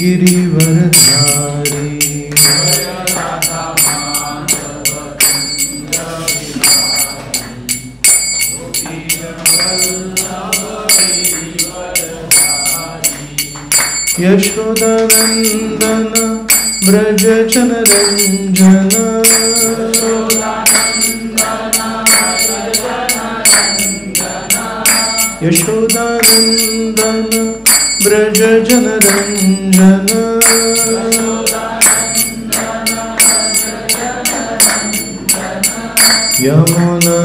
गिरिवरधारी यशोदानंदन ब्रज जनरंजन यशोदानंदन ब्रज जनरंजन यमुना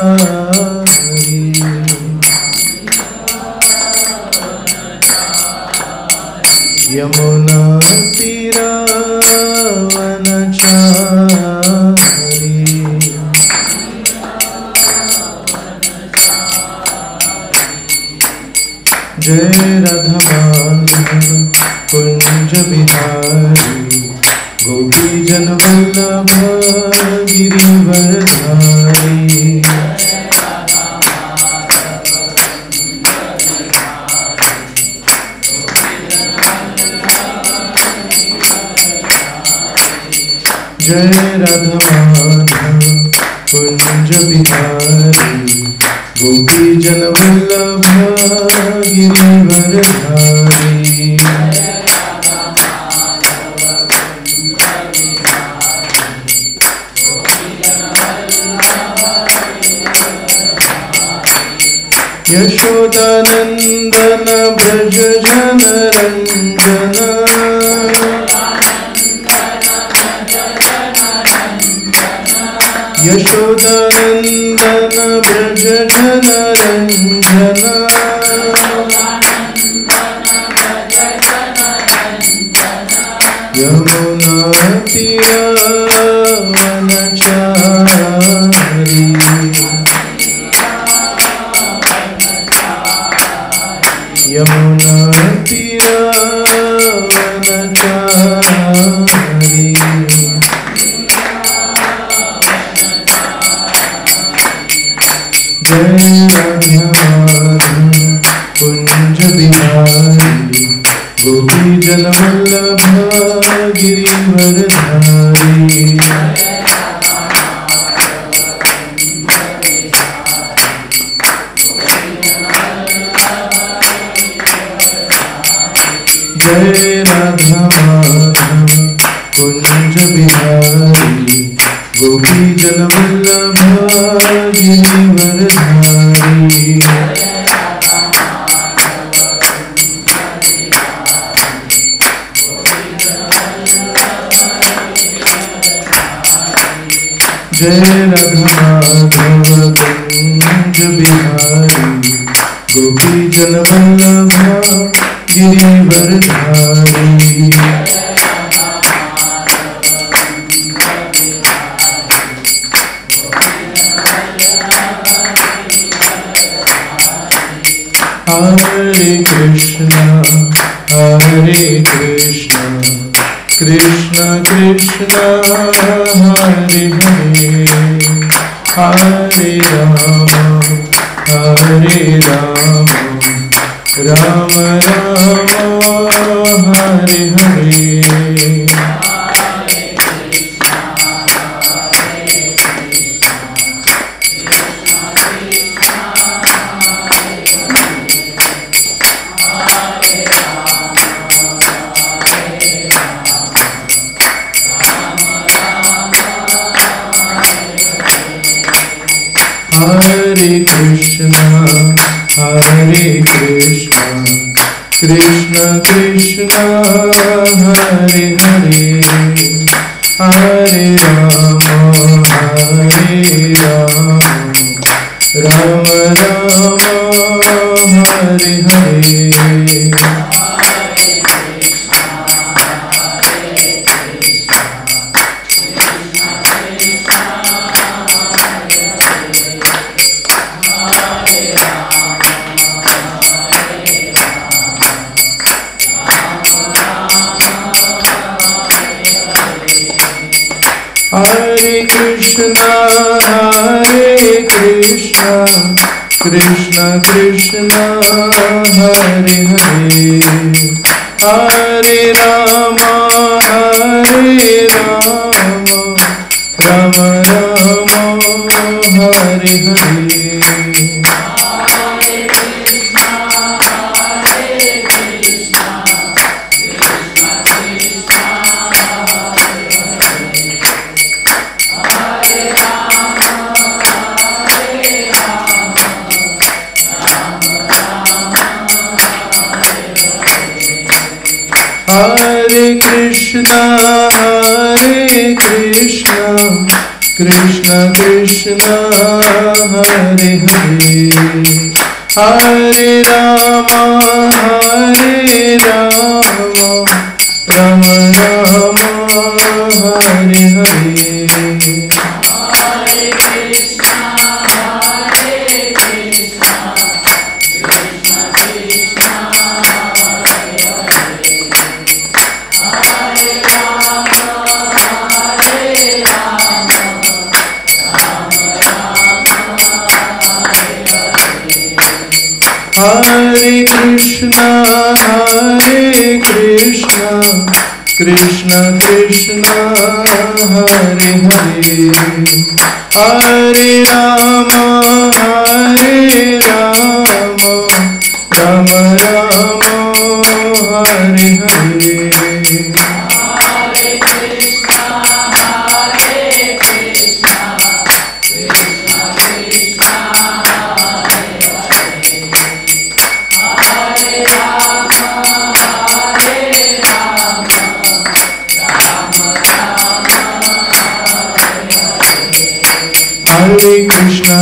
तीरावनचारी यमुना तीरावनचारी जय राधा माधव कुंज बिहारी गोपी जन वल्लभ गिरिवरधारी जय राधा माधव कुंज बिहारी गोपी जन वल्लभ गिरिवरधारी यशोदानंदन ब्रज जनरंजन यशोदानंदन ब्रज जनरंजन यमुना तीरावनचारी यमुना तीरावनचारी जय राधा माधव कुंज बिहारी गोपी जन वल्लभ गिरिवरधारी जय राधा माधव कुंज बिहारी गोपी जन वल्लभ गिरिवरधारी जय राधा माधव कुंज बिहारी गोपी जन वल्लभ गिरिवरधारी हरे कृष्णा कृष्ण कृष्ण हरे हरे हरे राम राम राम हरे हरे हरे कृष्णा कृष्ण कृष्ण हरे हरे हरे राम राम राम हरे हरे हरे कृष्णा कृष्ण कृष्ण हरे हरे हरे राम राम राम हरे हरे हरे कृष्ण कृष्ण कृष्ण हरे हरे हरे राम राम राम हरे हरे हरे कृष्ण कृष्ण कृष्ण हरे हरे हरे राम राम राम हरे हरे हरे कृष्ण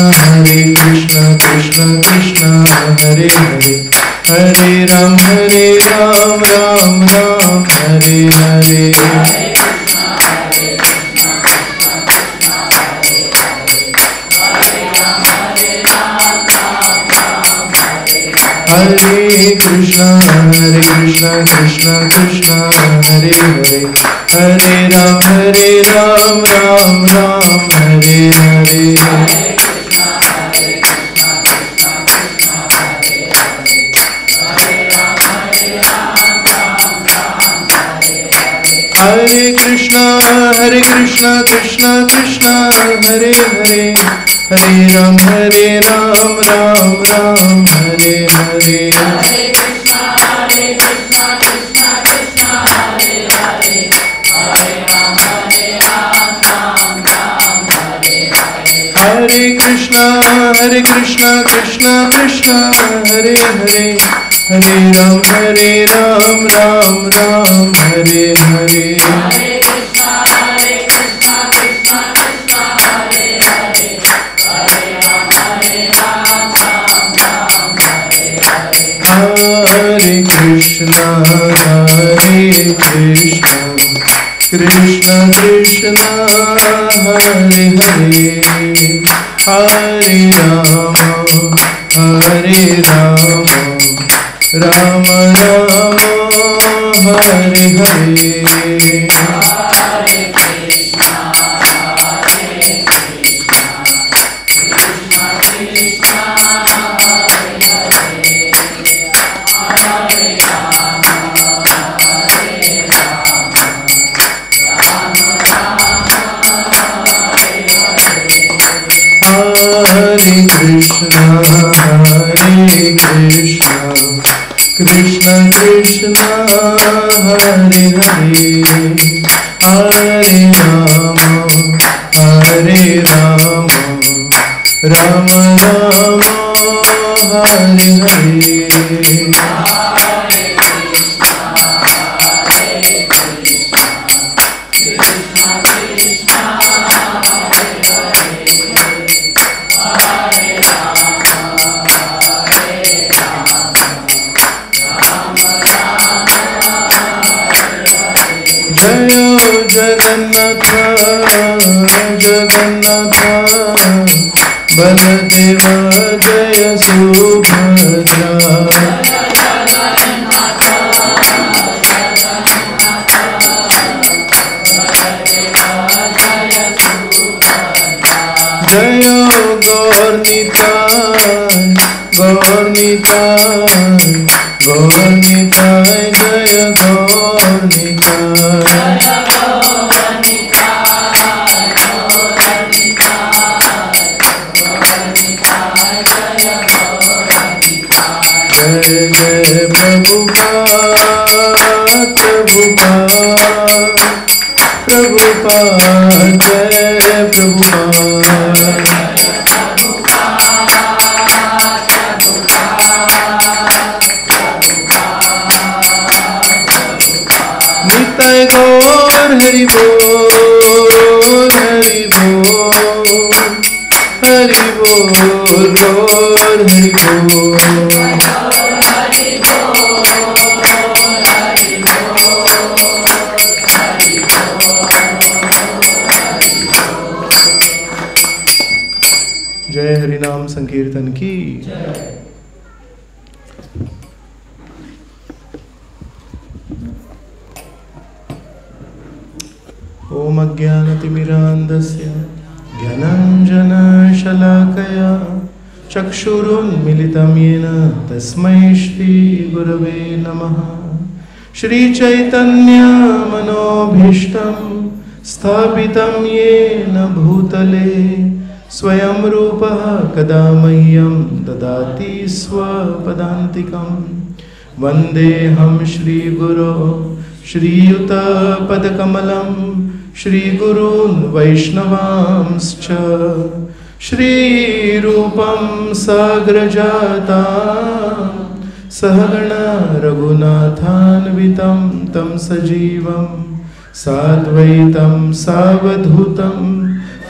कृष्ण कृष्ण हरे हरे हरे राम राम राम हरे हरे हरे कृष्ण कृष्ण कृष्ण हरे हरे हरे राम राम राम हरे हरे हरे कृष्ण कृष्ण कृष्ण हरे हरे हरे राम राम राम हरे हरे हरे कृष्ण कृष्ण कृष्ण हरे हरे हरे राम राम राम हरे हरे हरे कृष्ण कृष्ण कृष्ण हरे हरे हरे राम राम राम हरे हरे हरे कृष्ण कृष्ण कृष्ण हरे हरे हरे राम राम राम हरे हरे हरे कृष्ण कृष्ण कृष्ण हरे हरे हरे राम राम हरे हरे हरे कृष्ण कृष्ण कृष्ण हरे हरे हरे राम राम राम हरे हरे जगन्नाथ जगन्नाथ बलदेव जय सुभद्रा जय गौर निताय गौर निताय, गौर निताय, जय गौर निताय। जय जय प्रभुपाद, प्रभुपाद, प्रभुपाद, जय प्रभुपाद। निताय गौर हरि बोल, हरि बोल, हरि बोल, गौर हरि बोल। जय हरिनाम संकीर्तन की। ओम अज्ञानतिमिरान्धस्य ज्ञानाञ्जनशलाकया चक्षुरुन्मिलितं येन तस्मै श्रीगुरवे नमः। श्रीचैतन्यमनोभीष्टं स्थापितं येन भूतले स्वयं रूपः कदा मह्यं ददाति स्वपदान्तिकं। वन्देऽहं श्रीगुरो श्रीयुतपदकमलं श्रीगुरून् वैष्णवांश्च श्रीरूपं साग्रजाता सहगण रघुनाथान्वितं तं सजीवं साद्वैतं सावधूतं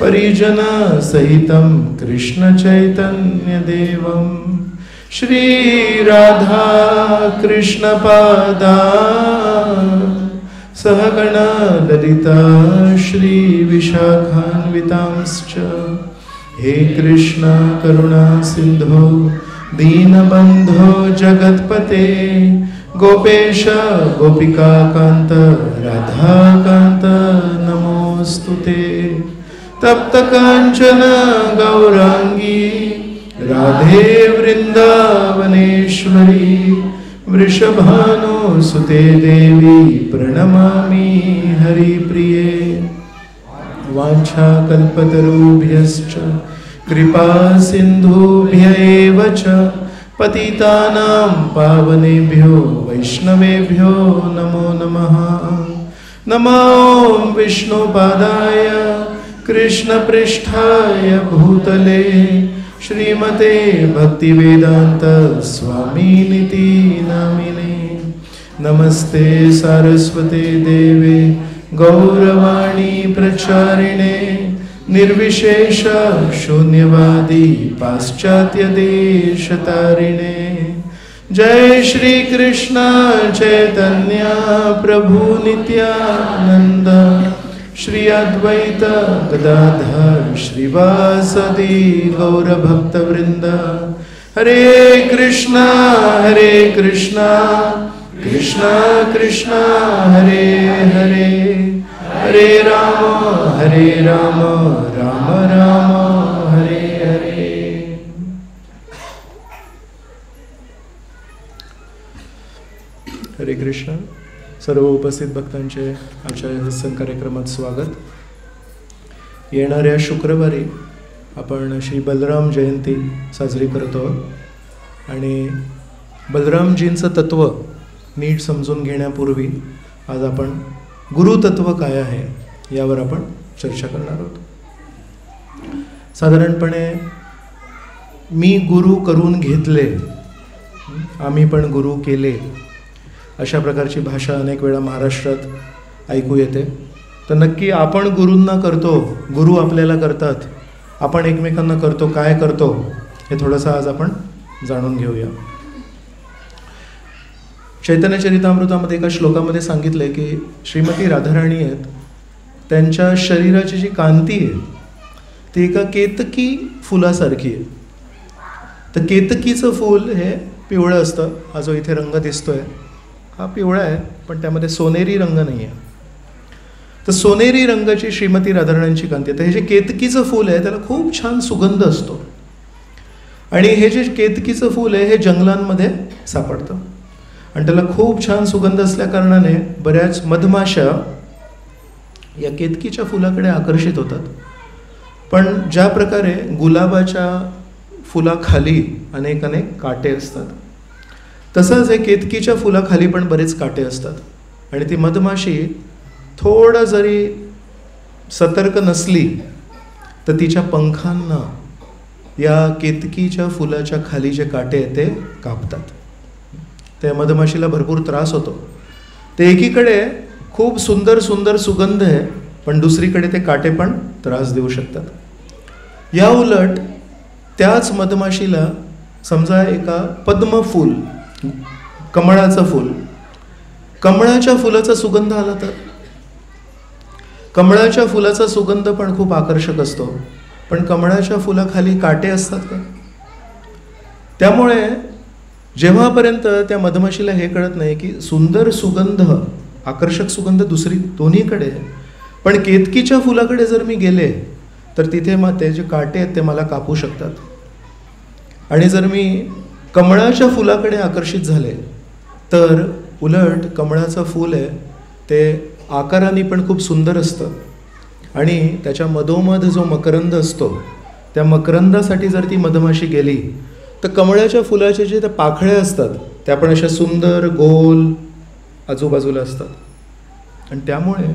परिजनसहितं कृष्णचैतन्यदेवं श्रीराधा कृष्णपादा सहगण ललिता श्रीविशाखान्वितांश्च। हे कृष्ण करुणा सिंधो दीनबंधो जगत्पते गोपेश गोपिकाकांत राधाकांत नमोस्तुते। तप्त कांचन गौरांगी राधे वृंदावनेश्वरी वृषभानुसुते देवी प्रणमामि हरिप्रिये। वाञ्छाकल्पतरुभ्यश्च कृपा सिन्धुभ्य एव च पतितानां पावनेभ्यो वैष्णवेभ्यो नमो नमः। नमो विष्णुपादाय कृष्णपृष्ठाय भूतले श्रीमते भक्तिवेदांत स्वामिनिति नामिने। नमस्ते सारस्वते देवे गौरवाणी प्रचारिणे निर्विशेष शून्यवादी पाश्चात्य देशतारिणे। जय श्री कृष्ण चैतन्य प्रभु नित्यानंद श्री अद्वैत गदाधर श्रीवासदि गौरभक्तवृंद। हरे कृष्णा कृष्णा कृष्णा हरे हरे हरे राम राम राम हरे हरे। हरे कृष्ण। सर्व उपस्थित भक्तांचे आजच्या सत्संग कार्यक्रमात स्वागत। येणाऱ्या शुक्रवारी आपण श्री बलराम जयंती साजरी करतो आणि बलरामजींचं तत्व नीट समजून घेण्यापूर्वी आज आपण गुरुतत्व काय आहे यावर आपण चर्चा करणार आहोत। साधारणपणे मी गुरु करून घेतले, आम्ही पण गुरु केले, अशा प्रकारची भाषा अनेक वेळा महाराष्ट्रात ऐकू येते। तर नक्की आपण गुरूंना करतो, गुरु आपल्याला करतात, आपण एकमेकांना करतो, काय करतो हे थोडंसं आज आपण जाणून घेऊया। चैतन्य चरितामृतामध्ये एका श्लोकामध्ये सांगितलं आहे की श्रीमती राधाराणी आहेत, त्यांच्या शरीराची जी कांती आहे ती एका केतकी फुलासारखी आहे। तर केतकीचं फूल हे पिवळं असतं, हा जो इथे रंग दिसतोय हा पिवळा आहे, पण त्यामध्ये सोनेरी रंग नाही आहे। तर सोनेरी रंगाची श्रीमती राधाराणींची कांती आहे। तर हे जे केतकीचं फूल आहे त्याला खूप छान सुगंध असतो आणि हे जे केतकीचं फूल आहे हे जंगलांमध्ये सापडतं आणि त्याला खूप छान सुगंध असल्या कारणाने बऱ्याच मधमाशा या केतकीच्या फुलाकडे आकर्षित होतात. पण ज्या प्रकारे गुलाबाच्या फुलाखाली अनेक अनेक काटे असतात, तसंच हे केतकीच्या फुलाखाली पण बरेच काटे असतात आणि ती मधमाशी थोडं जरी सतर्क नसली तर तिच्या पंखांना या केतकीच्या फुलाच्या खाली जे काटे आहेत ते कापतात. त्या मधमाशीला भरपूर त्रास होतो. ते एकीकडे खूप सुंदर सुंदर सुगंध आहे, पण दुसरीकडे ते काटे पण त्रास देऊ शकतात. या उलट त्याच मधमाशीला समजा एका पद्मफूल, कमळाचं फूल, कमळाच्या फुलाचा सुगंध आला तर कमळाच्या फुलाचा सुगंध पण खूप आकर्षक असतो, पण कमळाच्या फुलाखाली काटे असतात का? त्यामुळे जेव्हापर्यंत त्या मधमाशीला हे कळत नाही की सुंदर सुगंध, आकर्षक सुगंध दुसरी दोन्हीकडे, पण केतकीच्या फुलाकडे जर मी गेले तर तिथे मग ते जे काटे आहेत ते मला कापू शकतात. आणि जर मी कमळाच्या फुलाकडे आकर्षित झाले तर उलट कमळाचं फूल आहे ते आकाराने पण खूप सुंदर असतं आणि त्याच्या मधोमध जो मकरंद असतो त्या मकरंदासाठी जर ती मधमाशी गेली तर कमळाच्या फुलाचे जे त्या पाकळ्या असतात त्या पण अशा सुंदर गोल आजूबाजूला असतात आणि त्यामुळे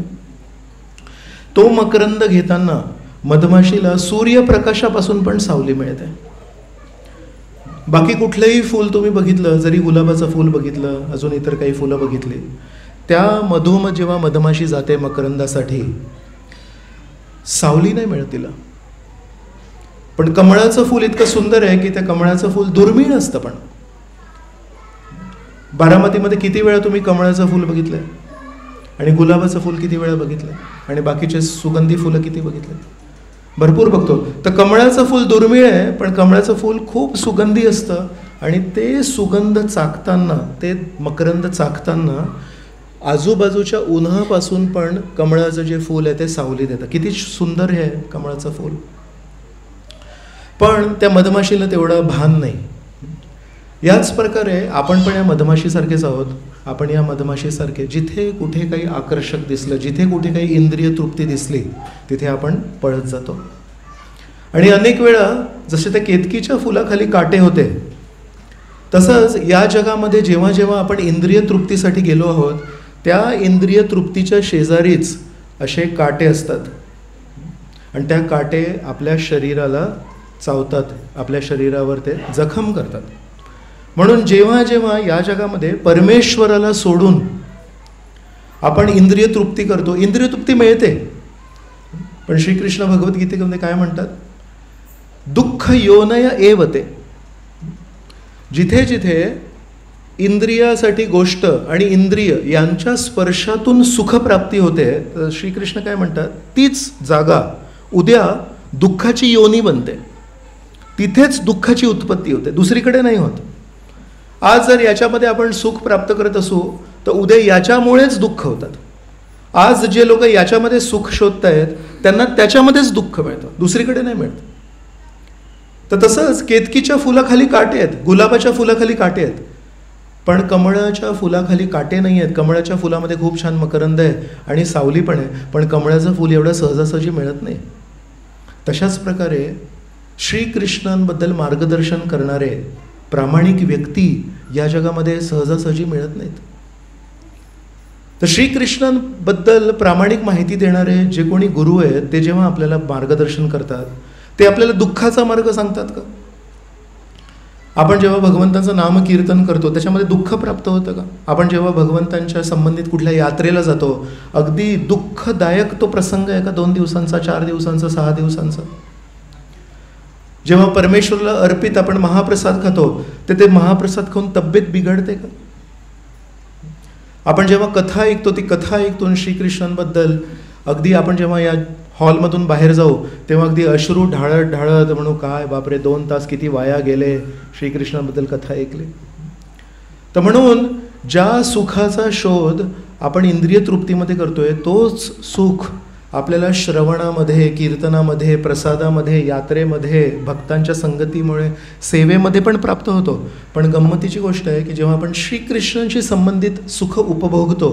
तो मकरंद घेताना मधमाशीला सूर्यप्रकाशापासून पण सावली मिळते. बाकी कुठलंही फूल तुम्ही बघितलं, जरी गुलाबाचं फूल बघितलं, अजून इतर काही फुलं बघितली, त्या मधोमध जेव्हा मधमाशी जाते मकरंदासाठी सावली नाही मिळत तिला. पण कमळाचं फूल इतकं सुंदर आहे की त्या कमळाचं फूल दुर्मिळ असतं. पण बारामतीमध्ये किती वेळा तुम्ही कमळाचं फूल बघितलंय आणि गुलाबाचं फूल किती वेळा बघितलंय आणि बाकीचे सुगंधी फुलं किती बघितले? भरपूर बघतो. तर कमळाचं फूल दुर्मिळ आहे, पण कमळाचं फूल खूप सुगंधी असतं आणि ते सुगंध चाखताना, ते मकरंद चाखताना आजूबाजूच्या उन्हापासून पण कमळाचं जे फूल आहे ते सावली देतं. किती सुंदर हे कमळाचं फूल. पण त्या मधमाशीला तेवढं भान नाही. याच प्रकारे आपण पण या मधमाशीसारखेच आहोत. आपण या मधमाशीसारखे जिथे कुठे काही आकर्षक दिसलं, जिथे कुठे काही इंद्रिय तृप्ती दिसली तिथे आपण पळत जातो. आणि अनेक वेळा जसे त्या केतकीच्या फुलाखाली काटे होते तसंच या जगामध्ये जेव्हा जेव्हा आपण इंद्रिय तृप्तीसाठी गेलो आहोत त्या इंद्रिय तृप्तीच्या शेजारीच असे काटे असतात आणि त्या काटे आपल्या शरीराला चावतात, आपल्या शरीरावर ते जखम करतात. म्हणून जेव्हा जेव्हा या जगामध्ये परमेश्वराला सोडून आपण इंद्रिय तृप्ती करतो, इंद्रिय तृप्ती मिळते, पण श्रीकृष्ण भगवद्गीतेमध्ये काय म्हणतात? दुःख योनय एवते. जिथे जिथे इंद्रियासाठी गोष्ट आणि इंद्रिय यांच्या स्पर्शातून सुखप्राप्ती होते, तर श्रीकृष्ण काय म्हणतात? तीच जागा उद्या दुःखाची योनी बनते, तिथेच दुःखाची उत्पत्ती होते, दुसरीकडे नाही होत. आज जर याच्यामध्ये आपण सुख प्राप्त करत असू तर उद्या याच्यामुळेच दुःख होतात. आज जे लोक याच्यामध्ये सुख शोधत आहेत त्यांना त्याच्यामध्येच दुःख मिळतं, दुसरीकडे नाही मिळत. तर तसंच केतकीच्या फुलाखाली काटे आहेत, गुलाबाच्या फुलाखाली काटे आहेत, पण कमळाच्या फुलाखाली काटे नाही आहेत. कमळाच्या फुलामध्ये खूप छान मकरंद आहे आणि सावली पण आहे, पण कमळाचं फूल एवढं सहजासहजी मिळत नाही. तशाच प्रकारे श्रीकृष्णांबद्दल मार्गदर्शन करणारे प्रामाणिक व्यक्ती या जगामध्ये सहजासहजी मिळत नाहीत. तर श्रीकृष्णांबद्दल प्रामाणिक माहिती देणारे जे कोणी गुरु आहेत ते जेव्हा आपल्याला मार्गदर्शन करतात ते आपल्याला दुःखाचा मार्ग सांगतात का? आपण जेव्हा भगवंताचं नामकीर्तन करतो त्याच्यामध्ये दुःख प्राप्त होतं का? आपण जेव्हा भगवंतांच्या संबंधित कुठल्या यात्रेला जातो अगदी दुःखदायक तो प्रसंग आहे का? 2 दिवसांचा, 4 दिवसांचा, 6 दिवसांचा? जेव्हा परमेश्वराला अर्पित आपण महाप्रसाद खातो तर ते महाप्रसाद खाऊन तब्येत बिघडते का? आपण जेव्हा कथा ऐकतो ती कथा ऐकतो श्रीकृष्णांबद्दल, अगदी आपण जेव्हा या हॉलमधून बाहेर जाऊ तेव्हा अगदी अश्रू ढाळत ढाळत म्हणू काय बापरे 2 तास किती वाया गेले श्रीकृष्णांबद्दल कथा ऐकले. तर म्हणून ज्या सुखाचा शोध आपण इंद्रिय तृप्तीमध्ये करतोय तोच सुख आपल्याला श्रवणामध्ये, कीर्तनामध्ये, प्रसादामध्ये, यात्रेमध्ये, भक्तांच्या संगतीमुळे, सेवेमध्ये पण प्राप्त होतो. पण गंमतीची गोष्ट आहे की जेव्हा आपण श्रीकृष्णांशी संबंधित सुख उपभोगतो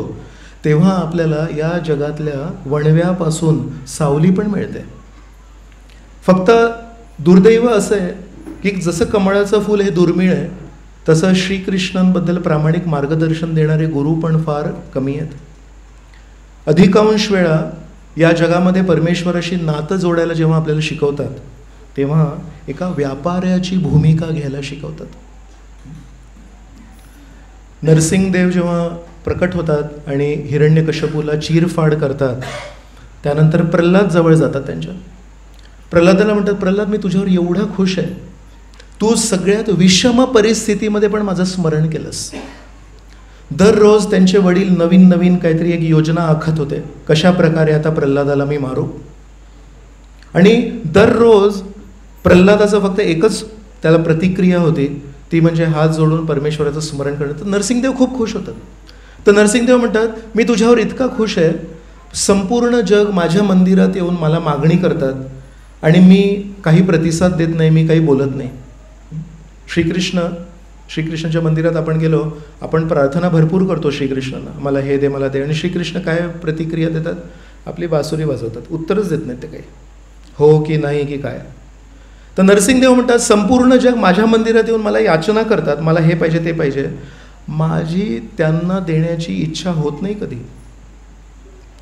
तेव्हा आपल्याला या जगातल्या वणव्यापासून सावली पण मिळते. फक्त दुर्दैव असं आहे की जसं कमळाचं फूल हे दुर्मिळ आहे तसं श्रीकृष्णांबद्दल प्रामाणिक मार्गदर्शन देणारे गुरु पण फार कमी आहेत. अधिकांश वेळा या जगामध्ये परमेश्वराशी नातं जोडायला जेव्हा आपल्याला शिकवतात तेव्हा एका व्यापाऱ्याची भूमिका घ्यायला शिकवतात. नरसिंहदेव जेव्हा प्रकट होतात आणि हिरण्यकश्यपूला चीरफाड करतात त्यानंतर प्रल्हाद जवळ जातात. त्यांच्या प्रल्हादाला म्हणतात, प्रल्हाद मी तुझ्यावर एवढा खुश आहे, तू सगळ्यात विषम परिस्थितीमध्ये पण माझं स्मरण केलंस. दररोज त्यांचे वडील नवीन नवीन काहीतरी एक योजना आखत होते, कशा प्रकारे आता प्रल्हादाला मी मारू. आणि दररोज प्रल्हादाचं फक्त एकच त्याला प्रतिक्रिया होती, ती म्हणजे हात जोडून परमेश्वराचं स्मरण करणं. तर नरसिंहदेव खूप खुश होतात. तर नरसिंहदेव म्हणतात, मी तुझ्यावर इतका खुश आहे, संपूर्ण जग माझ्या मंदिरात येऊन मला मागणी करतात आणि मी काही प्रतिसाद देत नाही, मी काही बोलत नाही. श्रीकृष्णाच्या मंदिरात आपण गेलो, आपण प्रार्थना भरपूर करतो श्रीकृष्णांना, मला हे दे, मला दे. आणि श्रीकृष्ण काय प्रतिक्रिया देतात? आपली बासुरी वाजवतात, उत्तरच देत नाहीत ते काही, हो की नाही की काय. तर नरसिंहदेव म्हणतात, संपूर्ण जग माझ्या मंदिरात येऊन मला याचना करतात, मला हे पाहिजे ते पाहिजे, माझी त्यांना देण्याची इच्छा होत नाही कधी.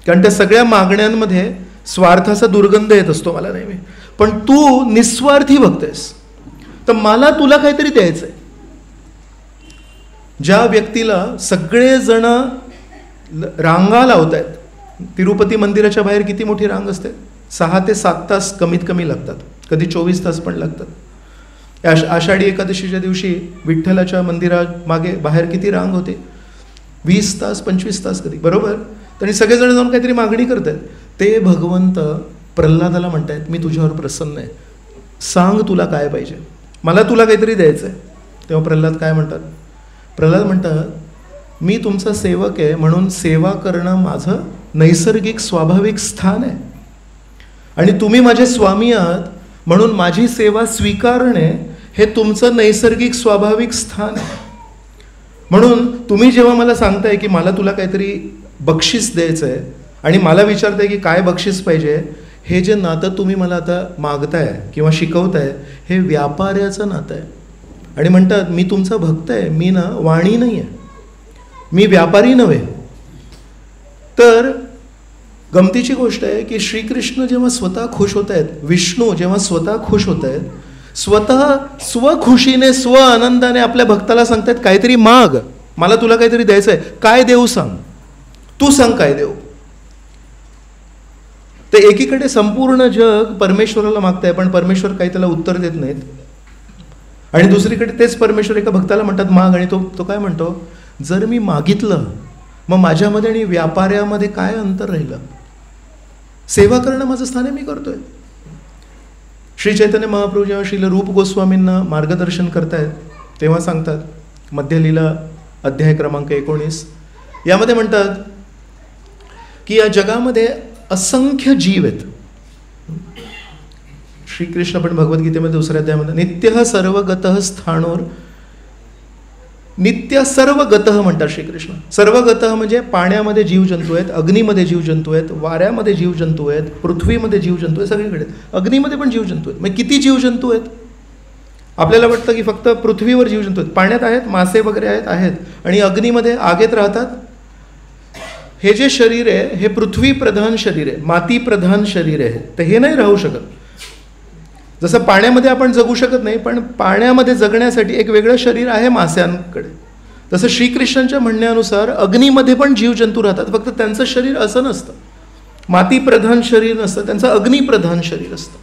कारण त्या सगळ्या मागण्यांमध्ये स्वार्थाचा दुर्गंध येत असतो मला नेहमी. पण तू निस्वार्थी भक्त आहेस, तर मला तुला काहीतरी द्यायचं आहे. ज्या व्यक्तीला सगळेजण रांगा लावत आहेत, तिरुपती मंदिराच्या बाहेर किती मोठी रांग असते, 6 ते 7 तास कमीत कमी लागतात, कधी 24 तास पण लागतात. आषाढी एकादशीच्या दिवशी विठ्ठलाच्या मंदिरात मागे बाहेर किती रांग होते, 20 तास 25 तास कधी, बरोबर. तरी सगळेजण जाऊन काहीतरी मागणी करत आहेत. ते भगवंत प्रल्हादाला म्हणतायत, मी तुझ्यावर प्रसन्न आहे, सांग तुला काय पाहिजे, मला तुला काहीतरी द्यायचं आहे. तेव्हा प्रल्हाद काय म्हणतात? प्रल्हाद म्हणतात, मी तुमचा सेवक आहे म्हणून सेवा करणं माझं नैसर्गिक स्वाभाविक स्थान आहे आणि तुम्ही माझे स्वामी आहात म्हणून माझी सेवा स्वीकारणे हे तुमचं नैसर्गिक स्वाभाविक स्थान आहे. म्हणून तुम्ही जेव्हा मला सांगताय की मला तुला काहीतरी बक्षीस द्यायचं आहे आणि मला विचारताय की काय बक्षीस पाहिजे, हे जे नातं तुम्ही मला आता मागताय किंवा शिकवताय हे व्यापाऱ्याचं नातं आहे. आणि म्हणतात, मी तुमचा भक्त आहे, मी ना वाणी नाही आहे, मी व्यापारी नव्हे. तर गमतीची गोष्ट आहे की श्रीकृष्ण जेव्हा स्वतः खुश होत आहेत, विष्णू जेव्हा स्वतः खुश होत आहेत, स्वतः स्वखुशीने स्व आनंदाने आपल्या भक्ताला सांगतायत, काहीतरी माग, मला तुला काहीतरी द्यायचं आहे, काय देऊ सांग, तू सांग काय देऊ. तर एकीकडे संपूर्ण जग परमेश्वराला मागताय पण परमेश्वर काही त्याला उत्तर देत नाहीत. आणि दुसरीकडे तेच परमेश्वर एका भक्ताला म्हणतात माग, आणि तो काय म्हणतो, जर मी मागितलं मग माझ्यामध्ये आणि व्यापाऱ्यामध्ये काय अंतर राहिलं, सेवा करणं माझं स्थान आहे, मी करतोय. श्री चैतन्य महाप्रभू जेव्हा श्रील रूप गोस्वामींना मार्गदर्शन करतायत तेव्हा सांगतात, मध्यलीला अध्याय क्रमांक 19 यामध्ये म्हणतात की या जगामध्ये असंख्य जीव आहेत. श्रीकृष्ण पण भगवद्गीतेमध्ये 2ऱ्या अध्यायामध्ये नित्य सर्वगतः स्थाणोर, नित्य सर्वगतः म्हणतात श्रीकृष्ण. सर्वगतः म्हणजे पाण्यामध्ये जीवजंतू आहेत, अग्नीमध्ये जीवजंतू आहेत, वाऱ्यामध्ये जीवजंतू आहेत, पृथ्वीमध्ये जीवजंतू आहेत, सगळीकडे. अग्नीमध्ये पण जीवजंतू आहेत. मग किती जीवजंतू आहेत? आपल्याला वाटतं की फक्त पृथ्वीवर जीवजंतू आहेत, पाण्यात आहेत, मासे वगैरे आहेत, आणि अग्नीमध्ये आगेत राहतात. हे जे शरीर आहे हे पृथ्वी प्रधान शरीर आहे, माती प्रधान शरीर आहे, तर हे नाही राहू शकत. जसं पाण्यामध्ये आपण जगू शकत नाही, पण पाण्यामध्ये जगण्यासाठी एक वेगळं शरीर आहे मास्यांकडे, तसं श्रीकृष्णांच्या म्हणण्यानुसार अग्नीमध्ये पण जीवजंतू राहतात, फक्त त्यांचं शरीर असं नसतं, माती प्रधान शरीर नसतं, त्यांचं अग्निप्रधान शरीर असतं.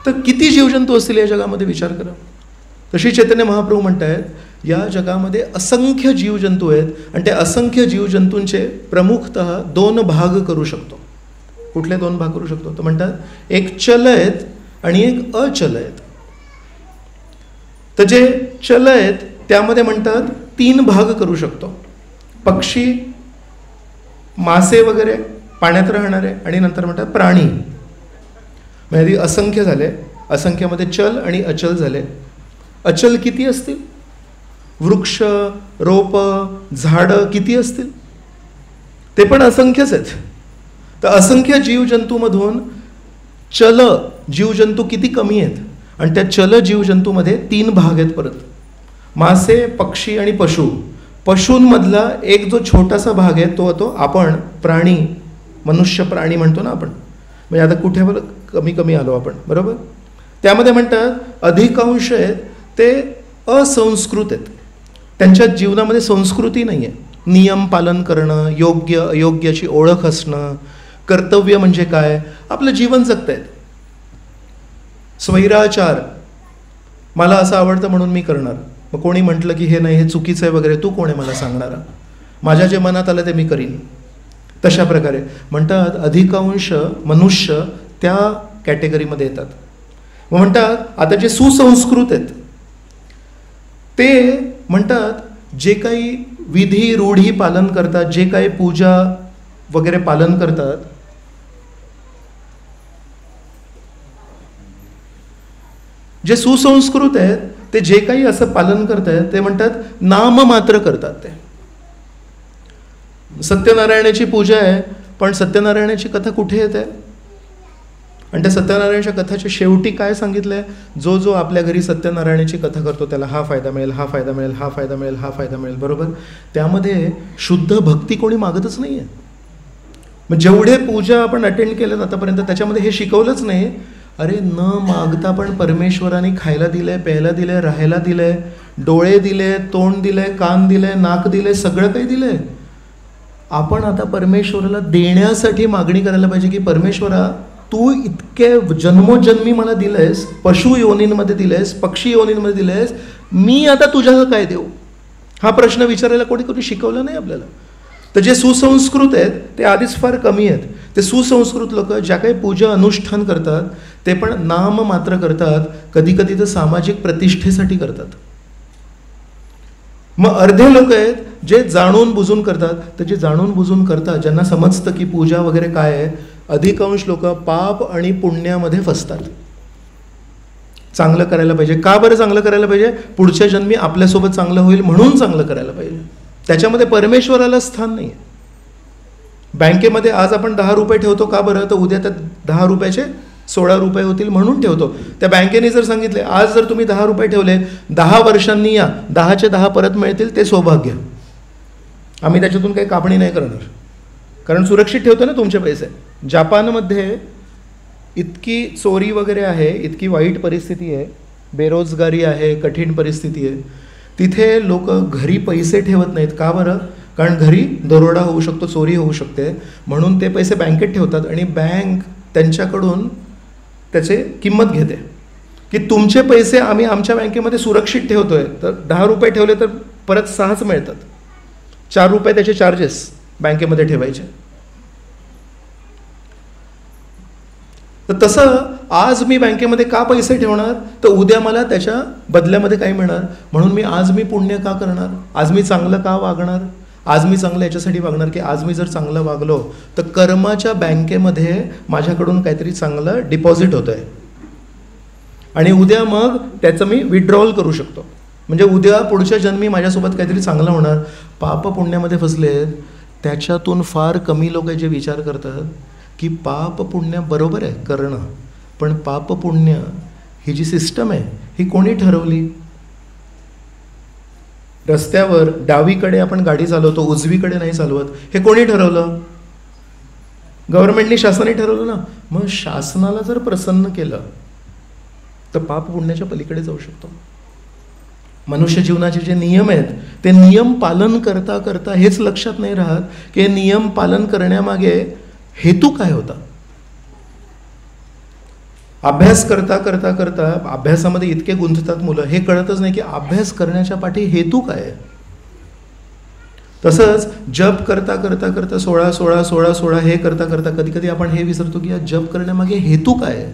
तर किती जीवजंतू असतील या जगामध्ये विचार करा. तर श्री चैतन्य महाप्रभू म्हणतायत, या जगामध्ये असंख्य जीवजंतू आहेत आणि त्या असंख्य जीवजंतूंचे प्रमुखतः 2 भाग करू शकतो. कुठले 2 भाग करू शकतो? तर म्हणतात, एक चल आहेत आणि एक अचल आहेत. तर जे चल आहेत त्यामध्ये म्हणतात 3 भाग करू शकतो. पक्षी, मासे वगैरे पाण्यात राहणारे, आणि नंतर म्हणतात प्राणी. म्हणजे असंख्य झाले. असंख्यामध्ये चल आणि अचल झाले. अचल किती असतील? वृक्ष, रोप, झाडं किती असतील? ते पण असंख्यच आहेत. तर असंख्य जीवजंतूमधून चल जीवजंतू किती कमी आहेत, आणि त्या चल जीवजंतूमध्ये 3 भाग आहेत परत: मासे, पक्षी आणि पशु. पशूंमधला एक जो छोटासा भाग आहे तो होतो आपण प्राणी, मनुष्य प्राणी म्हणतो ना आपण. म्हणजे आता कुठे कमी कमी आलो आपण, बरोबर. त्यामध्ये म्हणतात अधिकांश आहेत ते असंस्कृत आहेत. त्यांच्या जीवनामध्ये संस्कृती नाही आहे. नियम पालन करणं, योग्य अयोग्याची ओळख असणं, कर्तव्य म्हणजे काय, आपलं जीवन जगतायत. स्वैराचार, मला असं आवडतं म्हणून मी करणार, मग कोणी म्हटलं की हे नाही, हे चुकीचं आहे वगैरे, तू कोण आहे मला सांगणारा, माझ्या जे मनात आलं ते मी करीन. तशा प्रकारे म्हणतात अधिकांश मनुष्य त्या कॅटेगरीमध्ये येतात. मग म्हणतात आता जे सुसंस्कृत आहेत ते म्हणतात जे काही विधी रूढी पालन करतात, जे काही पूजा वगैरे पालन करतात, जे सुसंस्कृत आहेत ते जे काही असं पालन करतात ते म्हणतात नाम मात्र करतात. ते सत्यनारायणाची पूजा आहे, पण सत्यनारायणाची कथा कुठे येते? आणि त्या सत्यनारायणाच्या कथाच्या शेवटी काय सांगितलंय? जो जो आपल्या घरी सत्यनारायणाची कथा करतो त्याला हा फायदा मिळेल, हा फायदा मिळेल, हा फायदा मिळेल, हा फायदा मिळेल, बरोबर. त्यामध्ये शुद्ध भक्ती कोणी मागतच नाही आहे. मग जेवढे पूजा आपण अटेंड केल्यात आतापर्यंत त्याच्यामध्ये हे शिकवलंच नाही, अरे न मागता पण परमेश्वराने खायला दिलंय, प्यायला दिलंय, राहायला दिलंय, डोळे दिले, तोंड दिलंय, कान दिलंय, नाक दिलंय, सगळं काही दिलंय. आपण आता परमेश्वराला देण्यासाठी मागणी करायला पाहिजे की परमेश्वरा तू इतके जन्मोजन्मी मला दिलंयस, पशु योनींमध्ये दिलंयस, पक्षी योनींमध्ये दिलंयस, मी आता तुझ्याला काय देऊ? हा प्रश्न विचारायला कोणी शिकवलं नाही आपल्याला. तर जे सुसंस्कृत आहेत ते आधीच फार कमी आहेत. ते सुसंस्कृत लोक ज्या काही पूजा अनुष्ठान करतात ते पण नाम मात्र करतात, कधी कधी तर सामाजिक प्रतिष्ठेसाठी करतात. मग अर्धे लोक आहेत जे जाणून बुजून करतात. तर जे जाणून बुजून करतात, ज्यांना समजतं की पूजा वगैरे काय आहे, अधिकांश लोक पाप आणि पुण्यामध्ये फसतात. चांगलं करायला पाहिजे. का बरं चांगलं करायला पाहिजे? पुढच्या जन्मी आपल्यासोबत चांगलं होईल म्हणून चांगलं करायला पाहिजे. त्याच्यामध्ये परमेश्वराला स्थान नाही आहे. बँकेमध्ये आज आपण 10 रुपये ठेवतो, का बरं? तर उद्या त्या 10 रुपयाचे 16 रुपये होतील म्हणून ठेवतो. त्या बँकेने जर सांगितले आज जर तुम्ही 10 रुपये ठेवले, 10 वर्षांनी या 10चे 10 परत मिळतील, ते सौभाग्य. आम्ही त्याच्यातून काही कापणी नाही करणार, कारण सुरक्षित ठेवतो ना तुमचे पैसे. जपानमध्ये इतकी चोरी वगैरे आहे, इतकी वाईट परिस्थिती आहे, बेरोजगारी आहे, कठीण परिस्थिती आहे. तिथे लोक घरी पैसे ठेवत नाहीत. का बरं? कारण घरी दरोडा होऊ शकतो, चोरी होऊ शकते, म्हणून ते पैसे बँकेत ठेवतात आणि बँक त्यांच्याकडून त्याचे किंमत घेते की तुमचे पैसे आम्ही आमच्या बँकेमध्ये सुरक्षित ठेवतोय. तर 10 रुपये ठेवले तर परत 6च मिळतात. 4 रुपये त्याचे चार्जेस बँकेमध्ये ठेवायचे. तर तसं आज मी बँकेमध्ये का पैसे ठेवणार? तर उद्या मला त्याच्या बदल्यामध्ये काही मिळणार. म्हणून मी आज पुण्य का करणार? आज मी चांगलं का वागणार? आज मी चांगलं याच्यासाठी वागणार की आज मी जर चांगलं वागलो तर कर्माच्या बँकेमध्ये माझ्याकडून काहीतरी चांगलं डिपॉझिट होतं आहे आणि उद्या मग त्याचं मी विड्रॉल करू शकतो. म्हणजे उद्या पुढच्या जन्मी माझ्यासोबत काहीतरी चांगलं होणार. पाप पुण्यामध्ये फसलेत त्याच्यातून फार कमी लोक जे विचार करतात की पाप पुण्य बरोबर आहे करणं, पण पाप पुण्य ही जी सिस्टम आहे ही कोणी ठरवली? रस्त्यावर डावीकडे आपण गाडी चालवतो, उजवीकडे नाही चालवत, हे कोणी ठरवलं? गव्हर्नमेंटनी, शासनाने ठरवलं ना. मग शासनाला जर प्रसन्न केलं तर पाप पुण्याच्या पलीकडे जाऊ शकतो. मनुष्य जीवनाचे जे नियम आहेत ते नियम पालन करता करता हेच लक्षात नाही राहत की नियम पालन करण्यामागे हेतू काय होता. अभ्यास करता करता करता अभ्यासामध्ये इतके गुंततात मुलं, हे कळतच नाही की अभ्यास करण्याच्या पाठी हेतू काय आहे. तसंच जप करता करता करता 16 16 16 16 हे करता करता कधी कधी आपण हे विसरतो की या जप करण्यामागे हेतू काय आहे.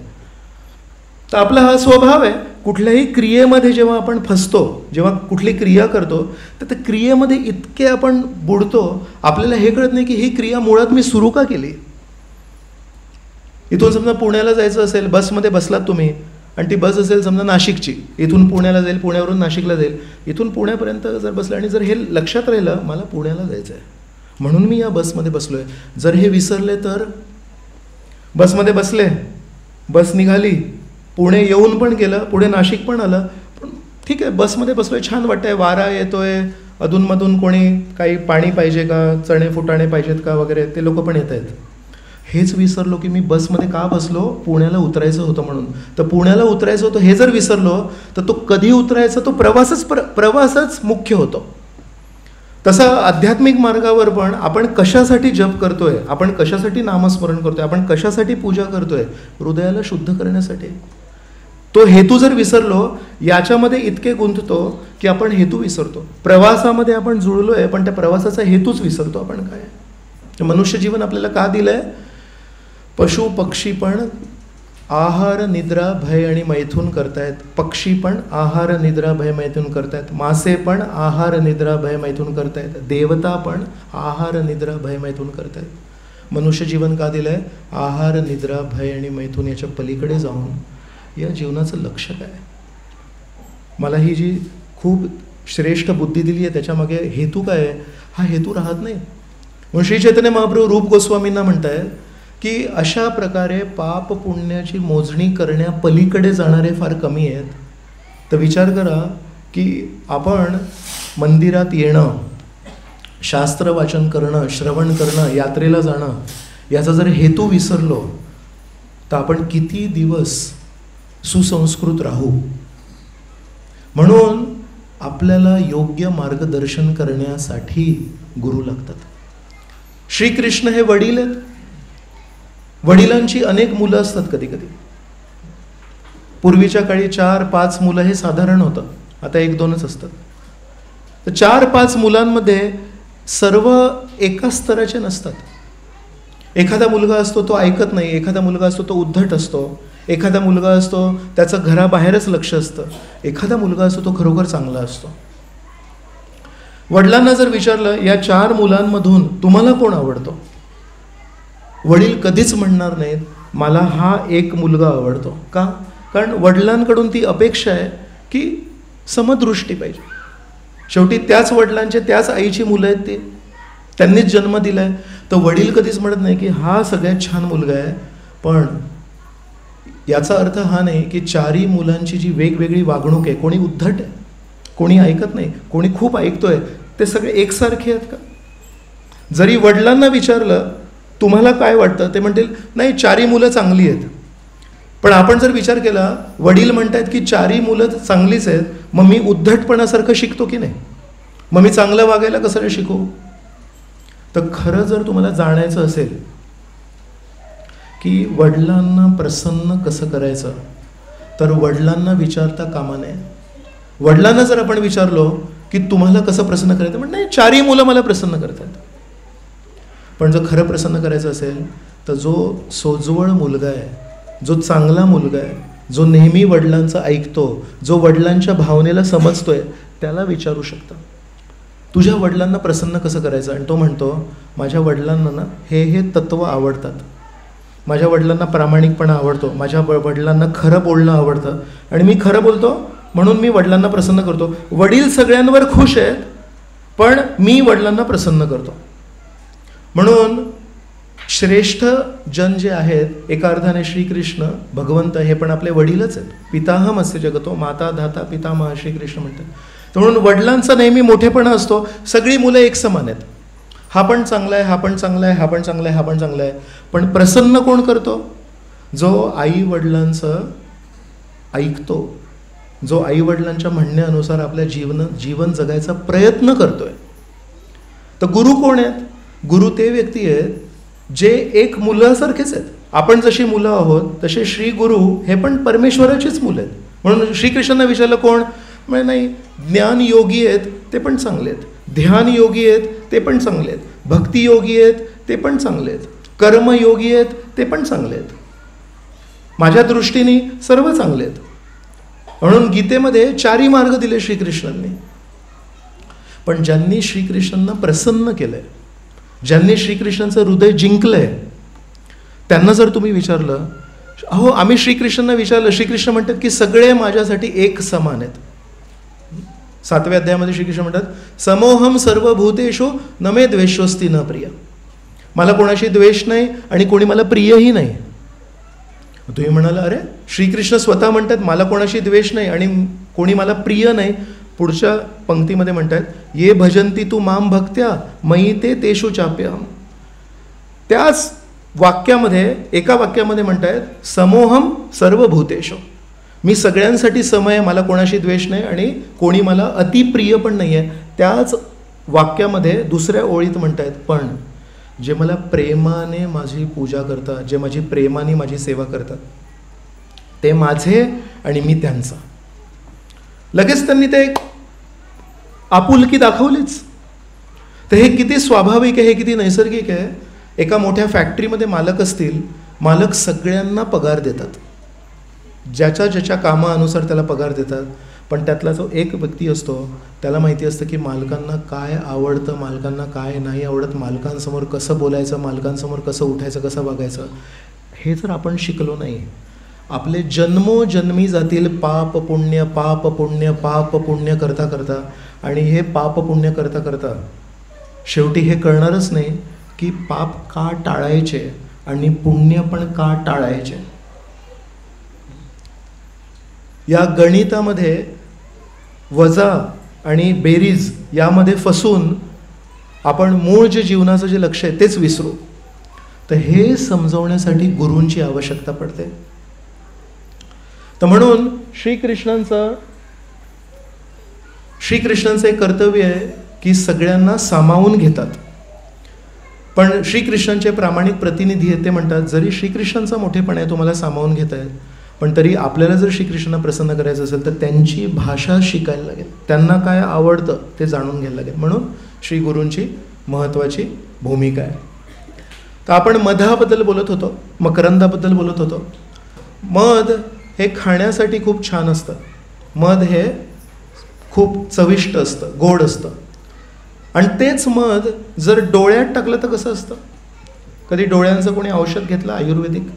तर आपला हा स्वभाव आहे, कुठल्याही क्रियेमध्ये जेव्हा आपण फसतो, जेव्हा कुठली क्रिया करतो, तर त्या क्रियेमध्ये इतके आपण बुडतो, आपल्याला हे कळत नाही की ही क्रिया मुळात मी सुरू का केली. इथून समजा पुण्याला जायचं असेल, बसमध्ये बसलात तुम्ही आणि ती बस असेल समजा नाशिकची, इथून पुण्याला जाईल, पुण्यावरून नाशिकला जाईल, इथून पुण्यापर्यंत जर बसलं आणि जर हे लक्षात राहिलं मला पुण्याला जायचं आहे म्हणून मी या बसमध्ये बसलो आहे, जर हे विसरले तर बसमध्ये बसले, बस निघाली, पुणे येऊन पण गेलं, पुढे नाशिक पण आलं, पण ठीक आहे बसमध्ये बसलोय, छान वाटतंय, वारा येतोय, अधूनमधून कोणी काही पाणी पाहिजे का, चणे फुटाणे पाहिजेत का वगैरे ते लोक पण येत आहेत. हेच विसरलो की मी बसमध्ये का बसलो, पुण्याला उतरायचं होतं म्हणून. तर पुण्याला उतरायचं होतं हे जर विसरलो तर तो कधी उतरायचा, तो प्रवासच मुख्य होतो. तसं आध्यात्मिक मार्गावर पण आपण कशासाठी जप करतोय, आपण कशासाठी नामस्मरण करतोय, आपण कशासाठी पूजा करतोय, हृदयाला शुद्ध करण्यासाठी. तो हेतू जर विसरलो, याच्यामध्ये इतके गुंततो की आपण हेतू विसरतो. प्रवासामध्ये आपण जुळलोय पण त्या प्रवासाचा हेतूच विसरतो आपण काय. मनुष्य जीवन आपल्याला का दिलंय. पशु पक्षी पण आहार निद्रा भय आणि मैथून करतायत, पक्षी पण आहार निद्रा भय मैथून करतायत, मासे पण आहार निद्रा भय मैथून करतायत, देवता पण आहार निद्रा भय मैथून करतायत. मनुष्य जीवन का दिलंय, आहार निद्रा भय आणि मैथून याच्या पलीकडे जाऊन या जीवनाचं लक्ष काय. मला ही जी खूप श्रेष्ठ बुद्धी दिली आहे त्याच्यामागे हेतू काय आहे, हा हेतू राहत नाही. म्हणून श्री चैतन्य महाप्रभू रूप गोस्वामींना म्हणतायत की अशा प्रकारे पाप पुण्याची मोजणी करण्या पलीकडे जाणारे फार कमी आहेत. तर विचार करा की आपण मंदिरात येणं, शास्त्र वाचन करणं, श्रवण करणं, यात्रेला जाणं, याचा जर हेतू विसरलो तर आपण किती दिवस सुसंस्कृत राहू. म्हणून आपल्याला योग्य मार्गदर्शन करण्यासाठी गुरु लागतात. श्रीकृष्ण हे वडील आहेत. वडिलांची अनेक मुलं असतात. कधी कधी पूर्वीच्या काळी 4-5 मुलं हे साधारण होतं, आता 1-2च असतात. तर 4-5 मुलांमध्ये सर्व एका स्तराचे नसतात. एखादा मुलगा असतो तो ऐकत नाही, एखादा मुलगा असतो तो उद्धट असतो, एखादा मुलगा असतो त्याचं घराबाहेरच लक्ष असतं, एखादा मुलगा असतो तो खरोखर चांगला असतो. वडिलांना जर विचारलं या 4 मुलांमधून तुम्हाला कोण आवडतो, वडील कधीच म्हणणार नाहीत मला हा एक मुलगा आवडतो. का? कारण वडिलांकडून ती अपेक्षा आहे की समदृष्टी पाहिजे. शेवटी त्याच वडिलांचे त्याच आईची मुलं आहेत, ते त्यांनीच जन्म दिलाय. तर वडील कधीच म्हणत नाही की हा सगळ्यात छान मुलगा आहे. पण याचा अर्थ हा नाही की 4ही मुलांची जी वेगवेगळी वागणूक आहे, कोणी उद्धट आहे, कोणी ऐकत नाही, कोणी खूप ऐकतोय, ते सगळे एकसारखे आहेत का. जरी वडिलांना विचारलं तुम्हाला काय वाटतं, ते म्हणतील नाही 4ही मुलं चांगली आहेत. पण आपण जर विचार केला, वडील म्हणतात की 4ही मुलं चांगलीच आहेत, मग मी उद्धटपणासारखं शिकतो की नाही, मग मी चांगलं वागायला कसं शिकू. तर खरं जर तुम्हाला जाणायचं असेल की वडिलांना प्रसन्न कसं करायचं, तर वडिलांना विचारता कामा नये. वडिलांना जर आपण विचारलो की तुम्हाला कसं प्रसन्न करायचं, म्हणजे नाही 4ही मुलं मला प्रसन्न करतात. पण जर खरं प्रसन्न करायचं असेल तर जो सोजवळ मुलगा आहे, जो चांगला मुलगा आहे, जो नेहमी वडिलांचं ऐकतो, जो वडिलांच्या भावनेला समजतोय, त्याला विचारू शकता तुझ्या वडिलांना प्रसन्न कसं करायचं. आणि तो म्हणतो माझ्या वडिलांना ना हे तत्त्व आवडतात, माझ्या वडिलांना प्रामाणिकपणा आवडतो, माझ्या वडिलांना खरं बोलणं आवडतं आणि मी खरं बोलतो म्हणून मी वडिलांना प्रसन्न करतो. वडील सगळ्यांवर खुश आहेत पण मी वडिलांना प्रसन्न करतो. म्हणून श्रेष्ठ जन जे आहेत, एका अर्थाने श्रीकृष्ण भगवंत हे पण आपले वडीलच आहेत. पिताहम अस्य जगतो माता धाता पितामह श्रीकृष्ण म्हणतात. तर म्हणून वडिलांचा नेहमी मोठेपणा असतो. सगळी मुलं एक समान आहेत, हा पण चांगला आहे, हा पण चांगला आहे, हा पण चांगला आहे, हा पण चांगला आहे. पण प्रसन्न कोण करतो, जो आई वडिलांचं ऐकतो, जो आई वडिलांच्या म्हणण्यानुसार आपल्या जीवन जगायचा प्रयत्न करतोय. तर गुरु कोण आहेत, गुरु ते व्यक्ती आहेत जे एक मुलासारखेच आहेत. आपण जशी मुलं आहोत तसे श्री गुरु हे पण परमेश्वराचीच मुलं आहेत. म्हणून श्रीकृष्णांना विचारलं कोण, म्हणजे नाही ज्ञान योगी आहेत ते पण चांगले आहेत, ध्यान योगी आहेत ते पण चांगले आहेत, भक्ती योगी आहेत ते पण चांगले आहेत, कर्मयोगी आहेत ते पण चांगले आहेत. माझ्या दृष्टीने सर्व चांगले आहेत. म्हणून गीतेमध्ये 4 मार्ग दिले श्रीकृष्णांनी. पण ज्यांनी श्रीकृष्णांना प्रसन्न केलंय, ज्यांनी श्रीकृष्णांचं हृदय जिंकलंय, त्यांना जर तुम्ही विचारलं, अहो आम्ही श्रीकृष्णांना विचारलं, श्रीकृष्ण म्हणतात की सगळे माझ्यासाठी एक समान आहेत. 7व्या अध्यायामध्ये श्रीकृष्ण म्हणतात, समोहम सर्वभूतेषु न मे द्वेषोस्ति न प्रिय. मला कोणाशी द्वेष नाही आणि कोणी मला प्रियही नाही. तुम्ही म्हणाला, अरे श्रीकृष्ण स्वतः म्हणतात मला कोणाशी द्वेष नाही आणि कोणी मला प्रिय नाही. पुढच्या पंक्तीमध्ये म्हणतात, ये भजंती तू माम भक्त्या मयी ते तेषु चाप्यहम. त्याच वाक्यामध्ये, एका वाक्यामध्ये म्हणतायत, समोहम सर्वभूतेषु, मी सगळ्यांसाठी सम आहे, मला कोणाशी द्वेष नाही आणि कोणी मला अतिप्रिय पण नाही आहे. त्याच वाक्यामध्ये दुसऱ्या ओळीत म्हणतायत, पण जे मला प्रेमाने माझी पूजा करतात, जे माझी प्रेमाने माझी सेवा करतात, ते माझे आणि मी त्यांचा. लगेच त्यांनी ते आपुलकी दाखवलीच. तर हे किती स्वाभाविक आहे, हे किती नैसर्गिक आहे. एका मोठ्या फॅक्टरीमध्ये मालक असतील, मालक सगळ्यांना पगार देतात, ज्याच्या ज्याच्या कामानुसार त्याला पगार देतात. पण त्यातला जो एक व्यक्ती असतो त्याला माहिती असतं की मालकांना काय आवडतं, मालकांना काय नाही आवडत, मालकांसमोर कसं बोलायचं, मालकांसमोर कसं उठायचं, कसं वागायचं. हे जर आपण शिकलो नाही, आपले जन्मोजन्मी जातील पाप पुण्य पाप पुण्य पाप पुण्य करता करता, आणि हे पाप पुण्य करता करता शेवटी हे कळणारच नाही की पाप का टाळायचे आणि पुण्य पण का टाळायचे. या गणितामध्ये वजा आणि बेरीज यामध्ये फसून आपण मूळ जे जीवनाचं जे लक्ष आहे तेच विसरू. तर हे समजवण्यासाठी गुरूंची आवश्यकता पडते. तर म्हणून श्रीकृष्णांचं एक कर्तव्य आहे की सगळ्यांना सामावून घेतात. पण श्रीकृष्णांचे प्रामाणिक प्रतिनिधी आहेत, ते म्हणतात, जरी श्रीकृष्णांचा मोठेपणा आहे, तुम्हाला सामावून घेत आहेत, पण तरी आपल्याला जर श्रीकृष्णांना प्रसन्न करायचं असेल तर त्यांची भाषा शिकायला लागेल, त्यांना काय आवडतं ते जाणून घ्यायला लागेल. म्हणून श्री गुरूंची महत्त्वाची भूमिका आहे. तर आपण मधाबद्दल बोलत होतो, मकरंदाबद्दल बोलत होतो. मध हे खाण्यासाठी खूप छान असतं. मध हे खूप चविष्ट असतं, गोड असतं. आणि तेच मध जर डोळ्यात टाकलं तर कसं असतं? कधी डोळ्यांचं कोणी औषध घेतलं आयुर्वेदिक?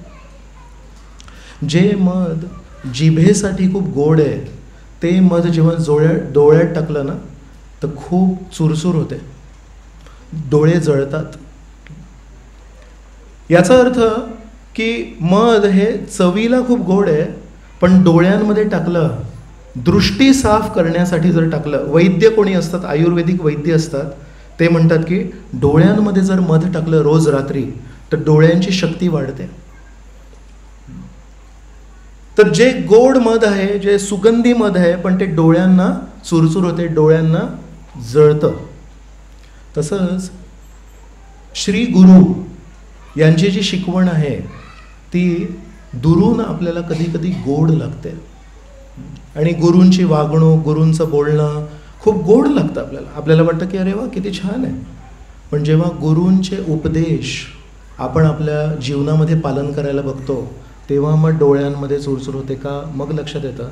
जे मध जिभेसाठी खूप गोड आहे ते मध जेव्हा डोळ्यात टाकलं ना तर खूप चुरचूर होते, डोळे जळतात. याचा अर्थ की मध हे चवीला खूप गोड आहे, पण डोळ्यांमध्ये टाकलं, दृष्टी साफ करण्यासाठी जर टाकलं, वैद्य कोणी असतात, आयुर्वेदिक वैद्य असतात, ते म्हणतात की डोळ्यांमध्ये जर मध टाकलं रोज रात्री तर डोळ्यांची शक्ती वाढते. तर जे गोड मध आहे, जे सुगंधी मध आहे, पण ते डोळ्यांना चुरचूर होते, डोळ्यांना जळतं. तसंच श्री गुरु यांची जी शिकवण आहे ती दुरून आपल्याला कधी कधी गोड लागते. आणि गुरूंची वागणूक, गुरूंचं बोलणं खूप गोड लागतं आपल्याला. आपल्याला वाटतं की अरे वा किती छान आहे. पण जेव्हा गुरूंचे उपदेश आपण आपल्या जीवनामध्ये पालन करायला बघतो तेव्हा मग डोळ्यांमध्ये चुरचूर होते का? मग लक्षात येतं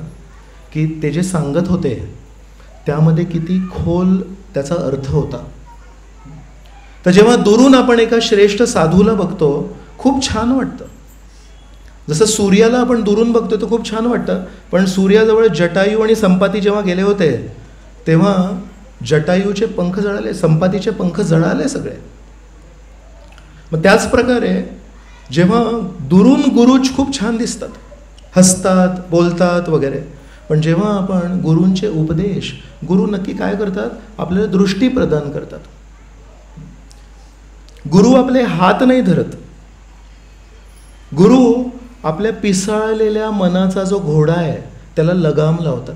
की ते जे सांगत होते त्यामध्ये किती खोल त्याचा अर्थ होता. तर जेव्हा दुरून आपण एका श्रेष्ठ साधूला बघतो खूप छान वाटतं. जसं सूर्याला आपण दुरून बघतो तर खूप छान वाटतं, पण सूर्याजवळ जटायू आणि संपाती जेव्हा गेले होते तेव्हा जटायूचे पंख जळाले, संपातीचे पंख जळाले सगळे. मग त्याच प्रकारे जेव्हा दुरून गुरुच खूप छान दिसतात, हसतात, बोलतात वगैरे, पण जेव्हा आपण गुरूंचे उपदेश, गुरु नक्की काय करतात? आपल्याला दृष्टी प्रदान करतात. गुरु आपले हात नाही धरत. गुरु आपल्या पिसाळलेल्या मनाचा जो घोडा आहे त्याला लगाम लावतात.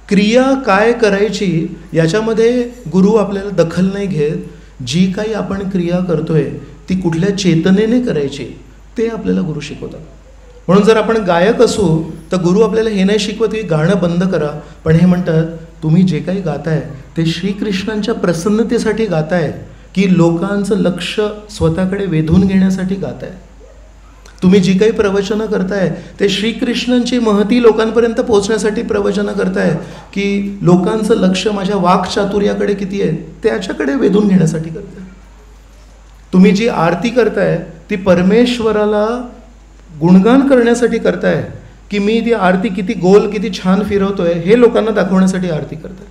क्रिया काय करायची याच्यामध्ये गुरु आपल्याला दखल नाही घेत. जी काही आपण क्रिया करतोय ती कुठल्या चेतनेने करायची ते आपल्याला गुरु शिकवतात. म्हणून जर आपण गायक असू तर गुरु आपल्याला हे नाही शिकवत की गाणं बंद करा, पण हे म्हणतात तुम्ही जे काही गाताय ते श्रीकृष्णांच्या प्रसन्नतेसाठी गाताय की लोकांचं लक्ष स्वतःकडे वेधून घेण्यासाठी गाताय. तुम्ही जी काही प्रवचनं करताय ते श्रीकृष्णांची महती लोकांपर्यंत पोहोचण्यासाठी प्रवचनं करताय की लोकांचं लक्ष माझ्या वाक्चातुर्याकडे किती आहे त्याच्याकडे वेधून घेण्यासाठी करताय. तुम्ही जी आरती करताय ती परमेश्वराला गुणगान करण्यासाठी करताय की मी ती आरती किती गोल किती छान फिरवतोय हे लोकांना दाखवण्यासाठी आरती करताय.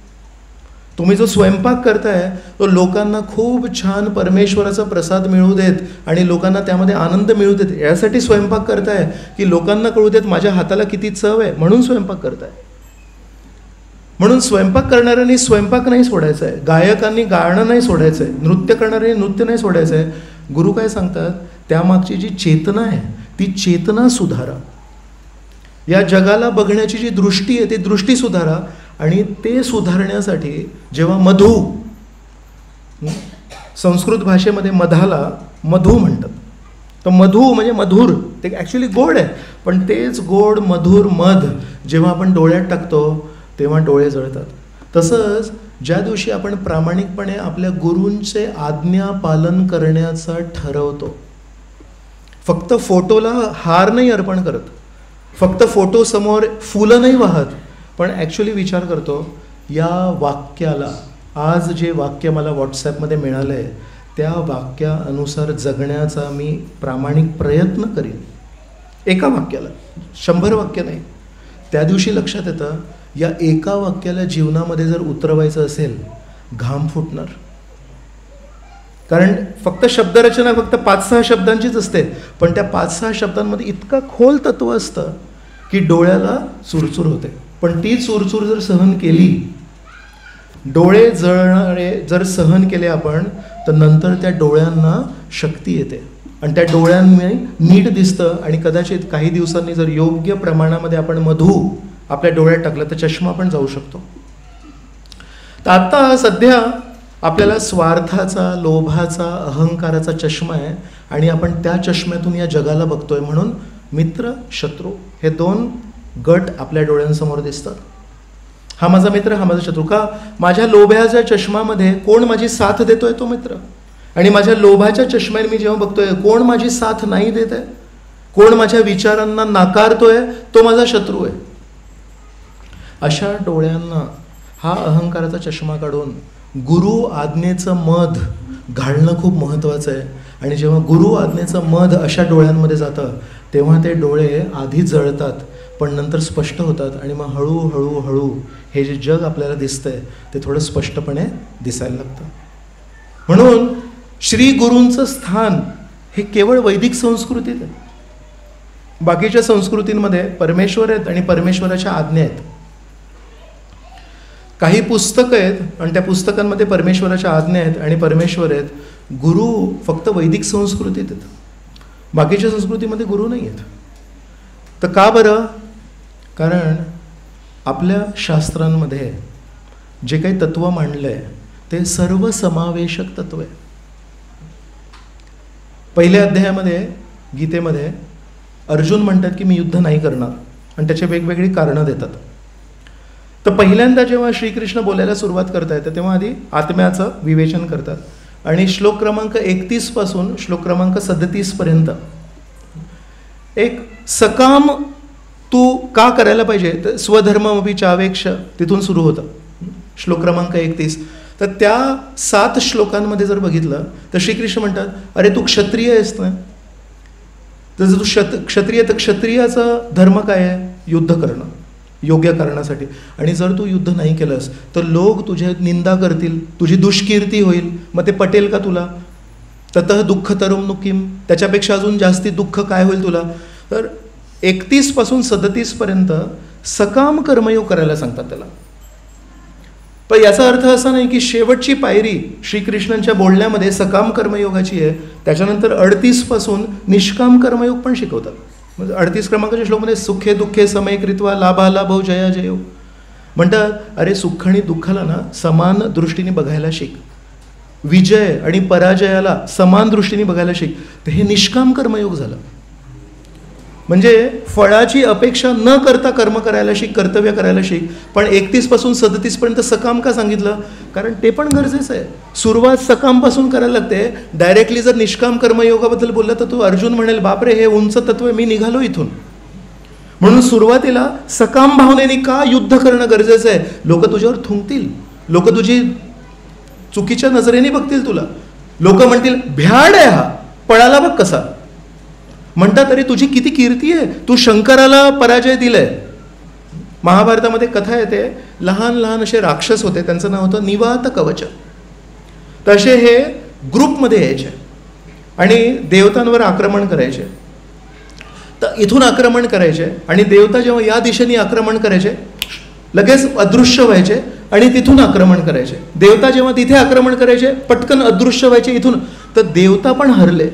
तुम्ही जो स्वयंपाक करताय तो लोकांना खूप छान परमेश्वराचा प्रसाद मिळू देत आणि लोकांना त्यामध्ये आनंद मिळू देत यासाठी स्वयंपाक करताय की लोकांना कळू देत माझ्या हाताला किती चव आहे म्हणून स्वयंपाक करताय. म्हणून स्वयंपाक करणाऱ्यांनी स्वयंपाक नाही सोडायचा आहे, गायकांनी गाणं नाही सोडायचं आहे, नृत्य करणाऱ्यांनी नृत्य नाही सोडायचं आहे. गुरु काय सांगतात त्यामागची जी चेतना आहे ती चेतना सुधारा. या जगाला बघण्याची जी दृष्टी आहे ती दृष्टी सुधारा. आणि ते सुधारण्यासाठी जेव्हा मधू, संस्कृत भाषेमध्ये मधाला मधू म्हणतात, तर मधू म्हणजे मधुर, ते ॲक्च्युली गोड आहे, पण तेच गोड मधुर मध जेव्हा आपण डोळ्यात टाकतो तेव्हा डोळे जळतात. तसंच ज्या दिवशी आपण प्रामाणिकपणे आपल्या गुरूंचे आज्ञा पालन करण्याचं ठरवतो, फक्त फोटोला हार नाही अर्पण करत, फक्त फोटोसमोर फुलं नाही वाहत, पण ॲक्च्युली विचार करतो या वाक्याला, आज जे वाक्य मला व्हॉट्सॲपमध्ये मिळालं आहे त्या वाक्यानुसार जगण्याचा मी प्रामाणिक प्रयत्न करीन. एका वाक्याला, 100 वाक्य नाही. त्या दिवशी लक्षात येतं या एका वाक्याला जीवनामध्ये जर उतरवायचं असेल घाम फुटणार. कारण फक्त शब्दरचना फक्त 5-6 शब्दांचीच असते, पण त्या 5-6 शब्दांमध्ये इतका खोल तत्व असतं की डोळ्याला चुरचूर होते. पण ती चुरचूर जर सहन केली, डोळे जळणारे जर सहन केले आपण, तर नंतर त्या डोळ्यांना शक्ती येते आणि त्या डोळ्यांनी नीट दिसतं. आणि कदाचित काही दिवसांनी जर योग्य प्रमाणामध्ये आपण मधू आपल्या डोळ्यात टाकलं तर चष्मा पण जाऊ शकतो. तर आता सध्या आपल्याला स्वार्थाचा, लोभाचा, अहंकाराचा चष्मा आहे आणि आपण त्या चष्म्यातून या जगाला बघतोय. म्हणून मित्र शत्रू हे 2 गट आपल्या डोळ्यांसमोर दिसतात. हा माझा मित्र, हा माझा शत्रू. का? माझ्या लोभाच्या चष्मामध्ये कोण माझी साथ देतोय तो मित्र, आणि माझ्या लोभाच्या चष्म्याने मी जेव्हा बघतोय कोण माझी साथ नाही देत आहे, कोण माझ्या विचारांना नाकारतोय तो माझा शत्रू आहे. अशा डोळ्यांना हा अहंकाराचा चष्मा काढून गुरु आज्ञेचं मध घालणं खूप महत्त्वाचं आहे. आणि जेव्हा गुरु आज्ञेचं मध अशा डोळ्यांमध्ये जातं तेव्हा ते डोळे आधी जळतात पण नंतर स्पष्ट होतात आणि मग हळूहळू हळू हे जे जग आपल्याला दिसतंय ते थोडं स्पष्टपणे दिसायला लागतं. म्हणून श्री गुरूंचं स्थान हे केवळ वैदिक संस्कृतीत आहे. बाकीच्या संस्कृतींमध्ये परमेश्वर आहेत आणि परमेश्वराच्या आज्ञा आहेत. काही पुस्तकं आहेत आणि त्या पुस्तकांमध्ये परमेश्वराच्या आज्ञा आहेत आणि परमेश्वर आहेत. गुरु फक्त वैदिक संस्कृतीत आहेत, बाकीच्या संस्कृतीमध्ये गुरु नाही आहेत. तर का बरं? कारण आपल्या शास्त्रांमध्ये जे काही तत्त्व मांडलं आहे ते सर्वसमावेशक तत्त्व आहे. पहिल्या अध्यायामध्ये गीतेमध्ये अर्जुन म्हणतात की मी युद्ध नाही करणार आणि त्याचे वेगवेगळी कारणं देतात. तर पहिल्यांदा जेव्हा श्रीकृष्ण बोलायला सुरुवात करता येतं तेव्हा आधी आत्म्याचं विवेचन करतात आणि श्लोक क्रमांक 31 पासून श्लोक क्रमांक 37 पर्यंत एक सकाम तू का करायला पाहिजे तर स्वधर्ममपि चावेक्ष तिथून सुरू होतं श्लोक क्रमांक 31. तर त्या 7 श्लोकांमध्ये जर बघितलं तर श्रीकृष्ण म्हणतात अरे तू क्षत्रिय आहेस ना, तर जर तू क्षत्रिय तर क्षत्रियाचा धर्म काय आहे? युद्ध करणं योग्य कारणासाठी. आणि जर तू युद्ध नाही केलंस तर लोक तुझे निंदा करतील, तुझी दुष्कीर्ती होईल, मग ते पटेल का तुला? ततः दुःख तरुम नुकीम, त्याच्यापेक्षा अजून जास्ती दुःख काय होईल तुला? तर 31 पासून 37 पर्यंत सकाम कर्मयोग करायला सांगतात त्याला. पण याचा अर्थ असा नाही की शेवटची पायरी श्रीकृष्णांच्या बोलण्यामध्ये सकाम कर्मयोगाची आहे, त्याच्यानंतर 38 पासून निष्काम कर्मयोग पण शिकवतात. म्हणजे 38 क्रमांकाच्या श्लोकमध्ये सुखे दुःखे समयकृत्वा लाभा लाभो जया जयो म्हणतात. अरे सुख आणि दुःखाला ना समान दृष्टीने बघायला शिक, विजय आणि पराजयाला समान दृष्टीने बघायला शिक. तर हे निष्काम कर्मयोग झालं. म्हणजे फळाची अपेक्षा न करता कर्म करायला शिक, कर्तव्य करायला शिक. पण 31 पासून 37 पर्यंत सकाम का सांगितलं? कारण ते पण गरजेचं आहे. सुरुवात सकामपासून करायला लागते. डायरेक्टली जर निष्काम कर्मयोगाबद्दल बोलला तर तू अर्जुन म्हणेल बापरे हे उंच तत्व आहे, मी निघालो इथून. म्हणून सुरुवातीला सकाम भावनेने का युद्ध करणं गरजेचं आहे. लोक तुझ्यावर थुंकतील, लोक तुझी चुकीच्या नजरेने बघतील तुला, लोक म्हणतील भ्याड आहे हा, पळाला बघ कसा. म्हणतात अरे तुझी किती कीर्ती आहे, तू शंकराला पराजय दिलाय. महाभारतामध्ये कथा येते, लहान लहान असे राक्षस होते, त्यांचं नाव होतं निवात कवच. तसे हे ग्रुपमध्ये यायचे आणि देवतांवर आक्रमण करायचे. तर इथून आक्रमण करायचे आणि देवता जेव्हा या दिशेने आक्रमण करायचे लगेच अदृश्य व्हायचे आणि तिथून आक्रमण करायचे. देवता जेव्हा तिथे आक्रमण करायचे पटकन अदृश्य व्हायचे इथून. तर देवता पण हरले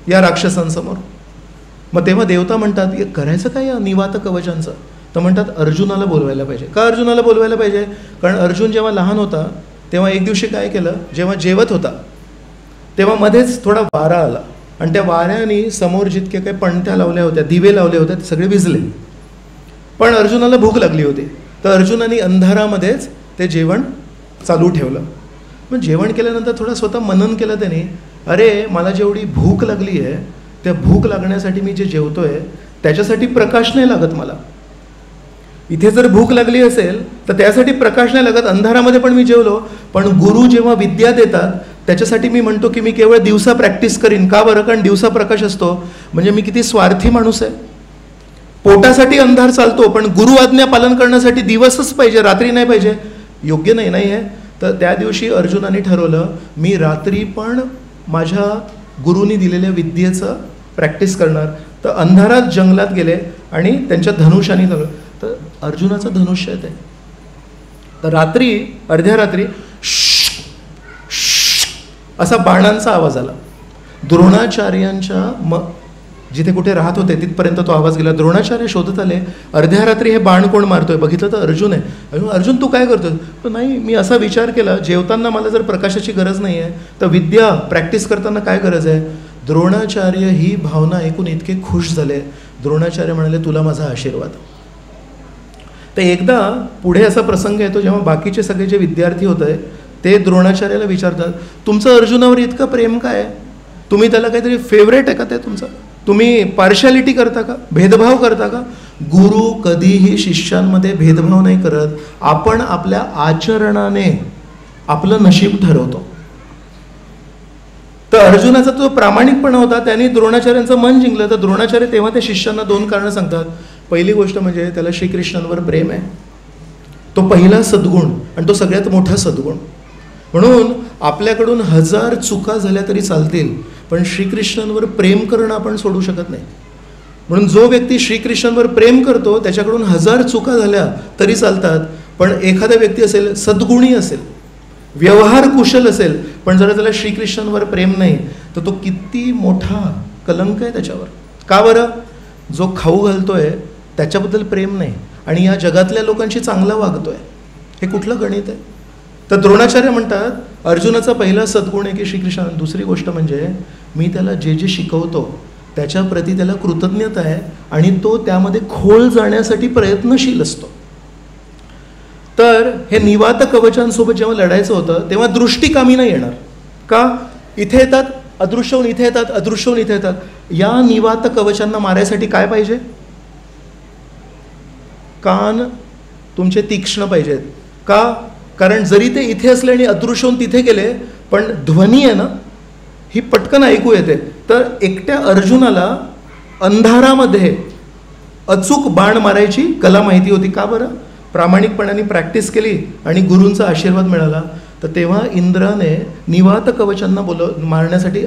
या राक्षसांसमोर. मग तेव्हा देवता म्हणतात हे करायचं काय या निवात कवचांचं. तर म्हणतात अर्जुनाला बोलवायला पाहिजे. का अर्जुनाला बोलवायला पाहिजे? कारण अर्जुन जेव्हा लहान होता तेव्हा एक दिवशी काय केलं, जेव्हा जेवत होता तेव्हा मध्येच थोडा वारा आला आणि त्या वाऱ्याने समोर जितके काही पणत्या लावल्या होत्या, दिवे लावले होते, ते सगळे भिजले. पण अर्जुनाला भूक लागली होती. तर अर्जुनाने अंधारामध्येच ते जेवण चालू ठेवलं. मग जेवण केल्यानंतर थोडं स्वतः मनन केलं त्याने, अरे मला जेवढी भूक लागली आहे त्या भूक लागण्यासाठी मी जे जेवतोय त्याच्यासाठी प्रकाश नाही लागत मला. इथे जर भूक लागली असेल तर त्यासाठी प्रकाश नाही लागत, अंधारामध्ये पण मी जेवलो. पण गुरु जेव्हा विद्या देतात त्याच्यासाठी मी म्हणतो की मी केवळ दिवसा प्रॅक्टिस करीन. का बरं? कारण दिवसा प्रकाश असतो. म्हणजे मी किती स्वार्थी माणूस आहे. पोटासाठी अंधार चालतो पण गुरु आज्ञा पालन करण्यासाठी दिवसच पाहिजे, रात्री नाही पाहिजे. योग्य नाही आहे. तर त्या दिवशी अर्जुनाने ठरवलं मी रात्री पण माझ्या गुरुनी दिलेल्या विद्येचं प्रॅक्टिस करणार. तर अंधारात जंगलात गेले आणि त्यांच्या धनुष्याने धरलं. तर अर्जुनाचं धनुष्य आहे ते. तर रात्री अर्ध्या रात्री असा बाणांचा आवाज आला. द्रोणाचार्यांच्या जिथे कुठे राहत होते तिथपर्यंत तो आवाज गेला. द्रोणाचार्य शोधत आले अर्ध्या रात्री हे बाण कोण मारतोय. बघितलं तर अर्जुन आहे. अर्जुन तू काय करतोय? तर नाही मी असा विचार केला जेवताना मला जर प्रकाशाची गरज नाही आहे तर विद्या प्रॅक्टिस करताना काय गरज आहे. द्रोणाचार्य ही भावना ऐकून इतके खुश झाले. द्रोणाचार्य म्हणाले तुला माझा आशीर्वाद. तर एकदा पुढे असा प्रसंग येतो जेव्हा बाकीचे सगळे जे विद्यार्थी होते ते द्रोणाचार्याला विचारतात तुमचं अर्जुनावर इतकं प्रेम काय आहे, तुम्ही त्याला काहीतरी फेवरेट आहे का ते तुमचं, तुम्ही पार्शालिटी करता का, भेदभाव करता का. गुरु कधीही शिष्यांमध्ये भेदभाव नाही करत. आपण आपल्या आचरणाने आपलं नशीब ठरवतो. तर अर्जुनाचा तो प्रामाणिकपणा होता, त्यांनी द्रोणाचार्यांचं मन जिंकलं. तर द्रोणाचार्य तेव्हा त्या शिष्यांना 2 कारणं सांगतात. पहिली गोष्ट म्हणजे त्याला श्रीकृष्णांवर प्रेम आहे, तो पहिला सद्गुण आणि तो सगळ्यात मोठा सद्गुण. म्हणून आपल्याकडून 1000 चुका झाल्या तरी चालतील पण श्रीकृष्णांवर प्रेम करणं आपण सोडू शकत नाही. म्हणून जो व्यक्ती श्रीकृष्णांवर प्रेम करतो त्याच्याकडून 1000 चुका झाल्या तरी चालतात. पण एखादा व्यक्ती असेल सद्गुणी असेल, व्यवहार कुशल असेल, पण जर त्याला श्रीकृष्णांवर प्रेम नाही तर तो किती मोठा कलंक आहे त्याच्यावर. का बरं? जो खाऊ घालतोय त्याच्याबद्दल प्रेम नाही आणि या जगातल्या लोकांशी चांगला वागतोय. हे कुठलं गणित आहे? तर द्रोणाचार्य म्हणतात अर्जुनाचा पहिला सद्गुण आहे की श्रीकृष्ण. दुसरी गोष्ट म्हणजे मी त्याला जे जे शिकवतो त्याच्याप्रती त्याला कृतज्ञता आहे आणि तो त्यामध्ये खोल जाण्यासाठी प्रयत्नशील असतो. तर हे निवात कवचांसोबत जेव्हा लढायचं होतं तेव्हा दृष्टी कामी नाही येणार. का? इथे येतात अदृश्य होऊन इथे येतात, अदृश्य होऊन इथे येतात. या निवात कवचांना मारायसाठी काय पाहिजे? कान तुमचे तीक्ष्ण पाहिजेत. का? कारण जरी ते इथे असले आणि अदृश्य होऊन तिथे गेले पण ध्वनी आहे ना ही पटकन ऐकू येते. तर एकट्या अर्जुनाला अंधारामध्ये अचूक बाण मारायची कला माहिती होती. का बरं? प्रामाणिकपणाने प्रॅक्टिस केली आणि गुरूंचा आशीर्वाद मिळाला. तर तेव्हा इंद्राने निवात कवचांना मारण्यासाठी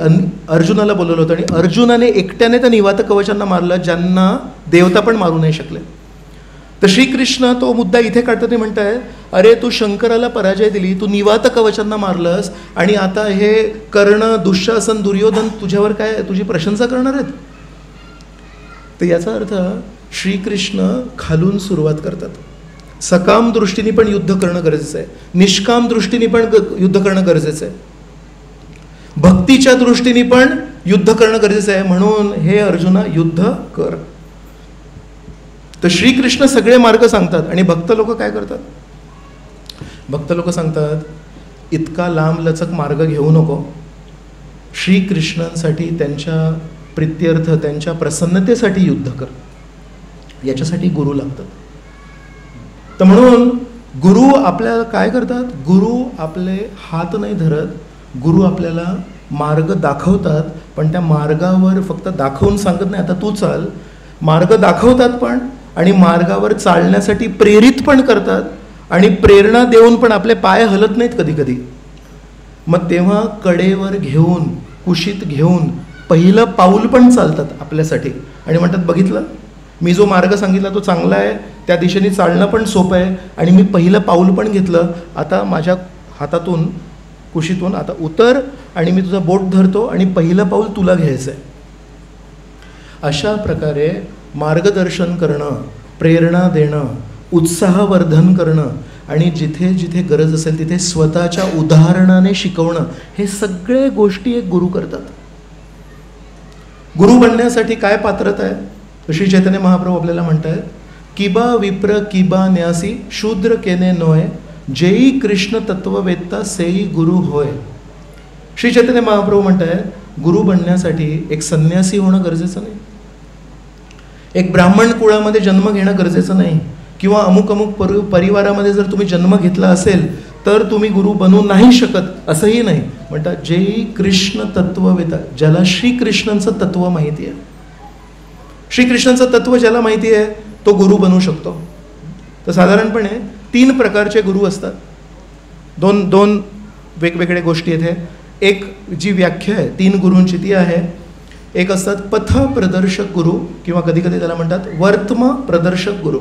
अर्जुनाला बोलवलं होतं आणि अर्जुनाने एकट्याने त्या निवात कवचांना मारलं ज्यांना देवता पण मारू नाही शकले. तर श्रीकृष्ण तो मुद्दा इथे काढताना म्हणताय अरे तू शंकराला पराजय दिली, तू निवात कवचांना मारलंस आणि आता हे कर्ण, दुःशासन, दुर्योधन तुझ्यावर काय तुझी प्रशंसा करणार आहेत. तर याचा अर्थ श्रीकृष्ण खालून सुरुवात करतात. सकाम दृष्टीने पण युद्ध करणं गरजेचं आहे, निष्काम दृष्टीने पण युद्ध करणं गरजेचं आहे, भक्तीच्या दृष्टीने पण युद्ध करणं गरजेचं आहे. म्हणून हे अर्जुना युद्ध कर. तर श्रीकृष्ण सगळे मार्ग सांगतात आणि भक्त लोक काय करतात? भक्त लोक सांगतात इतका लांब लचक मार्ग घेऊ नको, श्रीकृष्णांसाठी, त्यांच्या प्रित्यर्थ, त्यांच्या प्रसन्नतेसाठी युद्ध कर. याच्यासाठी गुरु लागतात. तर म्हणून गुरु आपल्याला काय करतात? गुरु आपले हात नाही धरत, गुरु आपल्याला मार्ग दाखवतात. पण त्या मार्गावर फक्त दाखवून सांगत नाही आता तू चाल, मार्ग दाखवतात पण, आणि मार्गावर चालण्यासाठी प्रेरित पण करतात, आणि प्रेरणा देऊन पण आपले पाय हलत नाहीत कधी कधी. मग तेव्हा कडेवर घेऊन, कुशीत घेऊन पहिलं पाऊल पण चालतात आपल्यासाठी आणि म्हणतात बघितलं मी जो मार्ग सांगितला तो चांगला आहे, त्या दिशेने चालणं पण सोपं आहे, आणि मी पहिलं पाऊल पण घेतलं, आता माझ्या हातातून, कुशीतून आता उतर आणि मी तुझा बोट धरतो आणि पहिलं पाऊल तुला घ्यायचं आहे. अशा प्रकारे मार्गदर्शन करणं, प्रेरणा देणं, उत्साहवर्धन करणं आणि जिथे जिथे गरज असेल तिथे स्वतःच्या उदाहरणाने शिकवणं, हे सगळे गोष्टी एक गुरु करतात. गुरु बनण्यासाठी काय पात्रता आहे? श्री चैतन्य महाप्रभू आपल्याला म्हणतात किबा विप्र किबा न्यासी शूद्र केने नोय, जेई कृष्ण तत्ववेत्ता सेई गुरु होय. श्री चैतन्य महाप्रभू म्हणतात गुरु बनण्यासाठी एक संन्यासी होणं गरजेचं नाही, एक ब्राह्मण कुळामध्ये जन्म घेणं गरजेचं नाही, किंवा अमुक अमुक परिवारामध्ये जर तुम्ही जन्म घेतला असेल तर तुम्ही गुरु बनू नाही शकत असंही नाही. म्हणतात जेई कृष्ण तत्ववेत्ता, ज्याला श्रीकृष्णांचं तत्व माहिती आहे, श्रीकृष्णांचं तत्व ज्याला माहिती आहे तो गुरु बनू शकतो. तर साधारणपणे 3 प्रकारचे गुरु असतात. दोन वेगवेगळ्या गोष्टी येथे. एक जी व्याख्या आहे 3 गुरूंची ती आहे, एक असतात पथ प्रदर्शक गुरु, किंवा कधी कधी त्याला म्हणतात वर्तम प्रदर्शक गुरु.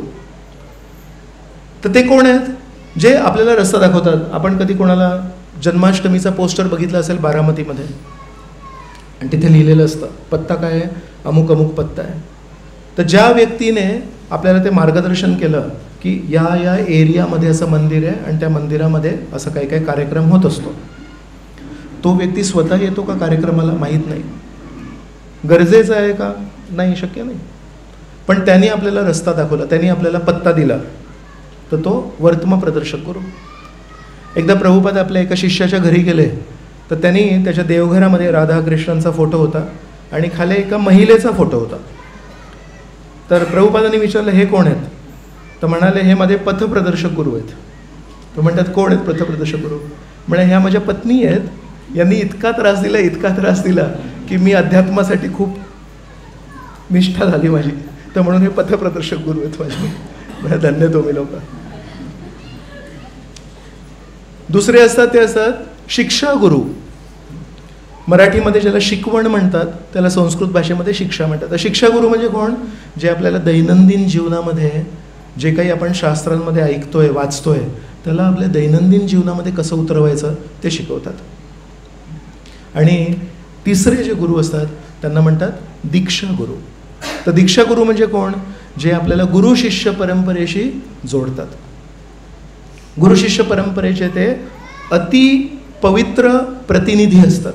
तर ते कोण आहेत? जे आपल्याला रस्ता दाखवतात. आपण कधी कोणाला जन्माष्टमीचा पोस्टर बघितला असेल बारामतीमध्ये, आणि तिथे लिहिलेलं असतं पत्ता काय आहे, अमुक अमुक पत्ता आहे. तर ज्या व्यक्तीने आपल्याला ते मार्गदर्शन केलं की या या एरियामध्ये असं मंदिर आहे आणि त्या मंदिरामध्ये असं काही काही कार्यक्रम होत असतो, तो व्यक्ती स्वतः येतो का कार्यक्रमाला माहीत नाही, गरजेचं आहे का नाही, शक्य नाही, पण त्यांनी आपल्याला रस्ता दाखवला, त्यांनी आपल्याला पत्ता दिला, तर तो वर्तम प्रदर्शक गुरु. एकदा प्रभुपाद आपल्या एका शिष्याच्या घरी गेले, तर त्यांनी त्याच्या देवघरामध्ये राधाकृष्णांचा फोटो होता आणि खाली एका महिलेचा फोटो होता. तर प्रभुपादांनी विचारलं हे कोण आहेत? तर म्हणाले हे माझे पथप्रदर्शक गुरु आहेत. तर म्हणतात कोण आहेत पथप्रदर्शक गुरु? म्हणे ह्या माझ्या पत्नी आहेत, यांनी इतका त्रास दिला, इतका त्रास दिला की मी अध्यात्मासाठी खूप निष्ठा झाली माझी, तर म्हणून हे पथप्रदर्शक गुरु आहेत माझे. धन्य तुम्ही लोक. दुसरे असतात ते असतात शिक्षा गुरु. मराठीमध्ये ज्याला शिकवण म्हणतात त्याला संस्कृत भाषेमध्ये शिक्षा म्हणतात. तर शिक्षा गुरु म्हणजे कोण? जे आपल्याला दैनंदिन जीवनामध्ये जे काही आपण शास्त्रांमध्ये ऐकतोय, वाचतोय, त्याला आपल्या दैनंदिन जीवनामध्ये कसं उतरवायचं ते शिकवतात. आणि तिसरे जे गुरु असतात त्यांना म्हणतात दीक्षा गुरु. तर दीक्षा गुरु म्हणजे कोण? जे आपल्याला गुरु शिष्य परंपरेशी जोडतात. गुरु शिष्य परंपरेचे ते अति पवित्र प्रतिनिधी असतात,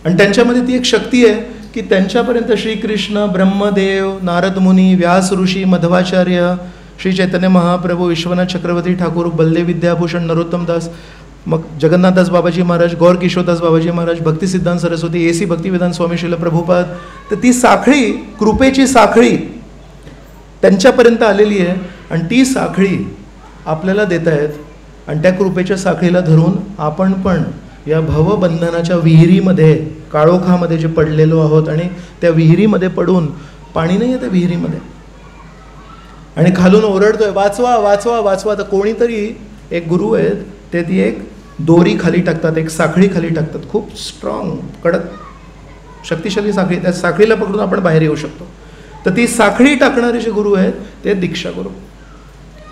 आणि त्यांच्यामध्ये ती एक शक्ती आहे की त्यांच्यापर्यंत श्रीकृष्ण, ब्रह्मदेव, नारद मुनी, व्यास ऋषी, मध्वाचार्य, श्री चैतन्य महाप्रभू, विश्वनाथ चक्रवर्ती ठाकूर, बलदेव विद्याभूषण, नरोत्तम दास, मग जगन्नाथदास बाबाजी महाराज, गौर किशोरदास बाबाजी महाराज, भक्ती सिद्धांत सरस्वती, AC भक्तिवेदांत स्वामी श्रील प्रभुपाद, तर ती साखळी, कृपेची साखळी त्यांच्यापर्यंत आलेली आहे, आणि ती साखळी आपल्याला देत आहेत. आणि त्या कृपेच्या साखळीला धरून आपण पण या भवबंधनाच्या विहिरीमध्ये, काळोखामध्ये जे पडलेलो आहोत, आणि त्या विहिरीमध्ये पडून, पाणी नाही आहे त्या विहिरीमध्ये, आणि खालून ओरडतोय वाचवा वाचवा वाचवा, तर कोणीतरी एक गुरु आहेत ते ती एक दोरी खाली टाकतात, एक साखळी खाली टाकतात, खूप स्ट्रॉंग, कडक, शक्तिशाली साखळी. त्या साखळीला पकडून आपण बाहेर येऊ शकतो. तर ती साखळी टाकणारे जे गुरु आहेत ते दीक्षा गुरु.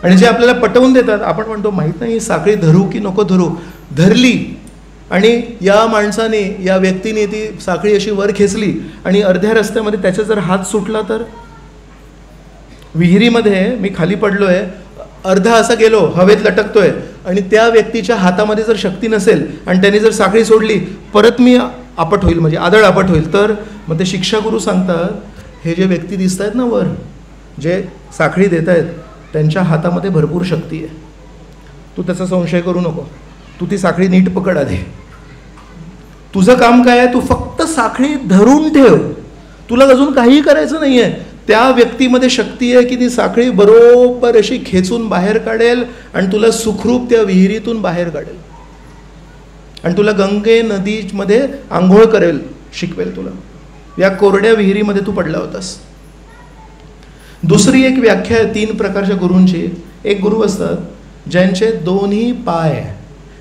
आणि जे आपल्याला पटवून देतात, आपण म्हणतो माहीत नाही साखळी धरू की नको धरू, धरली, आणि या माणसाने, या व्यक्तीने ती साखळी अशी वर खेचली, आणि अर्ध्या रस्त्यामध्ये त्याचा जर हात सुटला, तर विहिरीमध्ये मी खाली पडलोय, अर्धा असा गेलो, हवेत लटकतोय, आणि त्या व्यक्तीच्या हातामध्ये जर शक्ती नसेल आणि त्यांनी जर साखळी सोडली, परत मी आपट होईल, म्हणजे आदळ आपट होईल. तर मग ते शिक्षा गुरु सांगतात हे जे व्यक्ती दिसत आहेत ना वर, जे साखळी देत आहेत त्यांच्या हातामध्ये भरपूर शक्ती आहे. तू त्याचा संशय करू नको. तू ती साखळी नीट पकड आधी. तुझं काम काय आहे? तू फक्त साखळी धरून ठेव. तुला अजून काहीही करायचं नाही आहे. त्या व्यक्तीमध्ये शक्ती आहे की ती साखळी बरोबर अशी खेचून बाहेर काढेल आणि तुला सुखरूप त्या विहिरीतून बाहेर काढेल आणि तुला गंगे नदीमध्ये आंघोळ करेल, शिकवेल तुला. या कोरड्या विहिरीमध्ये तू पडला होतास. दुसरी एक व्याख्या आहे 3 प्रकारच्या गुरूंची. एक गुरु असतात ज्यांचे दोन्ही पाय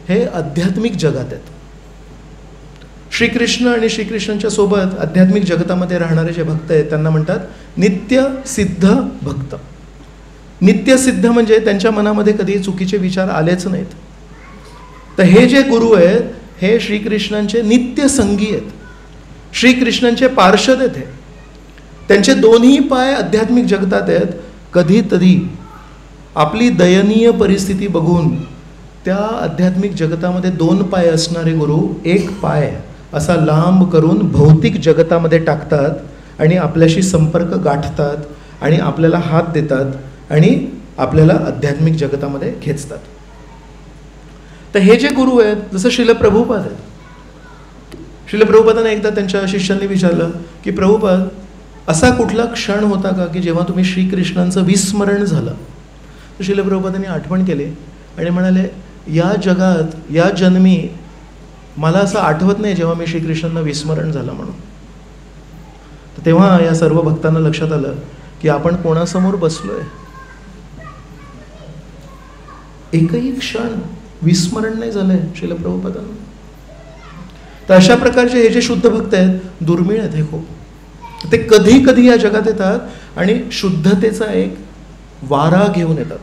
हे आध्यात्मिक जगात आहेत. श्रीकृष्ण आणि श्रीकृष्णांच्या सोबत आध्यात्मिक जगतामध्ये राहणारे जे भक्त आहेत त्यांना म्हणतात नित्य सिद्ध भक्त. नित्य सिद्ध म्हणजे त्यांच्या मनामध्ये कधी चुकीचे विचार आलेच नाहीत. तर हे जे गुरु आहेत हे श्रीकृष्णांचे नित्य संगी आहेत, श्रीकृष्णांचे पार्षद आहेत. हे त्यांचे दोन्ही पाय आध्यात्मिक जगतात आहेत. कधीतरी आपली दयनीय परिस्थिती बघून त्या आध्यात्मिक जगतामध्ये 2 पाय असणारे गुरु 1 पाय असा लांब करून भौतिक जगतामध्ये टाकतात आणि आपल्याशी संपर्क गाठतात आणि आपल्याला हात देतात आणि आपल्याला आध्यात्मिक जगतामध्ये खेचतात. तर हे जे गुरु आहेत, जसं श्रील प्रभुपाद आहेत. श्रील प्रभुपादांना एकदा त्यांच्या शिष्यांनी विचारलं की प्रभुपाद, असा कुठला क्षण होता का की जेव्हा तुम्ही श्रीकृष्णांचं विस्मरण झालं? तर श्रील प्रभुपादांनी आठवण केली आणि म्हणाले, या जगात या जन्मी मला असं आठवत नाही जेव्हा मी श्रीकृष्णांना विस्मरण झालं म्हणून. तर तेव्हा या सर्व भक्तांना लक्षात आलं की आपण कोणासमोर बसलोय. एकही क्षण विस्मरण नाही झालंय श्रील प्रभुपादांना. तर अशा प्रकारचे हे जे शुद्ध भक्त आहेत दुर्मिळ आहेत. हे खूप ते कधी कधी या जगात येतात आणि शुद्धतेचा एक वारा घेऊन येतात.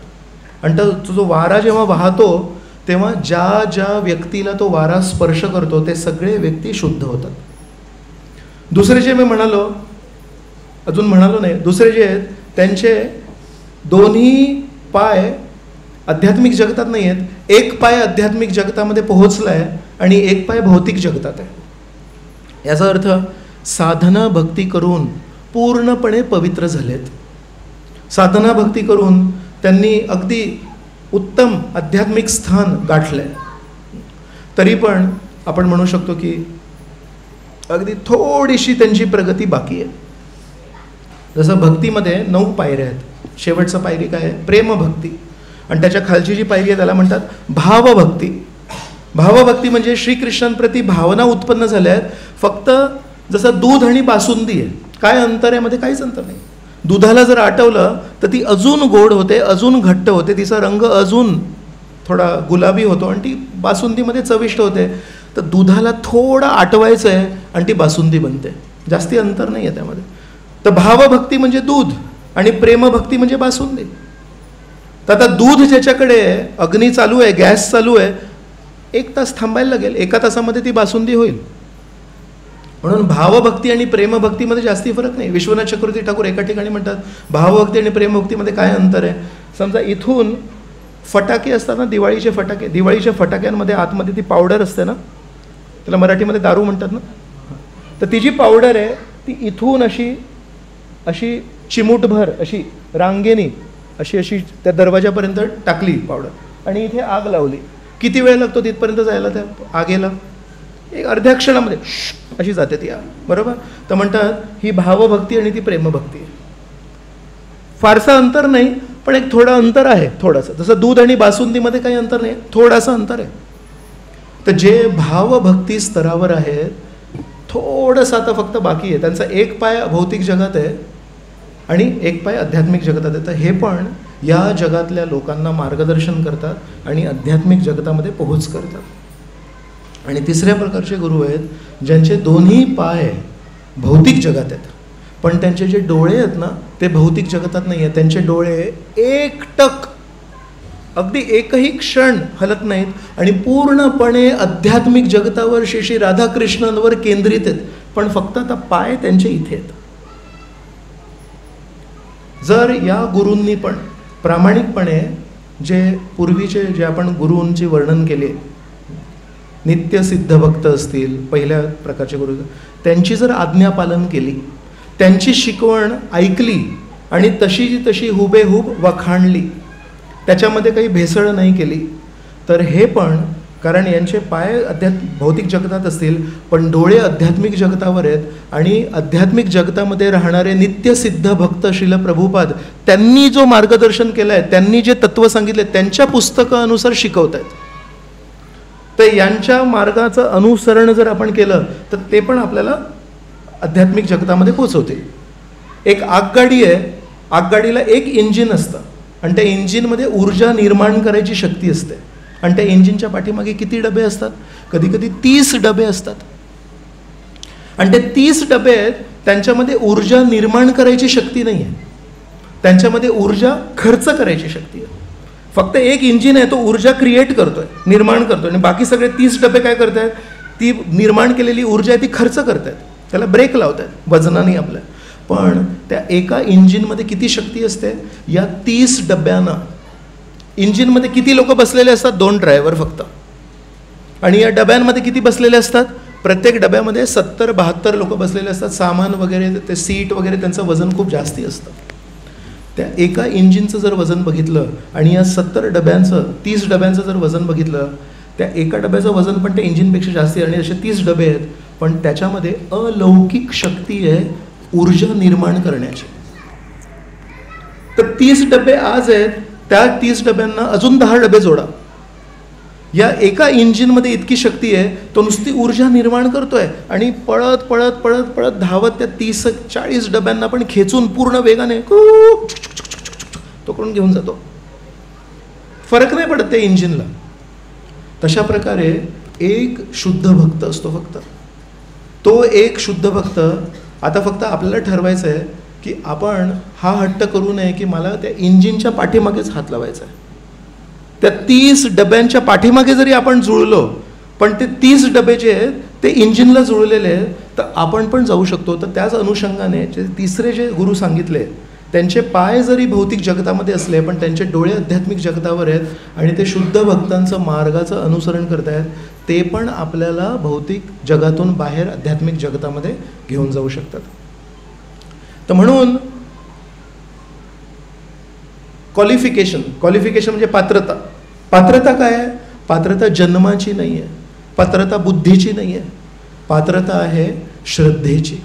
आणि तो जो वारा जेव्हा वाहतो तेव्हा ज्या ज्या व्यक्तीला तो वारा स्पर्श करतो ते सगळे व्यक्ती शुद्ध होतात. दुसरे जे मी म्हणालो, अजून म्हणालो नाही, दुसरे जे आहेत त्यांचे दोन्ही पाय आध्यात्मिक जगतात नाही आहेत. 1 पाय आध्यात्मिक जगतामध्ये पोहोचला आहे आणि 1 पाय भौतिक जगतात आहे. याचा अर्थ साधना भक्ती करून पूर्णपणे पवित्र झालेत. साधना भक्ती करून त्यांनी अगदी उत्तम आध्यात्मिक स्थान गाठलंय. तरी पण आपण म्हणू शकतो की अगदी थोडीशी त्यांची प्रगती बाकी आहे. जसं भक्तीमध्ये 9 पायऱ्या आहेत. शेवटचा पायरी काय आहे? प्रेमभक्ती. आणि त्याच्या खालची जी पायरी आहे त्याला म्हणतात भावभक्ती. भावभक्ती म्हणजे श्रीकृष्णांप्रती भावना उत्पन्न झाल्या आहेत. फक्त जसं दूध आणि बासुंदी आहे, काय अंतर आहे मध्ये? काहीच अंतर नाही. दुधाला जर आटवलं तर ती अजून गोड होते, अजून घट्ट होते, तिचा रंग अजून थोडा गुलाबी होतो आणि ती बासुंदीमध्ये चविष्ट होते. तर दुधाला थोडं आटवायचं आहे आणि ती बासुंदी बनते. जास्ती अंतर नाही आहे त्यामध्ये. तर भावभक्ती म्हणजे दूध आणि प्रेमभक्ती म्हणजे बासुंदी. तर आता दूध ज्याच्याकडे अग्नी चालू आहे, गॅस चालू आहे, 1 तास थांबायला लागेल, 1 तासामध्ये ती बासुंदी होईल. म्हणून भावभक्ती आणि प्रेमभक्तीमध्ये जास्ती फरक नाही. विश्वनाथ चक्रवर्ती ठाकूर एका ठिकाणी म्हणतात भावभक्ती आणि प्रेमभक्तीमध्ये काय अंतर आहे. समजा इथून फटाके असतात ना, दिवाळीचे फटाके, दिवाळीच्या फटाक्यांमध्ये आतमध्ये ती पावडर असते ना, त्याला मराठीमध्ये दारू म्हणतात ना. तर ती जी पावडर आहे ती इथून अशी अशी चिमूटभर अशी रांगेनी अशी अशी त्या दरवाजापर्यंत टाकली पावडर आणि इथे आग लावली. किती वेळ लागतो तिथपर्यंत जायला त्या आगेला? 1 अर्ध्या क्षणामध्ये अशी जाते ती आग, बरोबर. तर म्हणतात ही भावभक्ती आणि ती प्रेमभक्ती आहे. फारसं अंतर नाही, पण एक थोडं अंतर आहे, थोडंसं. जसं दूध आणि बासुंदीमध्ये काही अंतर नाही, थोडंसं अंतर आहे. तर जे भावभक्ती स्तरावर आहेत थोडंसं आता फक्त बाकी आहे. त्यांचा 1 पाय भौतिक जगात आहे आणि 1 पाय आध्यात्मिक जगतात आहे. तर हे पण या जगातल्या लोकांना मार्गदर्शन करतात आणि आध्यात्मिक जगतामध्ये पोहोच करतात. आणि तिसऱ्या प्रकारचे गुरु आहेत ज्यांचे दोन्ही पाय भौतिक जगात आहेत, पण त्यांचे जे डोळे आहेत ना ते भौतिक जगतात नाही आहेत. त्यांचे डोळे एकटक अगदी एकही क्षण हलत नाहीत आणि पूर्णपणे आध्यात्मिक जगतावर श्री राधाकृष्णांवर केंद्रित आहेत. पण फक्त आता पाय त्यांचे इथे आहेत. जर या गुरूंनी पण प्रामाणिकपणे जे पूर्वीचे जे आपण गुरूंची वर्णन केले, नित्य सिद्ध भक्त असतील, पहिल्या प्रकारचे गुरु, त्यांची जर आज्ञापालन केली, त्यांची शिकवण ऐकली आणि तशीची तशी हुबेहूब वखाणली, त्याच्यामध्ये काही भेसळ नाही केली. तर हे पण, कारण यांचे पाय भौतिक जगतात असतील पण डोळे आध्यात्मिक जगतावर आहेत, आणि आध्यात्मिक जगतामध्ये राहणारे नित्यसिद्ध भक्त श्रील प्रभुपाद त्यांनी जो मार्गदर्शन केलं आहे, त्यांनी जे तत्त्व सांगितले त्यांच्या पुस्तकानुसार शिकवत आहेत. तर यांच्या मार्गाचं अनुसरण जर आपण केलं तर ते पण आपल्याला आध्यात्मिक जगतामध्ये पोचवते. एक आगगाडी आहे, आगगाडीला एक इंजिन असतं आणि त्या इंजिनमध्ये ऊर्जा निर्माण करायची शक्ती असते, आणि त्या इंजिनच्या पाठीमागे किती डबे असतात? कधी कधी 30 डबे असतात. आणि ते 30 डबे आहेत, त्यांच्यामध्ये ऊर्जा निर्माण करायची शक्ती नाही आहे, त्यांच्यामध्ये ऊर्जा खर्च करायची शक्ती आहे. फक्त एक इंजिन आहे, तो ऊर्जा क्रिएट करतोय, निर्माण करतोय, आणि बाकी सगळे 30 डबे काय करत आहेत? ती निर्माण केलेली ऊर्जा आहे ती खर्च करत आहेत, त्याला ब्रेक लावत आहेत वजनाने आपल्या. पण त्या एका इंजिनमध्ये किती शक्ती असते? या 30 डब्यांना. इंजिनमध्ये किती लोक बसलेले असतात? 2 ड्रायव्हर फक्त. आणि या डब्यांमध्ये किती बसलेले असतात? प्रत्येक डब्यामध्ये 70-72 लोक बसलेले असतात. सामान वगैरे, ते सीट वगैरे, त्यांचं वजन खूप जास्ती असतं. त्या एका इंजिनचं जर वजन बघितलं आणि या 70 डब्यांचं, 30 डब्यांचं जर वजन बघितलं, त्या एका डब्याचं वजन पण त्या इंजिनपेक्षा जास्ती आहे, आणि असे 30 डबे आहेत, पण त्याच्यामध्ये अलौकिक शक्ती आहे ऊर्जा निर्माण करण्याची. तर 30 डबे आज आहेत, त्या 30 डब्यांना अजून 10 डबे जोडा. या एका इंजिनमध्ये इतकी शक्ती आहे, तो नुसती ऊर्जा निर्माण करतोय आणि पळत पळत पळत पळत धावत त्या 30-40 डब्यांना पण खेचून पूर्ण वेगाने तो करून घेऊन जातो. फरक नाही पडत त्या इंजिनला. तशा प्रकारे एक शुद्ध भक्त असतो फक्त. तो एक शुद्ध भक्त, आता फक्त आपल्याला ठरवायचं आहे की आपण हा हट्ट करू नये की मला त्या इंजिनच्या पाठीमागेच हात लावायचा आहे. त्या 30 डब्यांच्या पाठीमागे जरी आपण जुळलो, पण ते 30 डबे जे आहेत ते इंजिनला जुळलेले आहेत, तर आपण पण जाऊ शकतो. तर त्याच अनुषंगाने जे तिसरे जे गुरु सांगितले, त्यांचे पाय जरी भौतिक जगतामध्ये असले पण त्यांचे डोळे आध्यात्मिक जगतावर आहेत, आणि ते शुद्ध भक्तांचं मार्गाचं अनुसरण करत आहेत, ते पण आपल्याला भौतिक जगातून बाहेर आध्यात्मिक जगतामध्ये घेऊन जाऊ शकतात. तर म्हणून क्वालिफिकेशन म्हणजे पात्रता. पात्रता काय आहे? पात्रता जन्माची नाही आहे, पात्रता बुद्धीची नाही आहे, पात्रता आहे श्रद्धेची.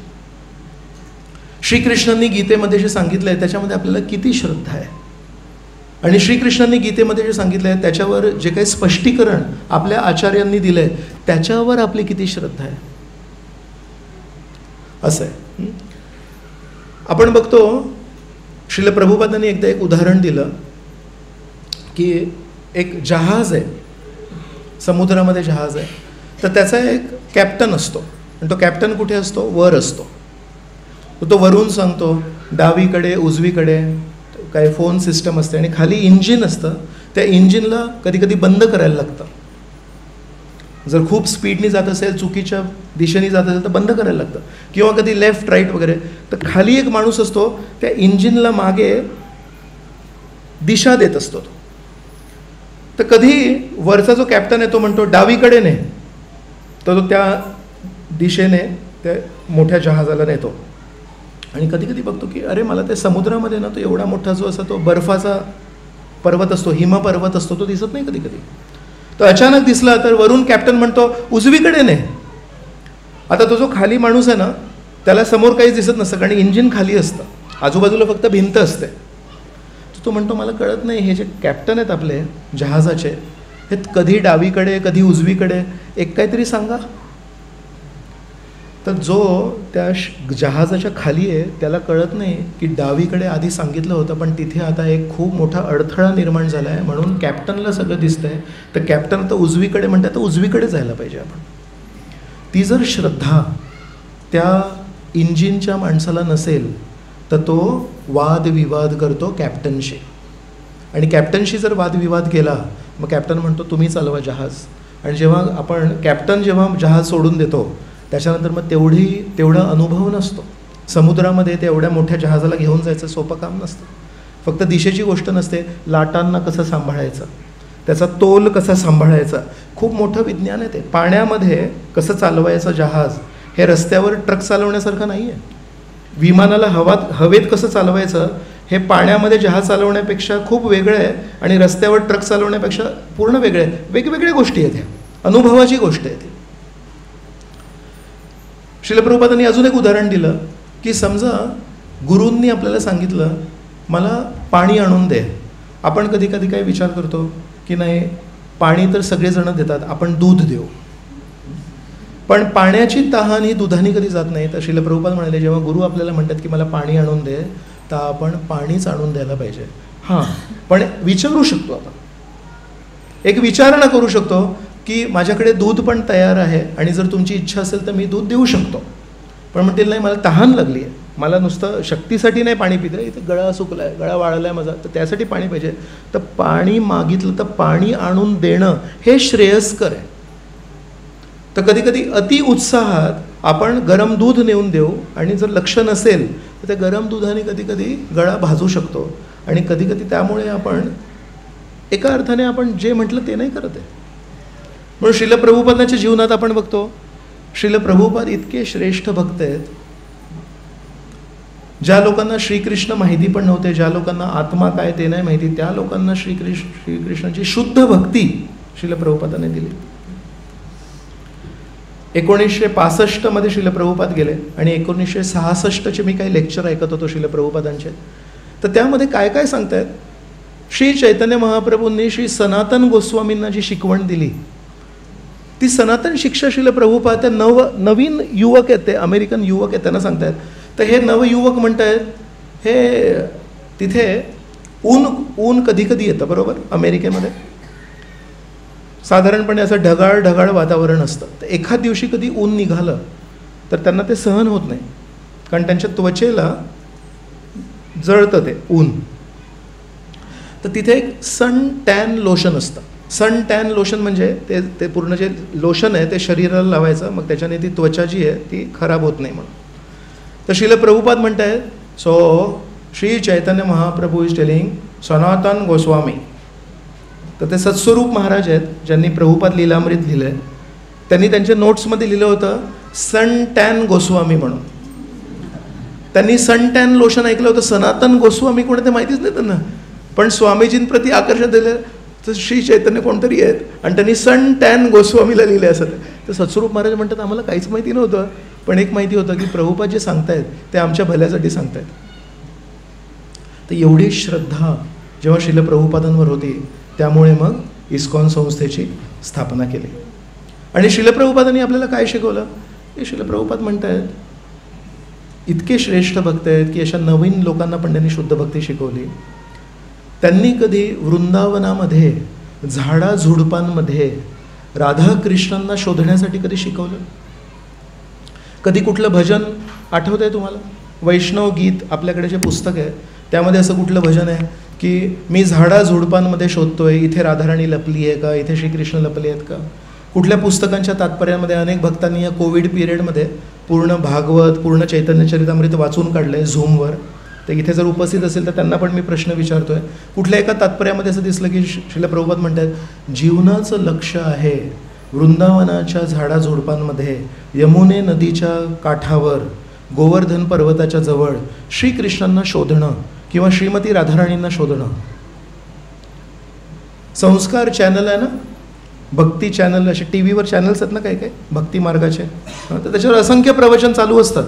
श्रीकृष्णांनी गीतेमध्ये जे सांगितलं आहे त्याच्यामध्ये आपल्याला किती श्रद्धा आहे, आणि श्रीकृष्णांनी गीतेमध्ये जे सांगितलं आहे त्याच्यावर जे काही स्पष्टीकरण आपल्या आचार्यांनी दिलं आहे त्याच्यावर आपली किती श्रद्धा आहे, असं आहे. आपण बघतो श्रील प्रभुपादांनी एकदा एक उदाहरण दिलं की एक जहाज आहे, समुद्रामध्ये जहाज आहे, तर त्याचा एक कॅप्टन असतो, आणि तो कॅप्टन कुठे असतो? वर असतो. तो वरून सांगतो डावीकडे उजवीकडे, काय फोन सिस्टम असते, आणि खाली इंजिन असतं. त्या इंजिनला कधी कधी बंद करायला लागतं. जर खूप स्पीडनी जात असेल, चुकीच्या दिशेने जात असेल तर बंद करायला लागतं, किंवा कधी लेफ्ट राईट वगैरे. तर खाली एक माणूस असतो, त्या इंजिनला मागे दिशा देत असतो. तर कधी वरचा जो कॅप्टन आहे तो म्हणतो डावीकडे ने, तर तो त्या दिशेने त्या मोठ्या जहाजाला नेतो. आणि कधी कधी बघतो की अरे मला त्या समुद्रामध्ये ना तो एवढा मोठा जो असा तो बर्फाचा पर्वत असतो, हिमपर्वत असतो, तो दिसत नाही कधी कधी. तो अचानक दिसला तर वरून कॅप्टन म्हणतो उजवीकडे ने. आता तो जो खाली माणूस आहे ना त्याला समोर काहीच दिसत नसतं, कारण इंजिन खाली असतं, आजूबाजूला फक्त भिंत असते. तो म्हणतो मला कळत नाही, हे जे कॅप्टन आहेत आपले जहाजाचे, हे कधी डावीकडे कधी उजवीकडे, एक काहीतरी सांगा. तर जो त्या जहाजाच्या खाली आहे त्याला कळत नाही की डावीकडे आधी सांगितलं होतं, पण तिथे आता एक खूप मोठा अडथळा निर्माण झाला आहे, म्हणून कॅप्टनला सगळं दिसतंय. तर कॅप्टन आता उजवीकडे म्हणतात, तर उजवीकडे जायला पाहिजे आपण. ती जर श्रद्धा त्या इंजिनच्या माणसाला नसेल तर तो वादविवाद करतो कॅप्टनशी, आणि कॅप्टनशी जर वादविवाद केला मग कॅप्टन म्हणतो तुम्ही चालवा जहाज. आणि जेव्हा आपण कॅप्टन जेव्हा जहाज सोडून देतो त्याच्यानंतर मग तेवढा अनुभव नसतो. समुद्रामध्ये ते एवढ्या मोठ्या जहाजाला घेऊन जायचं सोपं काम नसतं. फक्त दिशेची गोष्ट नसते, लाटांना कसं सांभाळायचं, त्याचा तोल कसा सांभाळायचा, खूप मोठं विज्ञान आहे ते. पाण्यामध्ये कसं चालवायचं जहाज, हे रस्त्यावर ट्रक चालवण्यासारखं नाही आहे. विमानाला हवेत कसं चालवायचं हे पाण्यामध्ये जहाज चालवण्यापेक्षा खूप वेगळं आहे आणि रस्त्यावर ट्रक चालवण्यापेक्षा पूर्ण वेगळं आहे. वेगवेगळ्या गोष्टी आहेत ह्या, अनुभवाची गोष्ट आहे ती. श्रील प्रभुपादांनी अजून एक उदाहरण दिलं की समजा गुरूंनी आपल्याला सांगितलं मला पाणी आणून दे. आपण कधी कधी काय विचार करतो की नाही पाणी तर सगळेजण देतात, आपण दूध देऊ. पण पाण्याची तहान ही दुधाने कधी जात नाही. तर श्रील प्रभुपाद म्हणाले जेव्हा गुरु आपल्याला म्हणतात की मला पाणी आणून दे तर आपण पाणीच आणून द्यायला पाहिजे. हां, पण विचारू शकतो आपण, एक विचारणा करू शकतो की माझ्याकडे दूध पण तयार आहे आणि जर तुमची इच्छा असेल तर मी दूध देऊ शकतो. पण म्हणतील नाही मला तहान लागली आहे, मला नुसतं शक्तीसाठी नाही पाणी पितं, इथे गळा सुकला आहे, गळा वाळला आहे माझा, तर त्यासाठी पाणी पाहिजे. तर पाणी मागितलं तर पाणी आणून देणं हे श्रेयस्कर आहे. तर कधी कधी अति उत्साहात आपण गरम दूध नेऊन देऊ आणि जर लक्ष नसेल तर त्या गरम दुधाने कधी कधी गळा भाजू शकतो आणि कधी कधी त्यामुळे आपण एका अर्थाने आपण जे म्हटलं ते नाही करत आहे. म्हणून श्रील प्रभुपादांच्या जीवनात आपण बघतो श्रील प्रभुपाद इतके श्रेष्ठ भक्त आहेत. ज्या लोकांना श्रीकृष्ण माहिती पण नव्हते, ज्या लोकांना आत्मा काय ते नाही माहिती, त्या लोकांना श्रीकृष्णाची शुद्ध भक्ती श्रील प्रभुपादांनी दिली. 1965 मध्ये श्रील प्रभुपाद गेले आणि 1966 मी काही लेक्चर ऐकत होतो श्रील प्रभुपादांचे. तर त्यामध्ये काय काय सांगतायत, श्री चैतन्य महाप्रभूंनी श्री सनातन गोस्वामींना जी शिकवण दिली ती सनातन शिक्षा श्रील प्रभुपाद त्या नवीन युवक आहेत, ते अमेरिकन युवक आहेत, त्यांना सांगतायत. तर हे नवयुवक म्हणतायत हे तिथे ऊन कधी कधी येतं बरोबर अमेरिकेमध्ये, साधारणपणे असं ढगाळ वातावरण असतं. तर एखाद दिवशी कधी ऊन निघालं तर त्यांना ते सहन होत नाही, कारण त्यांच्या त्वचेला जळतं ते ऊन. तर तिथे एक सन टॅन लोशन असतं. सन टॅन लोशन म्हणजे ते पूर्ण जे लोशन आहे ते शरीराला लावायचं, मग त्याच्याने ती त्वचा जी आहे ती खराब होत नाही म्हणून. तर श्रील प्रभुपाद म्हणतायत so Shri Chaitanya Mahaprabhu is telling Sanatan Goswami. तर ते सत्स्वरूप महाराज आहेत ज्यांनी प्रभुपाद लीलामृत लिहिलं आहे. त्यांनी त्यांच्या नोट्समध्ये लिहिलं होतं सन टॅन गोस्वामी म्हणून. त्यांनी सन टॅन लोशन ऐकलं होतं. सनातन गोस्वामी कोण ते माहितीच नाही त्यांना, पण स्वामीजींप्रती आकर्षण दिलं तर श्री चैतन्य कोणतरी आहेत आणि त्यांनी सन टॅन गोस्वामीला लिहिले असं. तर सत्स्वरूप महाराज म्हणतात आम्हाला काहीच माहिती नव्हतं, पण एक माहिती होतं की प्रभुपाद जे सांगतायत ते आमच्या भल्यासाठी सांगतायत. तर एवढी श्रद्धा जेव्हा श्रील प्रभुपादांवर होती त्यामुळे मग इस्कॉन संस्थेची स्थापना केली. आणि श्रील प्रभुपादांनी आपल्याला काय शिकवलं की श्रील प्रभुपाद म्हणतायत इतके श्रेष्ठ भक्त आहेत की अशा नवीन लोकांना पण त्यांनी शुद्ध भक्ती शिकवली. त्यांनी कधी वृंदावनामध्ये झाडाझुडपांमध्ये राधाकृष्णांना शोधण्यासाठी कधी शिकवलं? कधी कुठलं भजन आठवत आहे तुम्हाला? वैष्णव गीत आपल्याकडे जे पुस्तक आहे त्यामध्ये असं कुठलं भजन आहे की मी झाडाझुडपांमध्ये शोधतोय, इथे राधाराणी लपली आहे का, इथे श्रीकृष्ण लपले आहेत का? कुठल्या पुस्तकांच्या तात्पर्यामध्ये अनेक भक्तांनी या कोविड पिरियडमध्ये पूर्ण भागवत पूर्ण चैतन्य चरितामृत वाचून काढलं आहे झूमवर. तर इथे जर उपस्थित असेल तर त्यांना पण मी प्रश्न विचारतो आहे. कुठल्या एका तात्पर्यामध्ये असं दिसलं की श्रील प्रभुपाद म्हणतात जीवनाचं लक्ष आहे वृंदावनाच्या झाडाझुडपांमध्ये, यमुने नदीच्या काठावर, गोवर्धन पर्वताच्या जवळ श्रीकृष्णांना शोधणं किंवा श्रीमती राधाराणींना शोधणं. संस्कार चॅनल आहे ना, भक्ती चॅनल, असे टी व्हीवर चॅनल्स आहेत ना काही काही भक्ती मार्गाचे, तर त्याच्यावर असंख्य प्रवचन चालू असतात.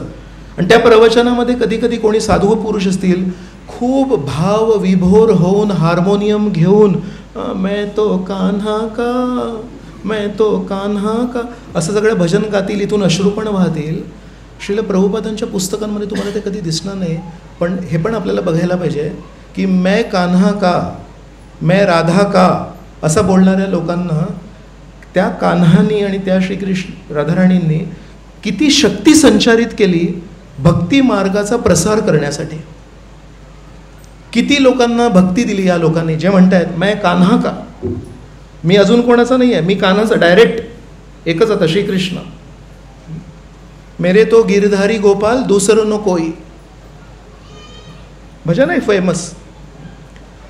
आणि त्या प्रवचनामध्ये कधी कधी कोणी साधू पुरुष असतील खूप भाव विभोर होऊन हार्मोनियम घेऊन मैं तो कान्हा का मैं तो कान्हा का असं सगळं भजन गातील, इथून अश्रू पण वाहतील. श्रील प्रभुपादांच्या पुस्तकांमध्ये तुम्हाला ते कधी दिसणार नाही. पण हे पण आपल्याला बघायला पाहिजे की मैं कान्हा का मैं राधा का असं बोलणाऱ्या लोकांना त्या कान्हानी आणि त्या श्रीकृष्ण राधाराणींनी किती शक्ती संचारित केली भक्ती मार्गाचा प्रसार करण्यासाठी. किती लोकांना भक्ती दिली या लोकांनी जे म्हणतायत मैं कान्हा का, मी अजून कोणाचा नाही आहे, मी कान्हाचा डायरेक्ट एकच आता श्रीकृष्ण, मेरे तो गिरधारी गोपाल दूसरं नो कोई, भजन आहे फेमस.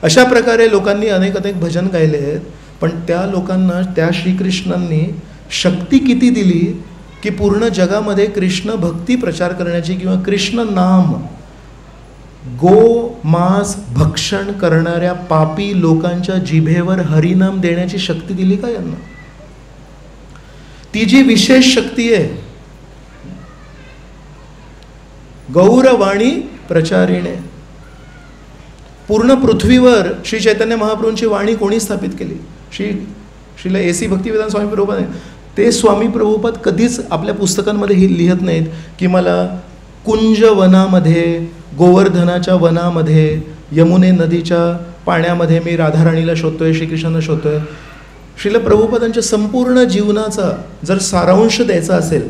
अशा प्रकारे लोकांनी अनेक भजन गायले आहेत. पण त्या लोकांना त्या श्रीकृष्णांनी शक्ती किती दिली की पूर्ण जगामध्ये कृष्ण भक्ती प्रचार करण्याची किंवा कृष्ण नाम गो मांस भक्षण करणाऱ्या पापी लोकांच्या जिभेवर हरिनाम देण्याची शक्ती दिली का यांना? ती जी विशेष शक्ती आहे, गौरवाणी प्रचारिणे. पूर्ण पृथ्वीवर श्री चैतन्य महाप्रभूंची वाणी कोणी स्थापित केली? श्रीला AC भक्तिवेदांत स्वामी प्रभुपाद. ते स्वामी प्रभुपाद कधीच आपल्या पुस्तकांमध्ये हे लिहित नाहीत की मला कुंज वनामध्ये, गोवर्धनाच्या वनामध्ये, यमुने नदीच्या पाण्यामध्ये मी राधाराणीला शोधतोय, श्रीकृष्णांना शोधतोय. श्रीला प्रभुपादांच्या संपूर्ण जीवनाचा जर सारांश द्यायचा असेल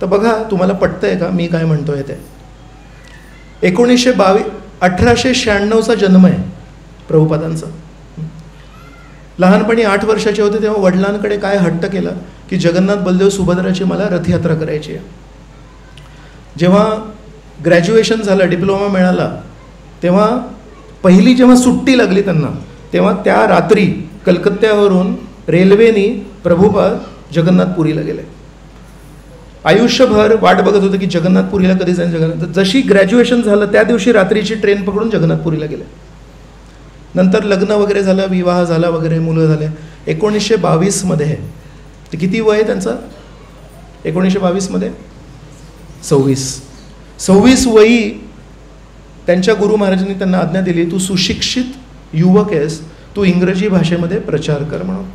तर बघा, तुम्हाला पटतंय का मी काय म्हणतोय ते? 1896चा जन्म आहे प्रभुपादांचा. लहानपणी 8 वर्षाचे होते तेव्हा वडिलांकडे काय हट्ट केला की जगन्नाथ बलदेव सुभद्राची मला रथयात्रा करायची आहे. जेव्हा ग्रॅज्युएशन झालं, डिप्लोमा मिळाला, तेव्हा पहिली जेव्हा सुट्टी लागली त्यांना, तेव्हा त्या रात्री कलकत्त्यावरून रेल्वेनी प्रभुपाद जगन्नाथपुरीला गेले. आयुष्यभर वाट बघत होतं की जगन्नाथपुरीला कधी जाईन जगन्नाथ. जशी ग्रॅज्युएशन झालं त्या दिवशी रात्रीची ट्रेन पकडून जगन्नाथपुरीला गेले. नंतर लग्न वगैरे झालं, विवाह झाला वगैरे, मुलं झाले. 1922मध्ये, ते किती वय आहे त्यांचं? 1922मध्ये 26 वयी त्यांच्या गुरु महाराजांनी त्यांना आज्ञा दिली, तू सुशिक्षित युवक आहेस, तू इंग्रजी भाषेमध्ये प्रचार कर म्हणून.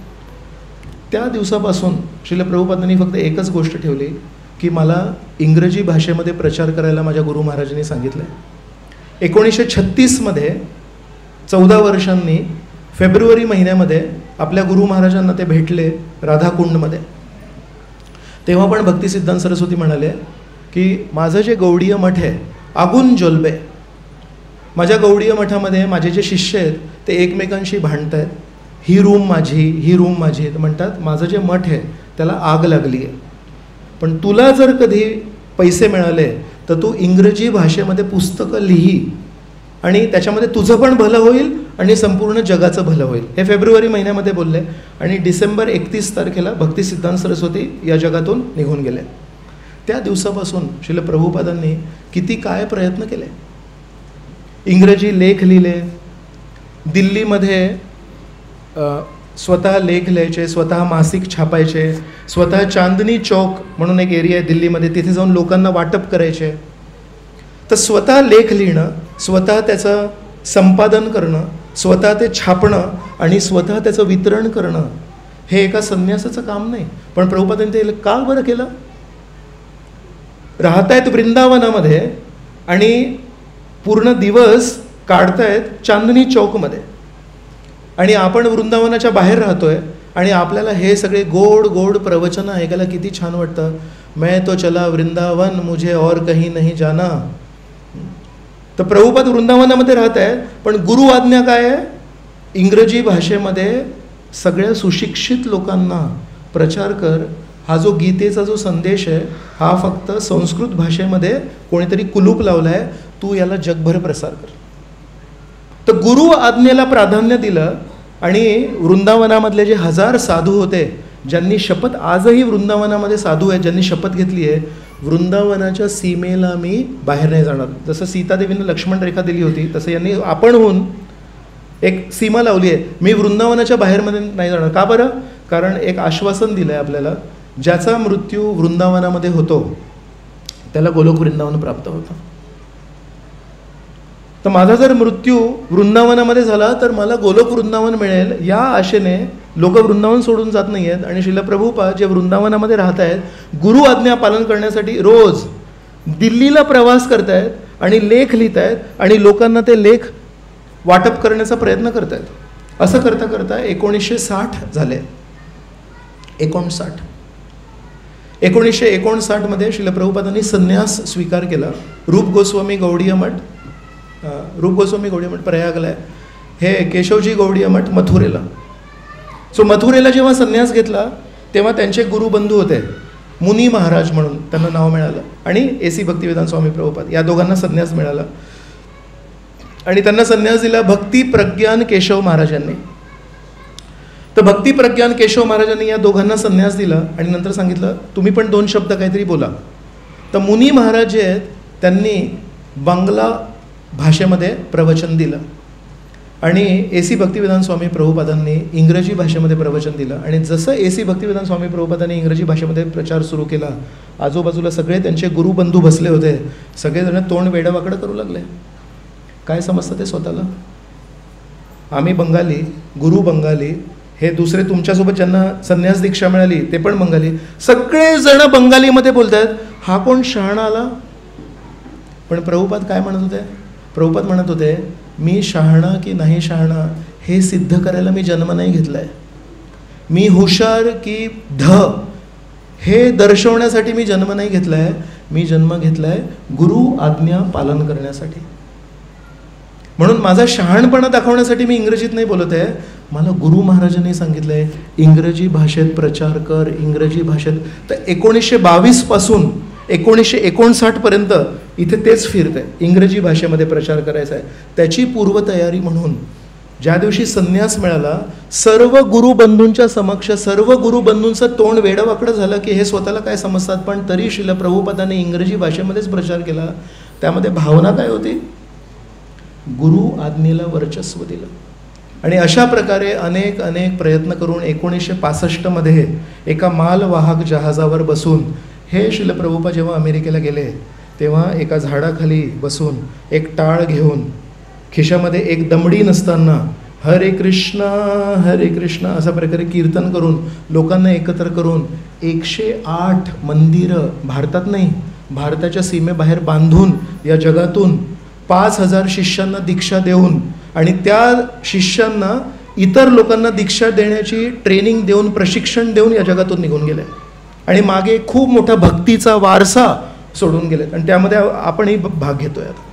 त्या दिवसापासून श्रील प्रभुपादांनी फक्त एकच गोष्ट ठेवली की मला इंग्रजी भाषेमध्ये प्रचार करायला माझ्या गुरु महाराजांनी सांगितलं. 1936मध्ये 14 वर्षांनी फेब्रुवारी महिन्यामध्ये आपल्या गुरु महाराजांना ते भेटले राधाकुंडमध्ये. तेव्हा पण भक्तिसिद्धांत सरस्वती म्हणाले की माझं जे गौडीय मठ आहे आगून ज्वलबे, माझ्या गौडीय मठामध्ये माझे जे शिष्य आहेत ते एकमेकांशी भांडत आहेत, ही रूम माझी, ही रूम माझी. तर म्हणतात माझं जे मठ आहे त्याला आग लागली आहे, पण तुला जर कधी पैसे मिळाले तर तू इंग्रजी भाषेमध्ये पुस्तकं लिही आणि त्याच्यामध्ये तुझं पण भलं होईल आणि संपूर्ण जगाचं भलं होईल. हे फेब्रुवारी महिन्यामध्ये बोलले आणि डिसेंबर 31 तारखेला भक्तिसिद्धांत सरस्वती या जगातून निघून गेले. त्या दिवसापासून श्रील प्रभुपादांनी किती काय प्रयत्न केले. इंग्रजी लेख लिहिले, दिल्लीमध्ये स्वतः लेख लिहायचे, स्वतः मासिक छापायचे, स्वतः चांदनी चौक म्हणून एक एरिया आहे दिल्लीमध्ये, तिथे जाऊन लोकांना वाटप करायचे. तर स्वतः लेख लिहिणं, स्वतः त्याचं संपादन करणं, स्वतः ते छापणं आणि स्वतः त्याचं वितरण करणं हे एका संन्यासाचं काम नाही. पण प्रभुपादांनी ते का बरं केलं? राहतायत वृंदावनामध्ये आणि पूर्ण दिवस काढतायत चांदनी चौकमध्ये, आणि आपण वृंदावनाच्या बाहेर राहतोय आणि आपल्याला हे सगळे गोड गोड प्रवचन ऐकायला किती छान वाटतं. मैं तो चला वृंदावन, मुझे और कहीं नहीं जाना. तर प्रभुपाद वृंदावनामध्ये राहत आहेत, पण गुरु आज्ञा काय आहे? इंग्रजी भाषेमध्ये सगळ्या सुशिक्षित लोकांना प्रचार कर. हा जो गीतेचा जो संदेश आहे हा फक्त संस्कृत भाषेमध्ये कोणीतरी कुलूप लावला आहे, तू याला जगभर प्रसार कर. तर गुरु आज्ञेला प्राधान्य दिलं आणि वृंदावनामधले जे 1000 साधू होते ज्यांनी शपथ, आजही वृंदावनामध्ये साधू आहेत ज्यांनी शपथ घेतली आहे वृंदावनाच्या सीमेला मी बाहेर नाही जाणार. जसं सीतादेवीनं लक्ष्मण रेखा दिली होती तसं यांनी आपणहून एक सीमा लावली आहे, मी वृंदावनाच्या बाहेरमध्ये नाही जाणार. का बरं? कारण एक आश्वासन दिलं आहे आपल्याला, ज्याचा मृत्यू वृंदावनामध्ये होतो त्याला गोलोक वृंदावन प्राप्त होतं. तर माझा जर मृत्यू वृंदावनामध्ये झाला तर मला गोलोक वृंदावन मिळेल या आशेने लोक वृंदावन सोडून जात नाही आहेत. आणि श्रील प्रभुपाद जे वृंदावनामध्ये राहत आहेत, गुरु आज्ञा पालन करण्यासाठी रोज दिल्लीला प्रवास करत आहेत आणि लेख लिहित आहेत आणि लोकांना ते लेख वाटप करण्याचा प्रयत्न करत आहेत. असं करता करता 1960 झाले. 1959मध्ये श्रील प्रभुपादांनी संन्यास स्वीकार केला. रूप गोस्वामी गौडीय मठ प्रयागला आहे, हे केशवजी गौडीय मठ मथुरेला. सो मथुरेला जेव्हा संन्यास घेतला तेव्हा त्यांचे गुरुबंधू होते मुनी महाराज म्हणून त्यांना नाव मिळालं, आणि AC भक्तिवेदांत स्वामी प्रभुपाद या दोघांना संन्यास मिळाला. आणि त्यांना संन्यास दिला भक्ती प्रज्ञान केशव महाराजांनी. तर भक्ती प्रज्ञान केशव महाराजांनी या दोघांना संन्यास दिला आणि नंतर सांगितलं तुम्ही पण 2 शब्द काहीतरी बोला. तर मुनी महाराज जे आहेत त्यांनी बंगला भाषेमध्ये प्रवचन दिलं आणि AC भक्तिवेदांत स्वामी प्रभुपादांनी इंग्रजी भाषेमध्ये प्रवचन दिलं. आणि जसं AC भक्तिवेदांत स्वामी प्रभुपादांनी इंग्रजी भाषेमध्ये प्रचार सुरू केला, आजूबाजूला सगळे त्यांचे गुरुबंधू बसले होते, सगळेजण तोंड वेडवाकडं करू लागले. काय समजतं ते स्वतःला? आम्ही बंगाली, गुरु बंगाली, हे दुसरे तुमच्यासोबत ज्यांना संन्यास दीक्षा मिळाली ते पण बंगाली, सगळेजण बंगालीमध्ये बोलत आहेत. हा कोण शहाणा आला? पण प्रभुपाद काय म्हणत होते? प्रभुपाद म्हणत होते, मी शहाणा की नाही शहाणा हे सिद्ध करायला मी जन्म नाही घेतला आहे. मी हुशार की हे दर्शवण्यासाठी मी जन्म नाही घेतला आहे. मी जन्म घेतला आहे गुरु आज्ञा पालन करण्यासाठी. म्हणून माझा शहाणपणा दाखवण्यासाठी मी इंग्रजीत नाही बोलत आहे. मला गुरु महाराजांनी सांगितलं आहे इंग्रजी भाषेत प्रचार कर, इंग्रजी भाषेत. तर 1922 पासून 1959 पर्यंत इथे तेच फिरत आहे, इंग्रजी भाषेमध्ये प्रचार करायचा आहे. त्याची पूर्वतयारी म्हणून ज्या दिवशी संन्यास मिळाला, सर्व गुरुबंधूंच्या समक्ष सर्व गुरुबंधूंचं तोंड वेडवाकडं झालं की हे स्वतःला काय समजतात, पण तरी श्रील प्रभुपादांनी इंग्रजी भाषेमध्येच प्रचार केला. त्यामध्ये भावना काय होती? गुरु आज्ञेला वर्चस्व दिलं. आणि अशा प्रकारे अनेक प्रयत्न करून 1965 मध्ये एका मालवाहक जहाजावर बसून हे श्रील प्रभुपाद जेव्हा अमेरिकेला गेले तेव्हा एका झाडाखाली बसून एक टाळ घेऊन खिशामध्ये एक दमडी नसताना हरे कृष्ण अशा प्रकारे कीर्तन करून लोकांना एकत्र करून 108 मंदिरं भारतात नाही, भारताच्या सीमेबाहेर बांधून या जगातून 5000 शिष्यांना दीक्षा देऊन आणि त्या शिष्यांना इतर लोकांना दीक्षा देण्याची ट्रेनिंग देऊन, प्रशिक्षण देऊन या जगातून निघून गेले. आणि मागे खूप मोठा भक्तीचा वारसा सोडून गेलेत आणि त्यामध्ये आपणही भाग घेतोय. आता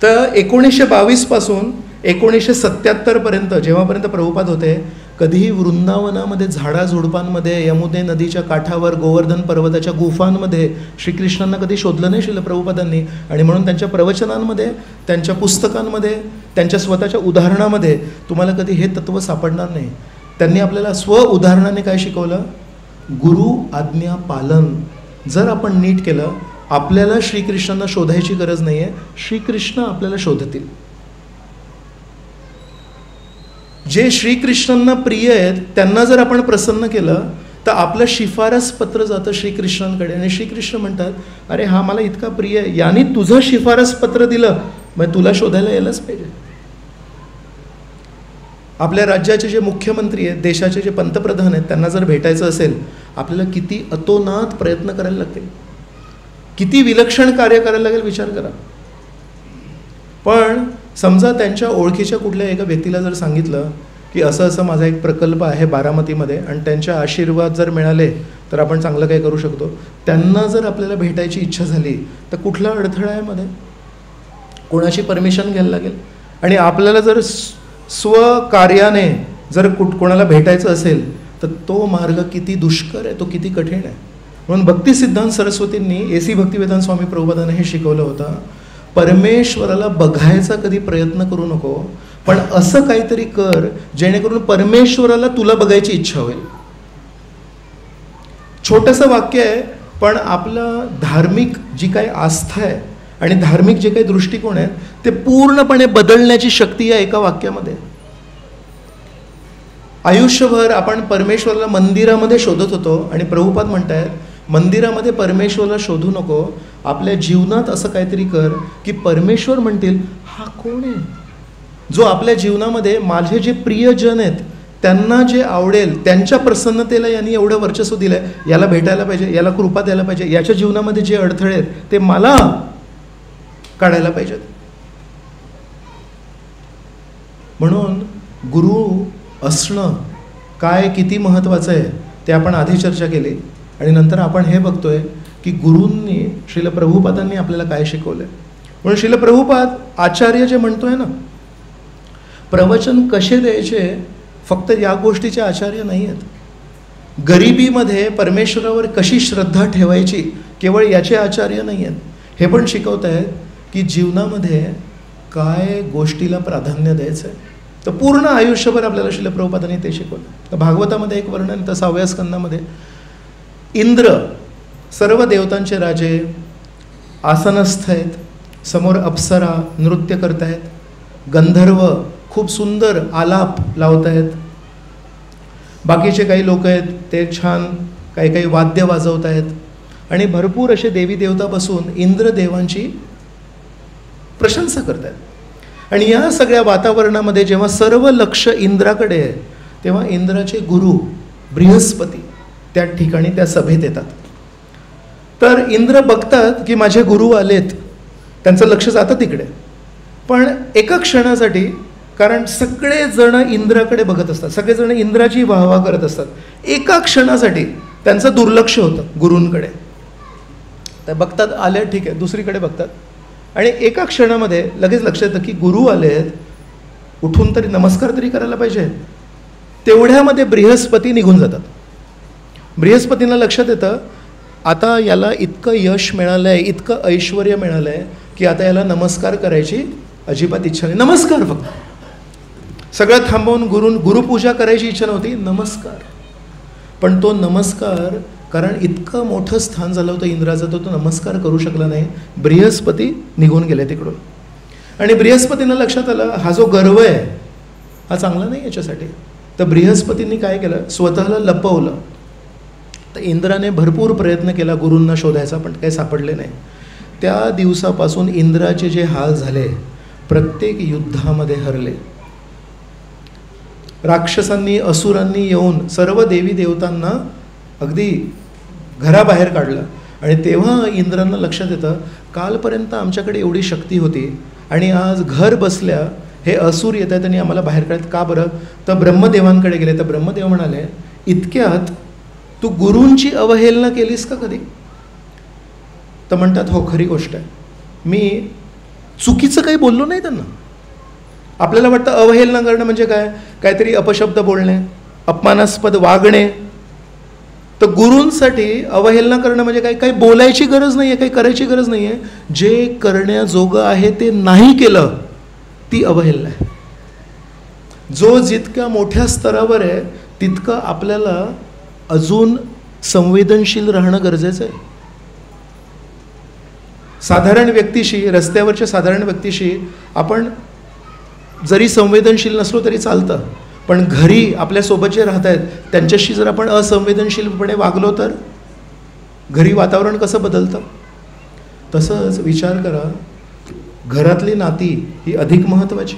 तर 1922 पासून 1977 पर्यंत जेव्हापर्यंत प्रभुपाद होते, कधीही वृंदावनामध्ये झाडाझुडपांमध्ये, यमुने नदीच्या काठावर, गोवर्धन पर्वताच्या गुफांमध्ये श्रीकृष्णांना कधी शोधलं नाही श्रील प्रभुपादांनी. आणि म्हणून त्यांच्या प्रवचनांमध्ये, त्यांच्या पुस्तकांमध्ये, त्यांच्या स्वतःच्या उदाहरणामध्ये तुम्हाला कधी हे तत्त्व सापडणार नाही. त्यांनी आपल्याला स्व उदाहरणाने काय शिकवलं? गुरु आज्ञा पालन जर आपण नीट केलं, आपल्याला श्रीकृष्णांना शोधायची गरज नाही आहे, श्रीकृष्ण आपल्याला शोधतील. जे श्रीकृष्णांना प्रिय आहेत त्यांना जर आपण प्रसन्न केलं तर आपलं शिफारस पत्र जातं श्रीकृष्णांकडे आणि श्रीकृष्ण म्हणतात, अरे हा मला इतका प्रिय आहे, याने तुझं शिफारस पत्र दिलं, मग तुला शोधायला यायलाच पाहिजे. आपल्या राज्याचे जे मुख्यमंत्री आहेत, देशाचे जे पंतप्रधान आहेत, त्यांना जर भेटायचं असेल आपल्याला किती अतोनात प्रयत्न करायला लागतील, किती विलक्षण कार्य करायला लागेल विचार करा. पण समजा त्यांच्या ओळखीच्या कुठल्या एका व्यक्तीला जर सांगितलं की असं असं माझा एक प्रकल्प आहे बारामतीमध्ये आणि त्यांच्या आशीर्वाद जर मिळाले तर आपण चांगलं काही करू शकतो, त्यांना जर आपल्याला भेटायची इच्छा झाली तर कुठला अडथळा आहे मध्ये? कोणाची परमिशन घ्यायला लागेल? आणि आपल्याला जर स्वकार्याने जर कोणाला भेटायचं असेल तर तो मार्ग किती दुष्कर आहे, तो किती कठीण आहे. म्हणून भक्ती सिद्धांत सरस्वतींनी AC भक्तिवेदांत स्वामी प्रभुपादांना हे शिकवलं होतं, परमेश्वराला बघायचा कधी प्रयत्न करू नको, पण असं काहीतरी कर जेणेकरून परमेश्वराला तुला बघायची इच्छा होईल. छोटंसं वाक्य आहे, पण आपलं धार्मिक जी काही आस्था आहे आणि धार्मिक जे काही दृष्टिकोन आहे ते पूर्णपणे बदलण्याची शक्ती या एका वाक्यामध्ये. आयुष्यभर आपण परमेश्वराला मंदिरामध्ये शोधत होतो आणि प्रभुपाद म्हणतायत मंदिरामध्ये परमेश्वराला शोधू नको, आपल्या जीवनात असं काहीतरी कर की परमेश्वर म्हणतील हा कोण आहे, जो आपल्या जीवनामध्ये माझे जे प्रियजन आहेत त्यांना जे आवडेल, त्यांच्या प्रसन्नतेला यांनी एवढं वर्चस्व दिलं आहे, याला भेटायला पाहिजे, याला कृपा द्यायला पाहिजे, याच्या जीवनामध्ये जे अडथळे आहेत ते मला काढायला पाहिजेत. म्हणून गुरु असणं काय किती महत्त्वाचं आहे ते आपण आधी चर्चा केली आणि नंतर आपण हे बघतोय की गुरूंनी श्रील प्रभुपादांनी आपल्याला काय शिकवलं. म्हणून श्रील प्रभुपाद आचार्य जे म्हणतोय ना, प्रवचन कसे द्यायचे फक्त या गोष्टीचे आचार्य नाही आहेत. गरिबीमध्ये परमेश्वरावर कशी श्रद्धा ठेवायची केवळ याचे आचार्य नाही आहेत. हे पण शिकवत आहेत की जीवनामध्ये काय गोष्टीला प्राधान्य द्यायचं आहे. तर पूर्ण आयुष्यभर आपल्याला श्रील प्रभुपादांनी ते शिकवलं. तर भागवतामध्ये एक वर्णन, तर 6व्या स्कंदामध्ये इंद्र सर्व देवतांचे राजे आसनस्थ आहेत, समोर अप्सरा नृत्य करतायत, गंधर्व खूप सुंदर आलाप लावतायत, बाकीचे काही लोक आहेत ते छान काही काही वाद्य वाजवत आहेत आणि भरपूर असे देवी देवता बसून इंद्रदेवांची प्रशंसा करत आहेत. आणि या सगळ्या वातावरणामध्ये जेव्हा सर्व लक्ष इंद्राकडे आहे तेव्हा इंद्राचे गुरु बृहस्पती त्या ठिकाणी त्या सभेत येतात. तर इंद्र बघतात की माझे गुरु आलेत, त्यांचं लक्ष जातं तिकडे. पण एका क्षणासाठी, कारण सगळेजण इंद्राकडे बघत असतात, सगळेजण इंद्राची वाहवा करत असतात, एका क्षणासाठी त्यांचं दुर्लक्ष होतं गुरूंकडे. तर बघतात आले, ठीक आहे, दुसरीकडे बघतात आणि एका क्षणामध्ये लगेच लक्ष येतं की गुरु आले आहेत, उठून तरी नमस्कार तरी करायला पाहिजे. तेवढ्यामध्ये बृहस्पती निघून जातात. बृहस्पतींना लक्षात येतं आता याला इतकं यश मिळालं आहे, इतकं ऐश्वर मिळालं आहे की आता याला नमस्कार करायची अजिबात इच्छा नाही. नमस्कार फक्त सगळं थांबवून गुरुपूजा करायची इच्छा नव्हती, नमस्कार. पण तो नमस्कार, कारण इतकं मोठं स्थान झालं होतं इंद्राचं, तो नमस्कार करू शकला नाही. बृहस्पती निघून गेले तिकडून. आणि बृहस्पतींना लक्षात आलं हा जो गर्व आहे हा चांगला नाही याच्यासाठी. तर बृहस्पतींनी काय केलं, स्वतःला लपवलं. तर इंद्राने भरपूर प्रयत्न केला गुरूंना शोधायचा, पण काही सापडले नाही. त्या दिवसापासून इंद्राचे जे हाल झाले, प्रत्येक युद्धामध्ये हरले. राक्षसांनी असुरांनी येऊन सर्व देवी देवतांना अगदी घराबाहेर काढलं. आणि तेव्हा इंद्रांना लक्षात येतं कालपर्यंत आमच्याकडे एवढी शक्ती होती आणि आज घर बसल्या हे असुर येत आहेत आणि आम्हाला बाहेर काढत का बरं. तर ब्रह्मदेवांकडे गेले. तर ब्रह्मदेव म्हणाले इतक्यात तू गुरूंची अवहेलना केलीस का कधी. तर म्हणतात हो खरी गोष्ट आहे, मी चुकीचं काही बोललो नाही त्यांना. आपल्याला वाटतं अवहेलना करणं म्हणजे काय, काहीतरी अपशब्द बोलणे, अपमानास्पद वागणे. तर गुरूंसाठी अवहेलना करणं म्हणजे काय, काही बोलायची गरज नाही आहे, काही करायची गरज नाही आहे. जे करण्याजोगं आहे ते नाही केलं ती अवहेलना आहे. जो जितक्या मोठ्या स्तरावर आहे तितकं आपल्याला अजून संवेदनशील राहणं गरजेचं आहे. साधारण व्यक्तीशी, रस्त्यावरच्या साधारण व्यक्तीशी आपण जरी संवेदनशील नसलो तरी चालतं, पण घरी आपल्यासोबत जे राहत आहेत त्यांच्याशी जर आपण असंवेदनशीलपणे वागलो तर घरी वातावरण कसं बदलतं. तसंच विचार करा, घरातली नाती ही अधिक महत्त्वाची,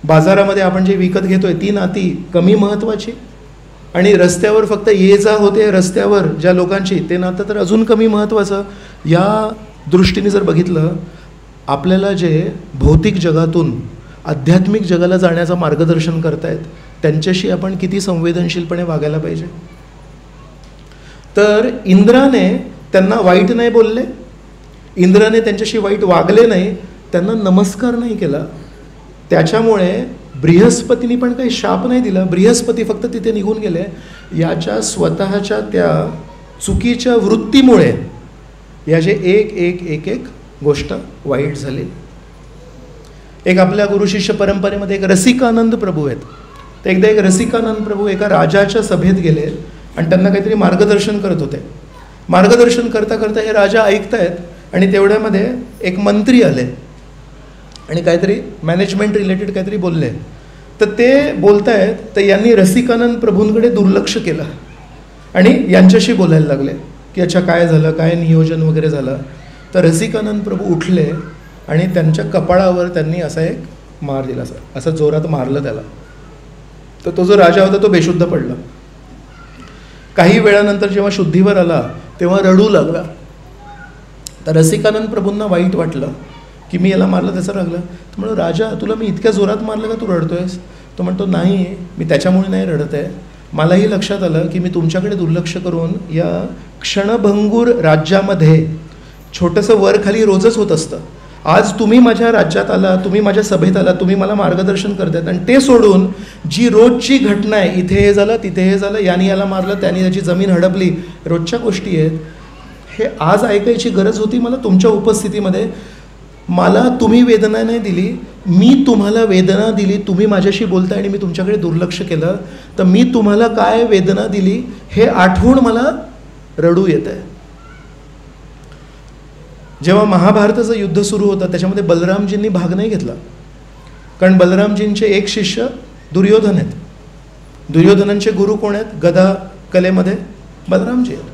बाजारामध्ये आपण जे विकत घेतोय ती नाती कमी महत्त्वाची, आणि रस्त्यावर फक्त ये जा होते रस्त्यावर ज्या लोकांची ते नातं तर अजून कमी महत्त्वाचं. या दृष्टीने जर बघितलं, आपल्याला जे भौतिक जगातून आध्यात्मिक जगाला जाण्याचं मार्गदर्शन करतायत त्यांच्याशी आपण किती संवेदनशीलपणे वागायला पाहिजे. तर इंद्राने त्यांना वाईट नाही बोलले, इंद्राने त्यांच्याशी वाईट वागले नाही, त्यांना नमस्कार नाही केला. त्याच्यामुळे बृहस्पतीने पण काही शाप नाही दिला. बृहस्पती फक्त तिथे निघून गेले. याच्या स्वतःच्या त्या चुकीच्या वृत्तीमुळे याचे एक एक एक एक गोष्ट वाईट झाली. एक आपल्या गुरुशिष्य परंपरेमध्ये एक रसिकानंद प्रभू आहेत. तर एकदा एक रसिकानंद प्रभू एका राजाच्या सभेत गेले आणि त्यांना काहीतरी मार्गदर्शन करत होते. मार्गदर्शन करता करता हे राजा ऐकतायत आणि तेवढ्यामध्ये एक मंत्री आले आणि काहीतरी मॅनेजमेंट रिलेटेड काहीतरी बोलले. तर ते बोलतायत, तर यांनी रसिकानंद प्रभूंकडे दुर्लक्ष केलं आणि यांच्याशी बोलायला लागले की अच्छा काय झालं, काय नियोजन वगैरे झालं. तर रसिकानंद प्रभू उठले आणि त्यांच्या कपाळावर त्यांनी असा एक मार दिला, असं जोरात मारलं त्याला. तर तो जो राजा होता तो बेशुद्ध पडला. काही वेळानंतर जेव्हा शुद्धीवर आला तेव्हा रडू लागला. तर रसिकानंद प्रभूंना वाईट वाटलं की मी याला मारलं, त्याचं लागलं. तर म्हणून राजा तुला मी इतक्या जोरात मारलं का, तू रडतोयस. तो म्हणतो नाही, मी त्याच्यामुळे नाही रडत आहे, मलाही लक्षात आलं की मी तुमच्याकडे दुर्लक्ष करून या क्षणभंगूर राज्यामध्ये छोटंसं वर खाली रोजच होत असतं. आज तुम्ही माझ्या राज्यात आला, तुम्ही माझ्या सभेत आला, तुम्ही मला मार्गदर्शन करतायत आणि ते सोडून जी रोजची घटना आहे, इथे हे झालं तिथे हे झालं, याने याला मारलं त्याने त्याची जमीन हडपली, रोजच्या गोष्टी आहेत, हे आज ऐकायची गरज होती मला तुमच्या उपस्थितीमध्ये. मला तुम्ही वेदना नाही दिली, मी तुम्हाला वेदना दिली. तुम्ही माझ्याशी बोलताय आणि मी तुमच्याकडे दुर्लक्ष केलं, तर मी तुम्हाला काय वेदना दिली हे आठवून मला रडू येत आहे. जेव्हा महाभारताचं युद्ध सुरू होतं त्याच्यामध्ये बलरामजींनी भाग नाही घेतला, कारण बलरामजींचे एक शिष्य दुर्योधन आहेत. दुर्योधनांचे गुरु कोण आहेत? गदा कलेमध्ये बलरामजी आहेत.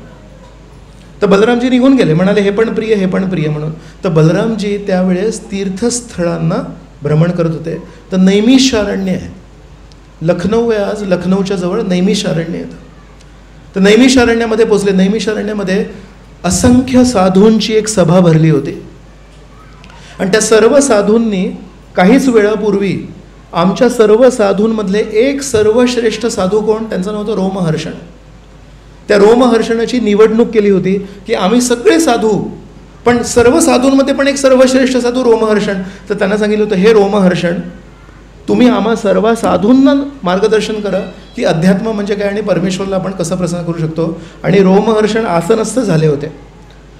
तर बलरामजी निघून गेले, म्हणाले हे पण प्रिय हे पण प्रिय म्हणून. तर बलरामजी त्यावेळेस तीर्थस्थळांना भ्रमण करत होते. तर नैमिषारण्य आहे, लखनौ आहे आज, लखनौच्या जवळ नैमिषारण्य आहे. तर नैमिषारण्यामध्ये पोचले. नैमिषारण्यामध्ये असंख्य साधूंची एक सभा भरली होती आणि त्या सर्व साधूंनी काहीच वेळापूर्वी आमच्या सर्व साधूंमधले एक सर्वश्रेष्ठ साधू कोण? त्यांचं नाव होतं रोमहर्षण. त्या रोमहर्षणाची निवडणूक केली होती की आम्ही सगळे साधू, पण सर्व साधूंमध्ये पण एक सर्वश्रेष्ठ साधू रोमहर्षण. तर त्यांना सांगितलं होतं, हे रोमहर्षण, तुम्ही आम्हा सर्व साधूंना मार्गदर्शन करा की अध्यात्म म्हणजे काय आणि परमेश्वरला आपण कसं प्रसन्न करू शकतो. आणि रोमहर्षण आसनस्थ झाले होते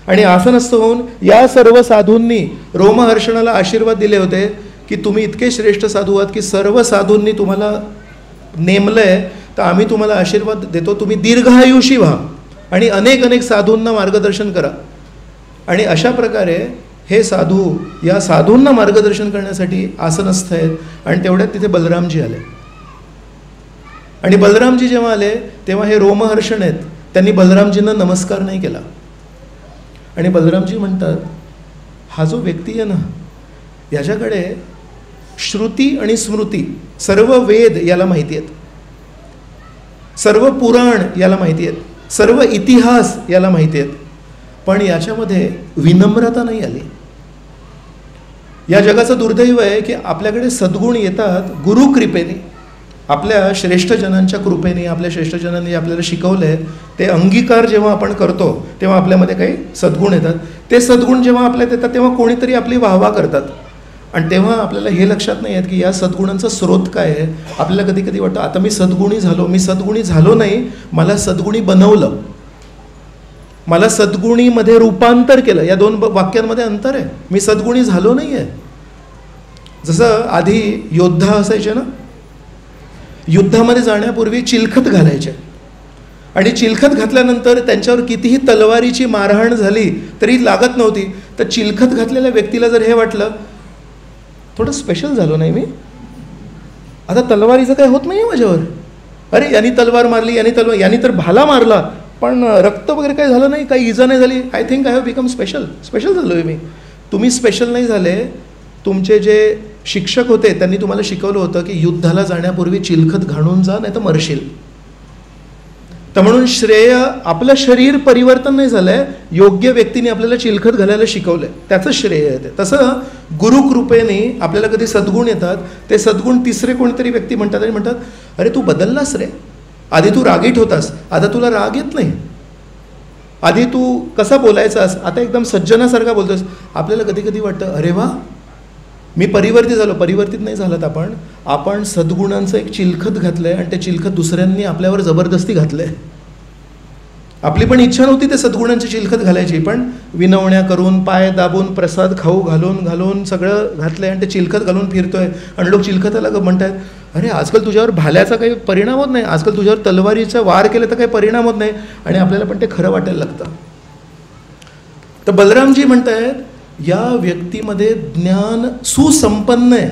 आणि आसनस्थ होऊन या सर्व साधूंनी रोमहर्षणाला आशीर्वाद दिले होते की तुम्ही इतके श्रेष्ठ साधू आहात की सर्व साधूंनी तुम्हाला नेमलं आहे, तर आम्ही तुम्हाला आशीर्वाद देतो, तुम्ही दीर्घायुषी व्हा आणि अनेक अनेक साधूंना मार्गदर्शन करा. आणि अशा प्रकारे हे साधू या साधूंना मार्गदर्शन करण्यासाठी आसनस्थ आहेत. आणि तेवढ्यात तिथे बलरामजी आले. आणि बलरामजी जेव्हा आले तेव्हा हे रोमहर्षण आहेत, त्यांनी बलरामजींना नमस्कार नाही केला. आणि बलरामजी म्हणतात, हा जो व्यक्ती आहे ना, याच्याकडे श्रुती आणि स्मृती, सर्व वेद याला माहिती आहेत, सर्व पुराण याला माहिती आहेत, सर्व इतिहास याला माहिती आहेत, पण याच्यामध्ये विनम्रता नाही आली. या जगाचं दुर्दैव आहे की आपल्याकडे सद्गुण येतात गुरुकृपेने, आपल्या श्रेष्ठजनांच्या कृपेने. आपल्या श्रेष्ठजनांनी आपल्याला शिकवलं आहे ते अंगीकार जेव्हा आपण करतो तेव्हा आपल्यामध्ये काही सद्गुण येतात. ते सद्गुण जेव्हा आपल्यात येतात तेव्हा कोणीतरी आपली वाहवा करतात आणि तेव्हा आपल्याला हे लक्षात नाही येत की या सद्गुणांचा स्रोत काय आहे. आपल्याला कधी कधी वाटतं आता मी सद्गुणी झालो. मी सद्गुणी झालो नाही, मला सद्गुणी बनवलं, मला सद्गुणीमध्ये रूपांतर केलं. या दोन वाक्यांमध्ये अंतर आहे. मी सद्गुणी झालो नाही आहे. जसं आधी योद्धा असायचे ना, युद्धामध्ये जाण्यापूर्वी चिलखत घालायचे आणि चिलखत घातल्यानंतर त्यांच्यावर कितीही तलवारीची मारहाण झाली तरी लागत नव्हती. तर चिलखत घातलेल्या व्यक्तीला जर हे वाटलं थोडं स्पेशल झालो नाही मी, आता तलवारीचं काय होत नाही आहे माझ्यावर, अरे यांनी तलवार मारली, यांनी तर भाला मारला पण रक्त वगैरे काही झालं नाही, काही इजा नाही झाली, I think I have become special झालो आहे मी. तुम्ही स्पेशल नाही झाले. तुमचे जे शिक्षक होते त्यांनी तुम्हाला शिकवलं होतं की युद्धाला जाण्यापूर्वी चिलखत घालून जा नाही तर मरशील. तर म्हणून श्रेय, आपलं शरीर परिवर्तन नाही झालं आहे, योग्य व्यक्तीने आपल्याला चिलखत घालायला शिकवलं आहे, त्याचं श्रेय आहे ते. तसं गुरुकृपेने आपल्याला कधी सद्गुण येतात, ते सद्गुण तिसरे कोणीतरी व्यक्ती म्हणतात आणि म्हणतात, अरे तू बदललास रे, आधी तू रागीट होतास, आता तुला राग येत नाही, आधी तू कसा बोलायचास आता एकदम सज्जनासारखा बोलतोस. आपल्याला कधी कधी वाटतं अरे वा मी परिवर्तित झालो. परिवर्तित नाही झालात आपण सद्गुणांचं एक चिलखत घातलं आहे आणि ते चिलखत दुसऱ्यांनी आपल्यावर जबरदस्ती घातलं आहे. आपली पण इच्छा नव्हती ते सद्गुणांची चिलखत घालायची, पण विनवण्या करून, पाय दाबून, प्रसाद खाऊ घालून सगळं घातलं आहे आणि ते चिलखत घालून फिरतोय. आणि लोक चिलखताला म्हणतात, अरे आजकाल तुझ्यावर भाल्याचा काही परिणाम होत नाही, आजकाल तुझ्यावर तलवारीचा वार केला तर काही परिणाम होत नाही. आणि आपल्याला पण ते खरं वाटायला लागतं. तर बलरामजी म्हणतायत या व्यक्तीमध्ये ज्ञान सुसंपन्न आहे,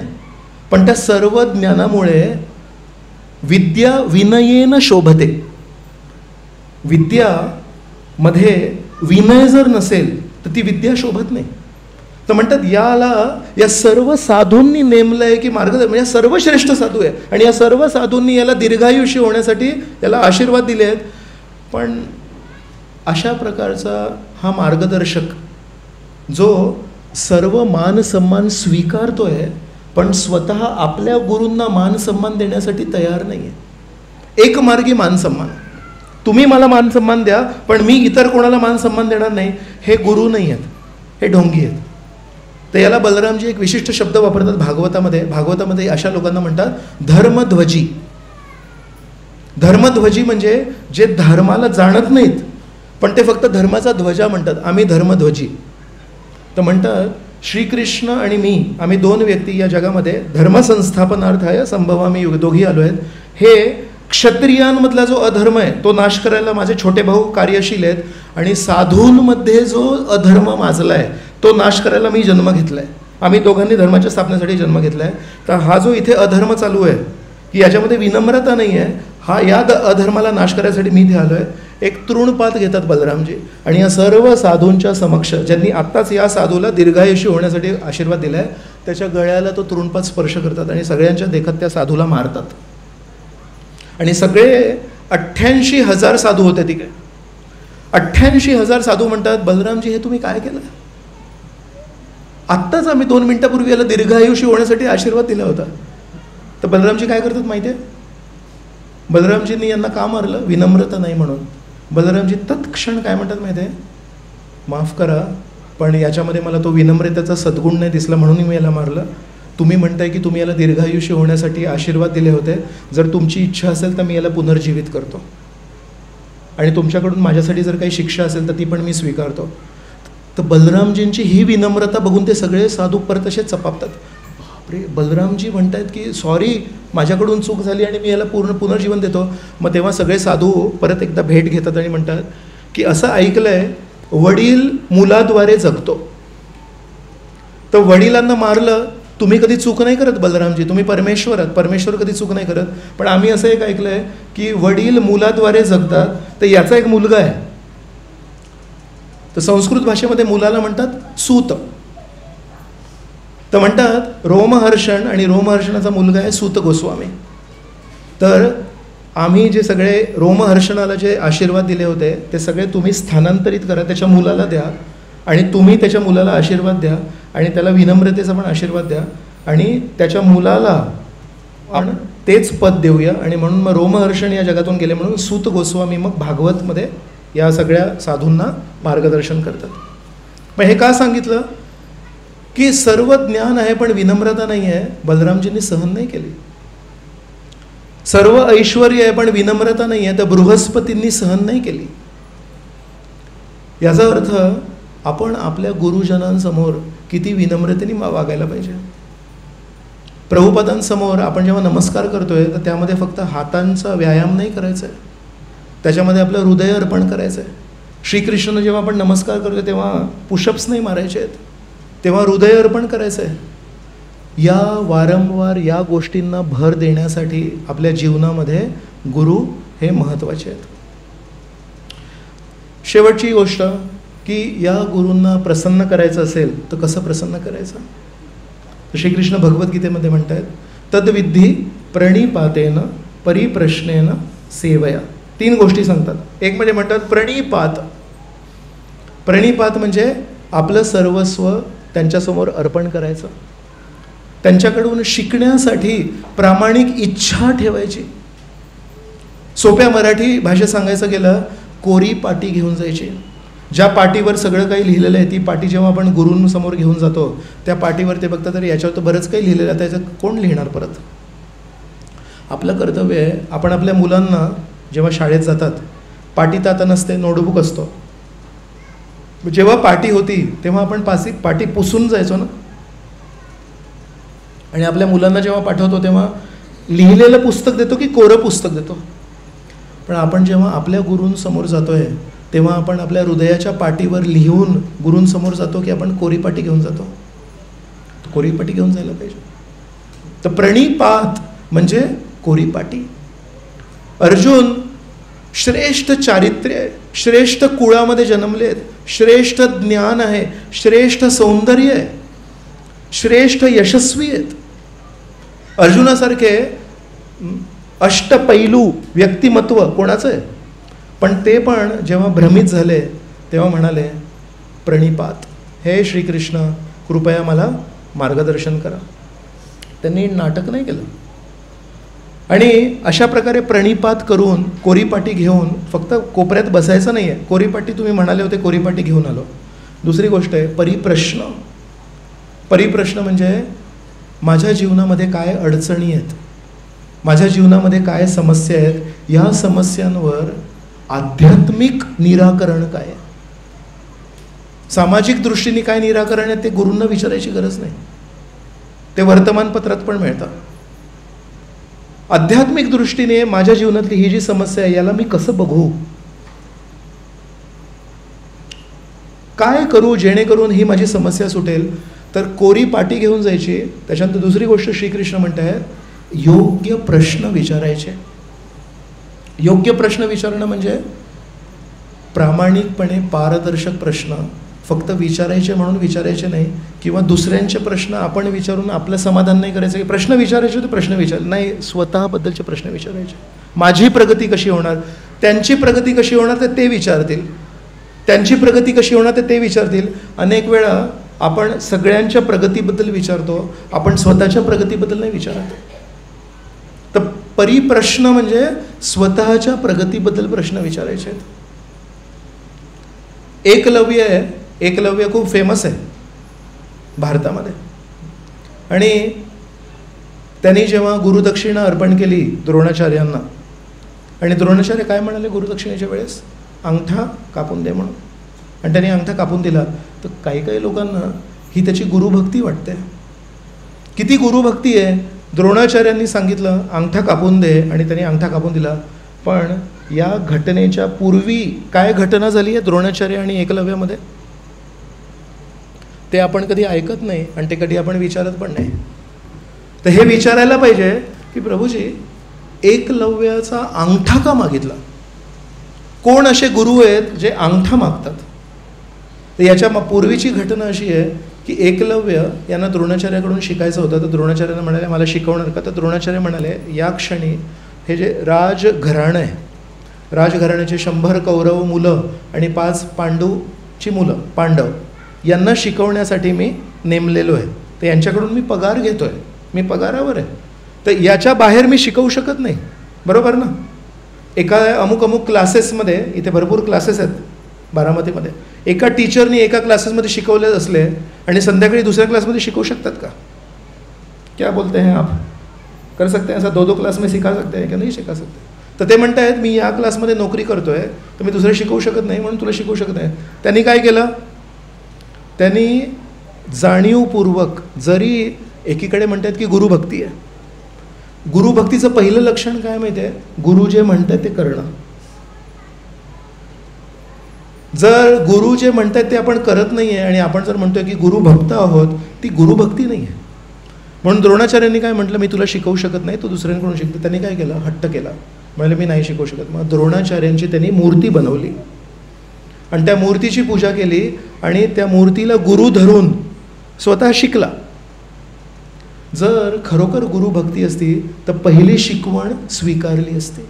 पण त्या सर्व ज्ञानामुळे विद्या विनयेन शोभते. विद्यामध्ये विनय जर नसेल तर ती विद्या शोभत नाही. तर म्हणतात या सर्व साधूंनी नेमलं आहे की मार्गदर्शन, या सर्व श्रेष्ठ साधू आहे आणि या सर्व साधूंनी याला दीर्घायुष्य होण्यासाठी याला आशीर्वाद दिले आहेत. पण अशा प्रकारचा हा मार्गदर्शक जो सर्व मान सन्मान स्वीकारतोय पण स्वतः आपल्या गुरूंना मान सन्मान देण्यासाठी तयार नाही आहे. एकमार्गी मान सन्मान, तुम्ही मला मान सन्मान द्या पण मी इतर कोणाला मान सन्मान देणार नाही, हे गुरु नाही आहेत, हे ढोंगी आहेत. तर याला बलरामजी एक विशिष्ट शब्द वापरतात भागवतामध्ये अशा लोकांना म्हणतात धर्मध्वजी. धर्मध्वजी म्हणजे जे धर्माला जाणत नाहीत पण ते फक्त धर्माचा ध्वजा म्हणतात, आम्ही धर्मध्वजी. तर म्हणतात श्रीकृष्ण आणि मी, आम्ही दोन व्यक्ती या जगामध्ये धर्मसंस्थापनार्थाय संभवामी युग, दोघी आलो आहेत. हे क्षत्रियांमधला जो अधर्म आहे तो नाश करायला माझे छोटे भाऊ कार्यशील आहेत, आणि साधूंमध्ये जो अधर्म माजला आहे तो नाश करायला मी जन्म घेतला आहे. आम्ही दोघांनी धर्माच्या स्थापनेसाठी जन्म घेतला आहे. तर हा जो इथे अधर्म चालू आहे की याच्यामध्ये विनम्रता नाही आहे, हा या अधर्माला नाश करायसाठी मी इथे आलो आहे. एक तृणपात घेतात बलरामजी आणि या सर्व साधूंच्या समक्ष, ज्यांनी आत्ताच या साधूला दीर्घायुषी होण्यासाठी आशीर्वाद दिला आहे, त्याच्या गळ्याला तो तृणपात स्पर्श करतात आणि सगळ्यांच्या देखत त्या साधूला मारतात. आणि सगळे 88,000 साधू होते तिकडे. 88,000 साधू म्हणतात, बलरामजी हे तुम्ही काय केलं? आत्ताच आम्ही 2 मिनिटापूर्वी याला दीर्घायुषी होण्यासाठी आशीर्वाद दिला होता. तर बलरामजी काय करतात माहिती आहे? बलरामजींनी यांना का मारलं? विनम्रता नाही म्हणून. बलरामजी तत्क्षण काय म्हणतात माहिती आहे? माफ करा, पण याच्यामध्ये मला तो विनम्रतेचा सद्गुण नाही दिसला म्हणून मी याला मारलं. तुम्ही म्हणताय की तुम्ही याला दीर्घायुष्य होण्यासाठी आशीर्वाद दिले होते, जर तुमची इच्छा असेल तर मी याला पुनर्जीवित करतो, आणि तुमच्याकडून माझ्यासाठी जर काही शिक्षा असेल तर ती पण मी स्वीकारतो. तर बलरामजींची ही विनम्रता बघून ते सगळे साधू परत असे चपापतात. बापरे, बलरामजी म्हणतायत की सॉरी, माझ्याकडून चूक झाली आणि मी याला पुनर्जीवन देतो. मग तेव्हा सगळे साधू परत एकदा भेट घेतात आणि म्हणतात की असं ऐकलं आहे, वडील मुलाद्वारे जगतो. तर वडिलांना मारलं, तुम्ही कधी चूक नाही करत बलरामजी, तुम्ही परमेश्वर आहात, परमेश्वर कधी चूक नाही करत. पण आम्ही असं एक ऐकलं आहे की वडील मुलाद्वारे जगतात, तर याचा एक मुलगा आहे. तर संस्कृत भाषेमध्ये मुलाला म्हणतात सूत. तर म्हणतात रोमहर्षण, आणि रोमहर्षणाचा मुलगा आहे सूत गोस्वामी. तर आम्ही जे सगळे रोमहर्षणाला जे आशीर्वाद दिले होते ते सगळे तुम्ही स्थानांतरित करा, त्याच्या मुलाला द्या, आणि तुम्ही त्याच्या मुलाला आशीर्वाद द्या, आणि त्याला विनम्रतेचा पण आशीर्वाद द्या, आणि त्याच्या मुलाला आपण तेच पद देऊया. आणि म्हणून मग रोमहर्षण या जगातून गेले म्हणून सूत गोस्वामी मग भागवतमध्ये या सगळ्या साधूंना मार्गदर्शन करतात. मग हे का सांगितलं की सर्व ज्ञान आहे पण विनम्रता नाही आहे, बलरामजींनी सहन नाही केली. सर्व ऐश्वर्य आहे पण विनम्रता नाही आहे, तर बृहस्पतींनी सहन नाही केली. याचा अर्थ आपण आपल्या गुरुजनांसमोर किती विनम्रतेने वागायला पाहिजे. प्रभुपदांसमोर आपण जेव्हा नमस्कार करतोय तर त्यामध्ये फक्त हातांचा व्यायाम नाही करायचा आहे, त्याच्यामध्ये आपलं हृदय अर्पण करायचं आहे. श्रीकृष्ण जेव्हा आपण नमस्कार करतो तेव्हा पुशअप्स नाही मारायचे आहेत, तेव्हा हृदय अर्पण करायचं आहे. या वारंवार या गोष्टींना भर देण्यासाठी आपल्या जीवनामध्ये गुरु हे महत्त्वाचे आहेत. शेवटची गोष्ट की या गुरूंना प्रसन्न करायचं असेल तर कसं प्रसन्न करायचं? श्रीकृष्ण भगवद्गीतेमध्ये म्हणतात, तद्विधी प्रणिपातेन परिप्रश्नेन सेवया. 3 गोष्टी सांगतात. एक म्हणजे म्हणतात प्रणिपात. प्रणिपात म्हणजे आपलं सर्वस्व त्यांच्यासमोर अर्पण करायचं, त्यांच्याकडून शिकण्यासाठी प्रामाणिक इच्छा ठेवायची. सोप्या मराठी भाषेत सांगायचं गेलं, कोरी पाटी घेऊन जायची. ज्या पाटीवर सगळं काही लिहिलेलं आहे ती पाटी जेव्हा आपण गुरूंसमोर घेऊन जातो त्या पाटीवर ते बघतात, तर याच्यावर तर बरंच काही लिहिलेलं आहे, त्याचं कोण लिहिणार परत? आपलं कर्तव्य आहे, आपण आपल्या मुलांना जेव्हा शाळेत जातात, पाटी तर आता नसते, नोटबुक असतो. जेव्हा पाटी होती तेव्हा आपण पाटी पुसून जायचो ना, आणि आपल्या मुलांना जेव्हा पाठवतो तेव्हा लिहिलेलं पुस्तक देतो की कोरं पुस्तक देतो? पण आपण जेव्हा आपल्या गुरूंसमोर जातोय तेव्हा आपण आपल्या हृदयाच्या पाटीवर लिहून गुरूंसमोर जातो की आपण कोरी पाटी घेऊन जातो? कोरी पाटी घेऊन जायला पाहिजे. तर प्रणिपात म्हणजे कोरी पाटी. अर्जुन श्रेष्ठ चारित्र्य आहे, श्रेष्ठ कुळामध्ये जन्मलेत, श्रेष्ठ ज्ञान आहे, श्रेष्ठ सौंदर्य आहे, श्रेष्ठ यशस्वी आहेत. अर्जुनासारखे अष्टपैलू व्यक्तिमत्व कोणाचं आहे? पण ते पण जेव्हा भ्रमित झाले तेव्हा म्हणाले प्रणिपात, हे श्रीकृष्ण कृपया मला मार्गदर्शन करा. त्यांनी नाटक नाही केलं. आणि अशा प्रकारे प्रणिपात करून कोरीपाटी घेऊन फक्त कोपऱ्यात बसायचं नाही आहे. कोरीपाटी तुम्ही म्हणाले होते, कोरीपाटी घेऊन आलो. दुसरी गोष्ट आहे परिप्रश्न. परिप्रश्न म्हणजे माझ्या जीवनामध्ये काय अडचणी आहेत, माझ्या जीवनामध्ये काय समस्या आहेत, या समस्यांवर आध्यात्मिक निराकरण काय आहे, सामाजिक दृष्टीने काय निराकरण आहे ते गुरूंना विचारायची गरज नाही. ते वर्तमानपत्रात पण मिळतं. आध्यात्मिक दृष्टीने माझ्या जीवनातली ही जी समस्या आहे याला मी कसं बघू, काय करू जेणेकरून ही माझी समस्या सुटेल. तर कोरी पाटी घेऊन जायची. त्याच्यानंतर दुसरी गोष्ट श्रीकृष्ण म्हणतात योग्य प्रश्न विचारायचे. योग्य प्रश्न विचारणं म्हणजे प्रामाणिकपणे पारदर्शक प्रश्न फक्त विचारायचे म्हणून विचारायचे नाही, किंवा दुसऱ्यांचे प्रश्न आपण विचारून आपलं समाधान नाही करायचं. की प्रश्न विचारायचे तर प्रश्न नाही, स्वतःबद्दलचे प्रश्न विचारायचे. माझी प्रगती कशी होणार, त्यांची प्रगती कशी होणार तर ते विचारतील, त्यांची प्रगती कशी होणार तर ते विचारतील. अनेक वेळा आपण सगळ्यांच्या प्रगतीबद्दल विचारतो, आपण स्वतःच्या प्रगतीबद्दल नाही विचारत. तर परिप्रश्न म्हणजे स्वतःच्या प्रगतीबद्दल प्रश्न विचारायचे आहेत. एकलव्य खूप फेमस आहे भारतामध्ये. आणि त्यांनी जेव्हा गुरुदक्षिणा अर्पण केली द्रोणाचार्यांना, आणि द्रोणाचार्य काय म्हणाले गुरुदक्षिणेच्या वेळेस, अंगठा कापून दे म्हणून, आणि त्यांनी अंगठा कापून दिला. तर काही लोकांना ही त्याची गुरुभक्ती वाटते. किती गुरुभक्ती आहे. द्रोणाचार्यांनी सांगितलं अंगठा कापून दे आणि त्यांनी अंगठा कापून दिला. पण या घटनेच्या पूर्वी काय घटना झाली आहे द्रोणाचार्य आणि एकलव्यामध्ये ते आपण कधी ऐकत नाही आणि ते कधी आपण विचारत पण नाही. तर हे विचारायला पाहिजे की प्रभूजी एकलव्याचा अंगठा का मागितला. कोण असे गुरु आहेत जे अंगठा मागतात. तर याच्या पूर्वीची घटना अशी आहे की एकलव्य यांना द्रोणाचार्याकडून शिकायचं होतं. तर द्रोणाचार्यांना म्हणाले मला शिकवणार का. तर द्रोणाचार्य म्हणाले या क्षणी हे जे राजघराणं आहे, राजघराण्याचे 100 कौरव मुलं आणि 5 पांडूची मुलं पांडव यांना शिकवण्यासाठी मी नेमलेलो आहे. तर यांच्याकडून मी पगार घेतो आहे, मी पगारावर आहे. तर याच्या बाहेर मी शिकवू शकत नाही, बरोबर ना. एका अमुक क्लासेसमध्ये, इथे भरपूर क्लासेस आहेत बारामतीमध्ये, एका टीचरनी एका क्लासेसमध्ये शिकवले असले आणि संध्याकाळी दुसऱ्या क्लासमध्ये शिकवू शकतात का. क्या बोलते हैं आप, कर सकते हैं ऐसा 2 क्लास में सिखा सकते हैं क्या, नहीं शिका सकते. तर ते म्हणत आहेत मी या क्लासमध्ये नोकरी करतो आहे तर मी दुसरं शिकवू शकत नाही म्हणून तुला शिकवू शकत नाही. त्यांनी काय केलं, त्यांनी जाणीवपूर्वक, जरी एकीकडे म्हणतात की गुरुभक्ती आहे, गुरुभक्तीचं पहिलं लक्षण काय माहिती आहे, गुरु जे म्हणतात ते करणं. जर गुरु जे म्हणतात ते आपण करत नाही आहे आणि आपण जर म्हणतोय की गुरुभक्त आहोत, ती गुरुभक्ती नाही आहे. म्हणून द्रोणाचार्यांनी काय म्हटलं मी तुला शिकवू शकत नाही, तू दुसऱ्यांकडून शिकतो. त्यांनी काय केलं, हट्ट केला, म्हणजे मी नाही शिकवू शकत. मग द्रोणाचार्यांची त्यांनी मूर्ती बनवली आणि त्या मूर्तीची पूजा केली आणि त्या मूर्तीला गुरु धरून स्वतः शिकला. जर खरोखर गुरुभक्ती असती तर पहिली शिकवण स्वीकारली असते.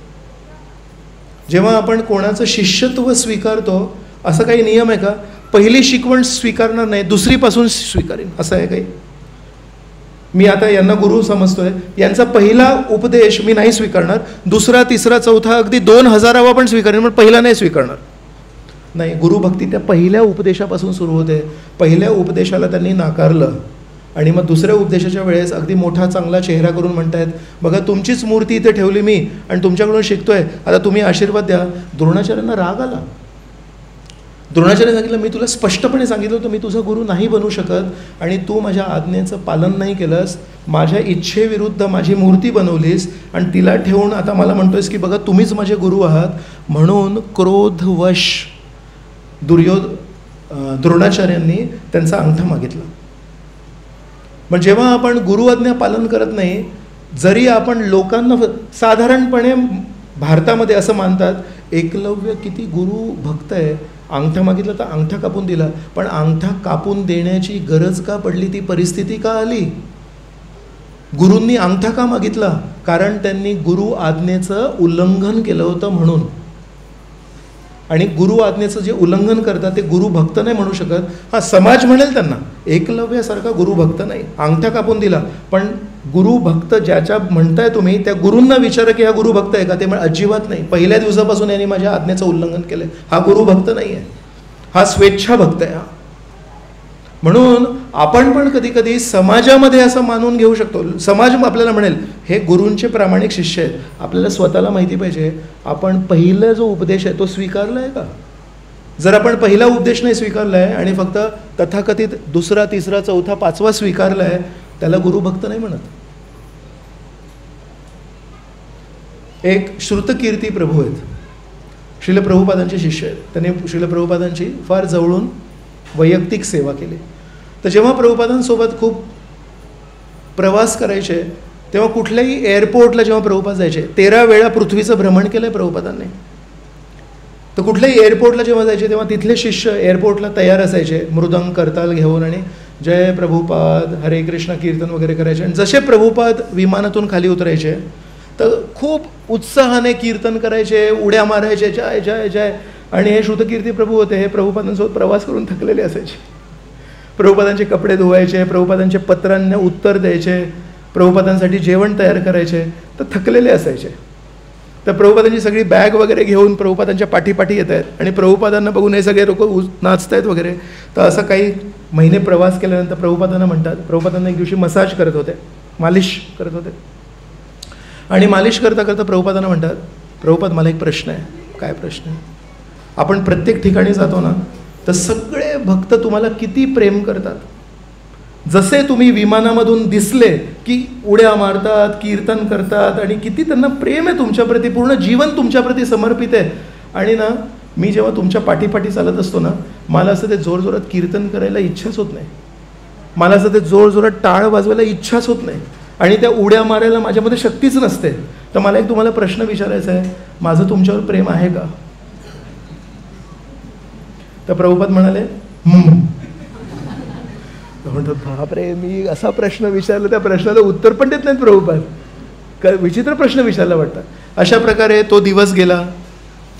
जेव्हा आपण कोणाचं शिष्यत्व स्वीकारतो असं काही नियम आहे का, पहिली शिकवण स्वीकारणार नाही दुसरीपासून स्वीकारेन असं आहे काही. मी आता यांना गुरु समजतोय, यांचा पहिला उपदेश मी नाही स्वीकारणार, दुसरा तिसरा चौथा अगदी 2000वा पण स्वीकारेन, पण पहिला नाही स्वीकारणार. नाही, गुरुभक्ती त्या पहिल्या उपदेशापासून सुरू होते. पहिल्या उपदेशाला त्यांनी नाकारलं आणि मग दुसऱ्या उपदेशाच्या वेळेस अगदी मोठा चांगला चेहरा करून म्हणतायत बघा तुमचीच मूर्ती इथे ठेवली मी आणि तुमच्याकडून शिकतोय, आता तुम्ही आशीर्वाद द्या. द्रोणाचार्यांना राग आला. द्रोणाचार्य सांगितलं मी तुला स्पष्टपणे सांगितलं होतं मी तुझा गुरु नाही बनू शकत आणि तू माझ्या आज्ञेचं पालन नाही केलंस, माझ्या इच्छेविरुद्ध माझी मूर्ती बनवलीस आणि तिला ठेवून आता मला म्हणतोयस की बघा तुम्हीच माझे गुरु आहात. म्हणून क्रोधवश द्रोणाचार्यांनी त्यांचा अंगठा मागितला. मग जेव्हा आपण गुरु आज्ञा पालन करत नाही, जरी आपण लोकांना साधारणपणे भारतामध्ये असं मानतात एकलव्य किती गुरु भक्त आहे, अंगठा मागितला तर अंगठा कापून दिला. पण अंगठा कापून देण्याची गरज का पडली, ती परिस्थिती का आली, गुरूंनी अंगठा का मागितला, कारण त्यांनी गुरु आज्ञेचं उल्लंघन केलं होतं म्हणून. आणि गुरु आज्ञेचं जे उल्लंघन करतात ते गुरु भक्त नाही म्हणू शकत. हा समाज म्हणेल त्यांना एकलव्यासारखा गुरु भक्त नाही, अंगठा कापून दिला. पण गुरु भक्त ज्याच्या म्हणताय तुम्ही त्या गुरूंना विचारा की हा गुरु भक्त आहे का, ते अजिबात नाही. पहिल्या दिवसापासून यांनी माझ्या आज्ञेचं उल्लंघन केलं, हा गुरु भक्त नाही आहे, हा स्वेच्छा भक्त आहे. हा म्हणून आपण पण कधी कधी समाजामध्ये असं मानून घेऊ शकतो. समाज आपल्याला म्हणेल हे गुरूंचे प्रामाणिक शिष्य आहेत. आपल्याला स्वतःला माहिती पाहिजे आपण पहिला जो उपदेश आहे तो स्वीकारला आहे का. जर आपण पहिला उपदेश नाही स्वीकारला आहे आणि फक्त तथाकथित दुसरा तिसरा चौथा पाचवा स्वीकारला आहे, त्याला गुरुभक्त नाही म्हणत. एक श्रुतकीर्ती प्रभू आहेत, श्रील प्रभुपादांचे शिष्य आहेत. त्यांनी श्रील प्रभुपादांची फार जवळून वैयक्तिक सेवा केली. तर जेव्हा प्रभुपादांसोबत खूप प्रवास करायचे तेव्हा कुठल्याही एअरपोर्टला जेव्हा प्रभुपाद जायचे, 13 वेळा पृथ्वीचं भ्रमण केलं आहे प्रभुपादांनी. तर कुठल्याही एअरपोर्टला जेव्हा जायचे तेव्हा तिथले शिष्य एअरपोर्टला तयार असायचे मृदंग करताल घेऊन आणि जय प्रभुपाद हरे कृष्ण कीर्तन वगैरे करायचे. आणि जसे प्रभुपाद विमानातून खाली उतरायचे तर खूप उत्साहाने कीर्तन करायचे, उड्या मारायचे, जय जय जय. आणि हे श्रुतकीर्ती प्रभू होते, हे प्रभुपादांसोबत प्रवास करून थकलेले असायचे. प्रभुपादांचे कपडे धुवायचे, प्रभुपादांचे पत्रांना उत्तर द्यायचे, प्रभुपादांसाठी जेवण तयार करायचे, तर थकलेले असायचे. तर प्रभुपादांची सगळी बॅग वगैरे घेऊन प्रभुपादांच्या पाठीपाठी येत आहेत आणि प्रभुपादांना बघून हे सगळे लोक नाचत आहेत वगैरे. तर असं काही महिने प्रवास केल्यानंतर प्रभुपादांना म्हणतात, प्रभुपादांना एक दिवशी मसाज करत होते, मालिश करत होते. आणि मालिश करता करता प्रभुपादांना म्हणतात, प्रभुपाद मला एक प्रश्न आहे. काय प्रश्न आहे? आपण प्रत्येक ठिकाणी जातो ना तर सगळे भक्त तुम्हाला किती प्रेम करतात. जसे तुम्ही विमानामधून दिसले की उड्या मारतात, कीर्तन करतात आणि किती त्यांना प्रेम आहे तुमच्याप्रती, पूर्ण जीवन तुमच्याप्रती समर्पित आहे. आणि ना मी जेव्हा तुमच्या पाठीपाठी चालत असतो ना मला असं ते जोरजोरात कीर्तन करायला इच्छाच होत नाही, मला असं ते जोरजोरात टाळ वाजवायला इच्छाच होत नाही आणि त्या उड्या मारायला माझ्यामध्ये शक्तीच नसते. तर मला एक तुम्हाला प्रश्न विचारायचा आहे, माझं तुमच्यावर प्रेम आहे का? तर प्रभुपाद म्हणाले म्हणतो, बापरे मी असा प्रश्न विचारला, त्या प्रश्नाला उत्तर पण देत नाहीत प्रभुपाद. विचित्र प्रश्न विचारला वाटतं. अशा प्रकारे तो दिवस गेला.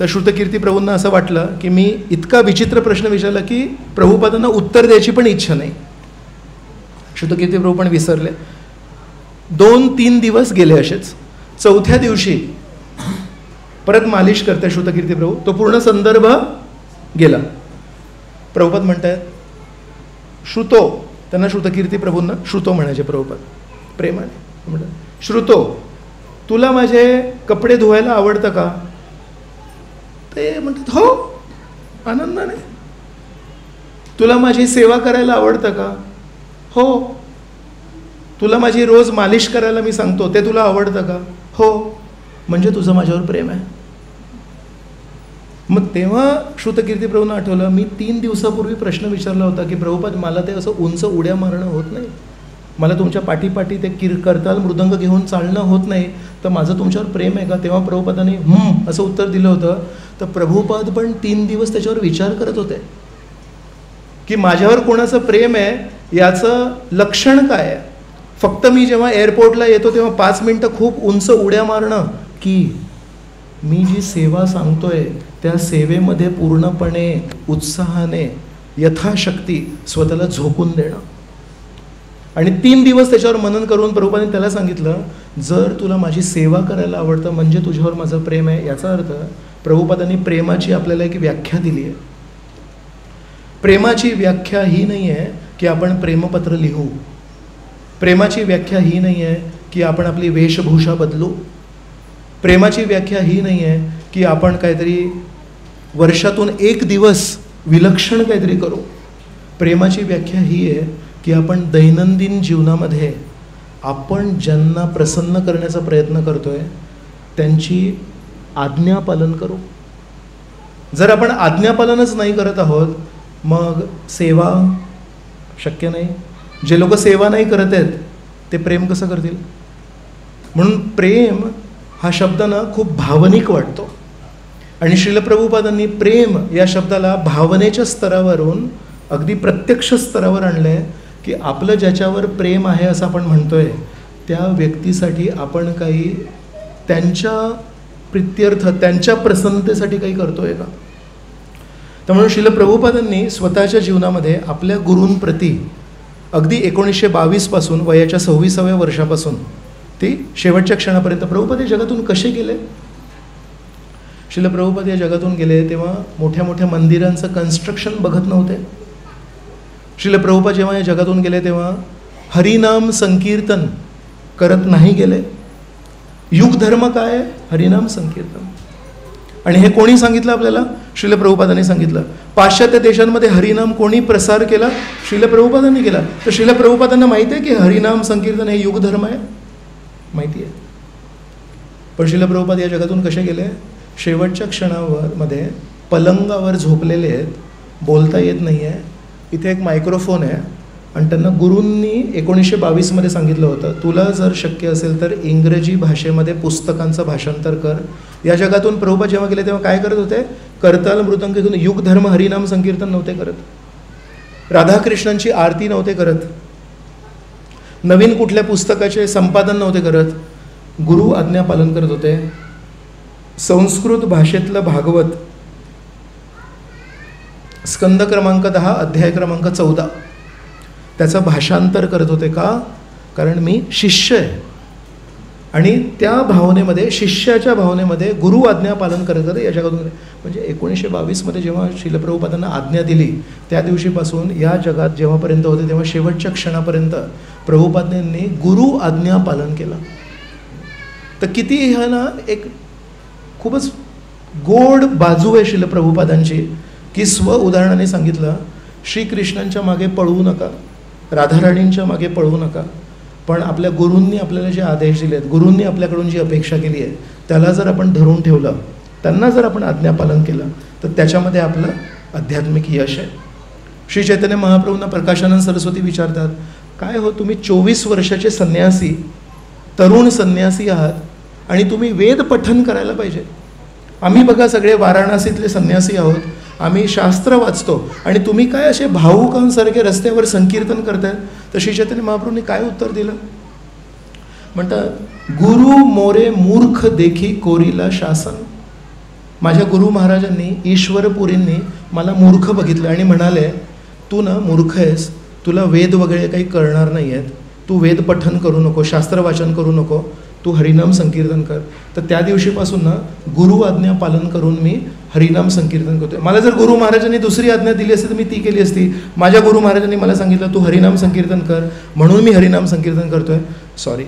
तर श्रुतकीर्ती प्रभूंना असं वाटलं की मी इतका विचित्र प्रश्न विचारला की प्रभुपादांना उत्तर द्यायची पण इच्छा नाही. श्रुतकीर्ती प्रभू पण विसरले. 2-3 दिवस गेले असेच. 4थ्या दिवशी परत मालिश करते श्रुतकीर्ती प्रभू, तो पूर्ण संदर्भ गेला. प्रभुपाद म्हणतात श्रुतो, त्यांना श्रुतकीर्ती प्रभूंना श्रुतो म्हणायचे प्रभुपाद प्रेमाने. म्हणतात श्रुतो तुला माझे कपडे धुवायला आवडतं का? ते म्हणतात हो आनंदाने. तुला माझी सेवा करायला आवडतं का? हो. तुला माझी रोज मालिश करायला मी सांगतो ते तुला आवडतं का? हो. म्हणजे तुझं माझ्यावर प्रेम आहे. मग तेव्हा श्रुतकीर्ती प्रभूंना आठवलं, मी 3 दिवसापूर्वी प्रश्न विचारला होता की प्रभुपाद मला ते असं उंच उड्या मारणं होत नाही, मला तुमच्या पाठीपाठी ते करताल मृदंग घेऊन चालणं होत नाही, तर माझं तुमच्यावर प्रेम आहे का? तेव्हा प्रभुपादांनी असं उत्तर दिलं होतं. तर प्रभुपाद पण 3 दिवस त्याच्यावर विचार करत होते की माझ्यावर कोणाचं प्रेम आहे याचं लक्षण काय आहे. फक्त मी जेव्हा एअरपोर्टला येतो तेव्हा 5 मिनटं खूप उंच उड्या मारणं, की मी जी सेवा सांगतोय त्या सेवेमध्ये पूर्णपणे उत्साहाने यथाशक्ती स्वतःला झोकून देणं. आणि 3 दिवस त्याच्यावर मनन करून प्रभुपादांनी त्याला सांगितलं, जर तुला माझी सेवा करायला आवडतं म्हणजे तुझ्यावर माझं प्रेम आहे. याचा अर्थ प्रभुपादांनी प्रेमाची आपल्याला एक व्याख्या दिली आहे. प्रेमाची व्याख्या ही नाही आहे की आपण प्रेमपत्र लिहू, प्रेमाची व्याख्या ही नाही आहे की आपण आपली वेशभूषा बदलू, प्रेमाची व्याख्या ही नाही आहे की आपण काहीतरी वर्षातून 1 दिवस विलक्षण काहीतरी करू. प्रेमाची व्याख्या ही आहे की आपण दैनंदिन जीवनामध्ये आपण ज्यांना प्रसन्न करण्याचा प्रयत्न करतोय त्यांची आज्ञापालन करू. जर आपण आज्ञापालनच नाही करत आहोत मग सेवा शक्य नाही. जे लोक सेवा नाही करत आहेत ते प्रेम कसं करतील? म्हणून प्रेम हा शब्द ना खूप भावनिक वाटतो आणि श्रील प्रभुपादांनी प्रेम या शब्दाला भावनेच्या स्तरावरून अगदी प्रत्यक्ष स्तरावर आणलं आहे की आपलं ज्याच्यावर प्रेम आहे असं आपण म्हणतोय त्या व्यक्तीसाठी आपण काही त्यांच्या प्रित्यर्थ त्यांच्या प्रसन्नतेसाठी काही करतोय का? त्यामुळे श्रील प्रभुपादांनी स्वतःच्या जीवनामध्ये आपल्या गुरूंप्रती अगदी 1922 पासून वयाच्या 26व्या वर्षापासून ते शेवटच्या क्षणापर्यंत प्रभुपाद या जगातून कसे गेले? श्रील प्रभुपाद या जगातून गेले तेव्हा मोठ्या मोठ्या मंदिरांचं कन्स्ट्रक्शन बघत नव्हते. श्रील प्रभुपाद जेव्हा या जगातून गेले तेव्हा हरिनाम संकीर्तन करत नाही गेले. युग धर्म काय? हरिनाम संकीर्तन. आणि हे कोणी सांगितलं आपल्याला? श्रील प्रभुपादांनी सांगितलं. पाश्चात्य देशांमध्ये हरिनाम कोणी प्रसार केला? श्रील प्रभुपादांनी केला. तर श्रील प्रभुपादांना माहिती आहे की हरिनाम संकीर्तन हे युग धर्म आहे? माहिती आहे. पण श्रील प्रभुपाद या जगातून कसे गेले? शेवटच्या क्षणावर मध्ये पलंगावर झोपलेले आहेत, बोलता येत नाही आहे, इथे एक मायक्रोफोन आहे आणि त्यांना गुरूंनी 1922 सांगितलं होतं, तुला जर शक्य असेल तर इंग्रजी भाषेमध्ये पुस्तकांचं भाषांतर कर. या जगातून प्रभुपाद जेव्हा गेले तेव्हा काय करत होते? करताल मृदंग घेऊन युग धर्म हरिनाम संकीर्तन नव्हते करत, राधाकृष्णांची आरती नव्हते करत, नवीन कुठल्या पुस्तकाचे संपादन नव्हते करत, गुरु आज्ञा पालन करत होते. संस्कृत भाषेतलं भागवत स्कंद क्रमांक 10 अध्याय क्रमांक 14 त्याचं भाषांतर करत होते. का? कारण मी शिष्य आहे आणि त्या भावनेमध्ये, शिष्याच्या भावनेमध्ये गुरु आज्ञा पालन करत करत या जगातून. म्हणजे 1922 जेव्हा श्रील प्रभुपादांना आज्ञा दिली त्या दिवशीपासून या जगात जेव्हापर्यंत होते तेव्हा शेवटच्या क्षणापर्यंत प्रभुपादांनी गुरु आज्ञा पालन केलं. तर किती ह्या ना एक खूपच गोड बाजू आहे श्रील प्रभुपादांची, की स्व उदाहरणाने सांगितलं, श्रीकृष्णांच्या मागे पळवू नका, राधाराणींच्या मागे पळवू नका, पण आपल्या गुरूंनी आपल्याला जे आदेश दिले आहेत, गुरूंनी आपल्याकडून जी अपेक्षा केली आहे त्याला जर आपण धरून ठेवलं, त्यांना जर आपण आज्ञापालन केलं तर त्याच्यामध्ये आपलं आध्यात्मिक यश आहे. श्री चैतन्य महाप्रभूंना प्रकाशानंद सरस्वती विचारतात, काय हो तुम्ही 24 वर्षाचे संन्यासी, तरुण संन्यासी आहात आणि तुम्ही वेद पठन करायला पाहिजे. आम्ही बघा सगळे वाराणसीतले संन्यासी आहोत, आम्ही शास्त्र वाचतो आणि तुम्ही काय असे भावुकांसारखे रस्त्यावर संकीर्तन करतायत. तर श्री चैतन्य महाप्रभूंनी काय उत्तर दिलं? म्हणतात, गुरु मोरे मूर्ख देखी कोरीला शासन. माझ्या गुरु महाराजांनी, ईश्वरपुरींनी मला मूर्ख बघितलं आणि म्हणाले, तू ना मूर्ख आहेस, तुला वेद वगैरे काही कळणार नाही आहेत, तू वेद पठन करू नको, शास्त्र वाचन करू नको, तू हरिनाम संकीर्तन कर. तर त्या दिवशीपासून ना गुरु आज्ञा पालन करून मी हरिनाम संकीर्तन करतोय. मला जर गुरु महाराजांनी दुसरी आज्ञा दिली असती तर मी ती केली असती. माझ्या गुरु महाराजांनी मला सांगितलं तू हरिनाम संकीर्तन कर, म्हणून मी हरिनाम संकीर्तन करतोय, सॉरी.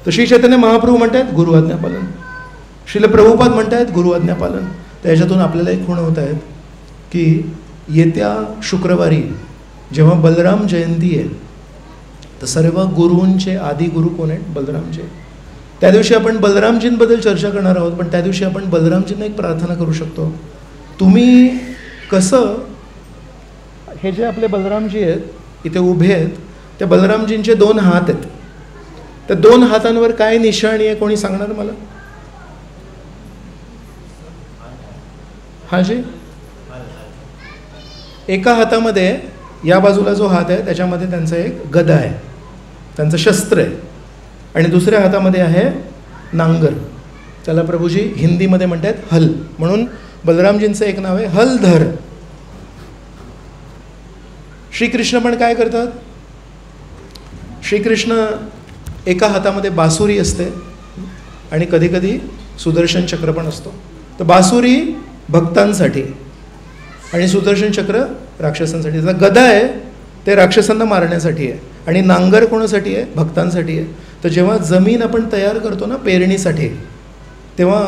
तर श्री चैतन्य महाप्रभू म्हणतात गुरु आज्ञा पालन, श्रील प्रभुपाद म्हणतायत गुरु आज्ञा पालन. तर याच्यातून आपल्याला एक खूण होत आहेत की येत्या शुक्रवारी जेव्हा बलराम जयंती आहे तर सर्व गुरूंचे आदी गुरु कोण आहेत? बलरामजी. त्या दिवशी आपण बलरामजींबद्दल चर्चा करणार आहोत, पण त्या दिवशी आपण बलरामजींना एक प्रार्थना करू शकतो. तुम्ही कसं, हे जे आपले बलरामजी आहेत इथे उभे आहेत, त्या बलरामजींचे 2 हात आहेत, त्या 2 हातांवर काय निशाणी आहे कोणी सांगणार मला? हा जी, एका हातामध्ये या बाजूला जो हात आहे त्याच्यामध्ये त्यांचा एक गदा आहे, त्यांचं शस्त्र आहे, आणि दुसऱ्या हातामध्ये आहे नांगर. त्याला प्रभूजी हिंदीमध्ये म्हणतात हल, म्हणून बलरामजींचं एक नाव आहे हलधर. श्रीकृष्ण पण काय करतात? श्रीकृष्ण एका हातामध्ये बासुरी असते आणि कधी कधी सुदर्शन चक्र पण असतो. तर बासुरी भक्तांसाठी आणि सुदर्शन चक्र राक्षसांसाठी. त्याचा गदा आहे ते राक्षसांना मारण्यासाठी आहे आणि नांगर कोणासाठी आहे? भक्तांसाठी आहे. तर जेव्हा जमीन आपण तयार करतो ना पेरणीसाठी, तेव्हा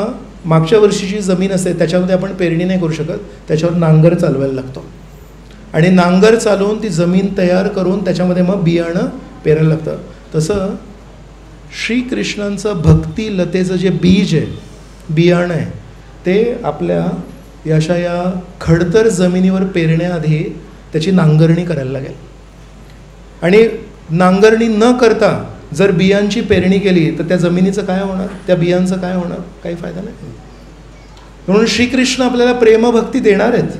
मागच्या वर्षीची जमीन असते त्याच्यामध्ये आपण पेरणी नाही करू शकत, त्याच्यावर नांगर चालवायला लागतो आणि नांगर चालवून ती जमीन तयार करून त्याच्यामध्ये मग बियाणं पेरायला लागतं. तसं श्रीकृष्णांचं भक्ती लतेचं जे बीज आहे, बियाणं आहे, ते आपल्या अशा या खडतर जमिनीवर पेरण्याआधी त्याची नांगरणी करायला लागेल. आणि नांगरणी न करता जर बियांची पेरणी केली तर त्या जमिनीचं काय होणार? त्या बियांचं काय होणार? काही फायदा नाही. म्हणून श्रीकृष्ण आपल्याला प्रेमभक्ती देणार आहेत,